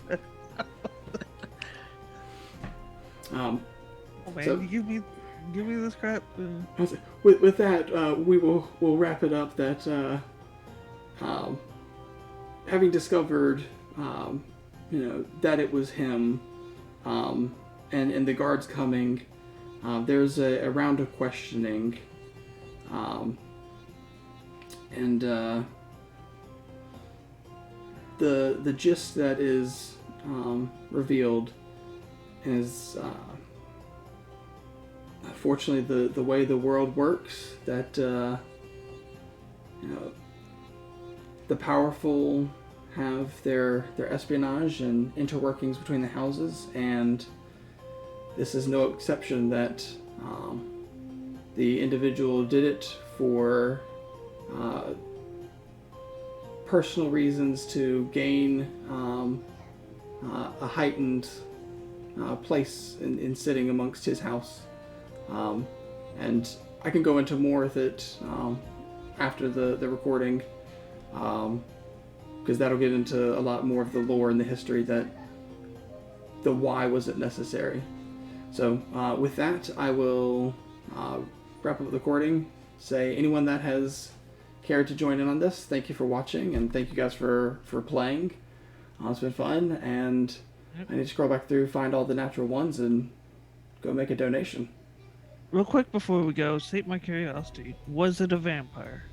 Um, Oh man, So- you give me this crap. with that, we'll wrap it up. That having discovered, that it was him, and the guards coming, there's a round of questioning, and the gist that is revealed is. Unfortunately, the way the world works, that the powerful have their espionage and interworkings between the houses, and this is no exception. That the individual did it for personal reasons to gain a heightened place in sitting amongst his house. And I can go into more with it after the recording, because that'll get into a lot more of the lore and the history, that the why wasn't necessary. So with that, I will wrap up the recording. Say, anyone that has cared to join in on this, thank you for watching, and thank you guys for playing. It's been fun, and I need to scroll back through, find all the natural ones, and go make a donation. Real quick before we go, state my curiosity. Was it a vampire?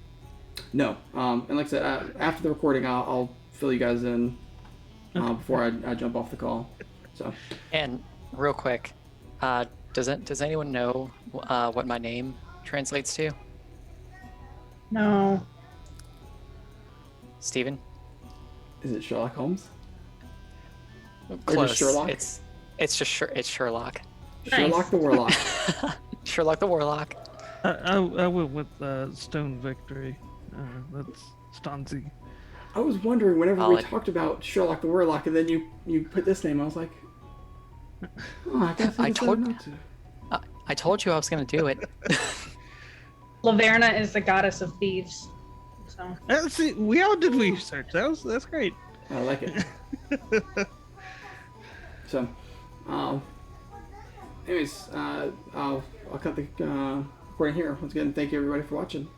No, and like I said, after the recording, I'll fill you guys in before I jump off the call. So, And real quick, does anyone know what my name translates to? No. Steven? is it Sherlock Holmes? Close. Sherlock? It's just it's Sherlock. Nice. Sherlock the Warlock. Sherlock the Warlock. I went with Stone Victory. That's Stanzi. I was wondering whenever we Solid. talked about Sherlock the Warlock, and then you put this name, I was like, oh, I guess I I decided told- not to. I told you I was gonna do it. Laverna is the goddess of thieves. So See, we all did research. That's great. I like it. So, anyways, I'll cut the recording here. Once again, thank you everybody for watching.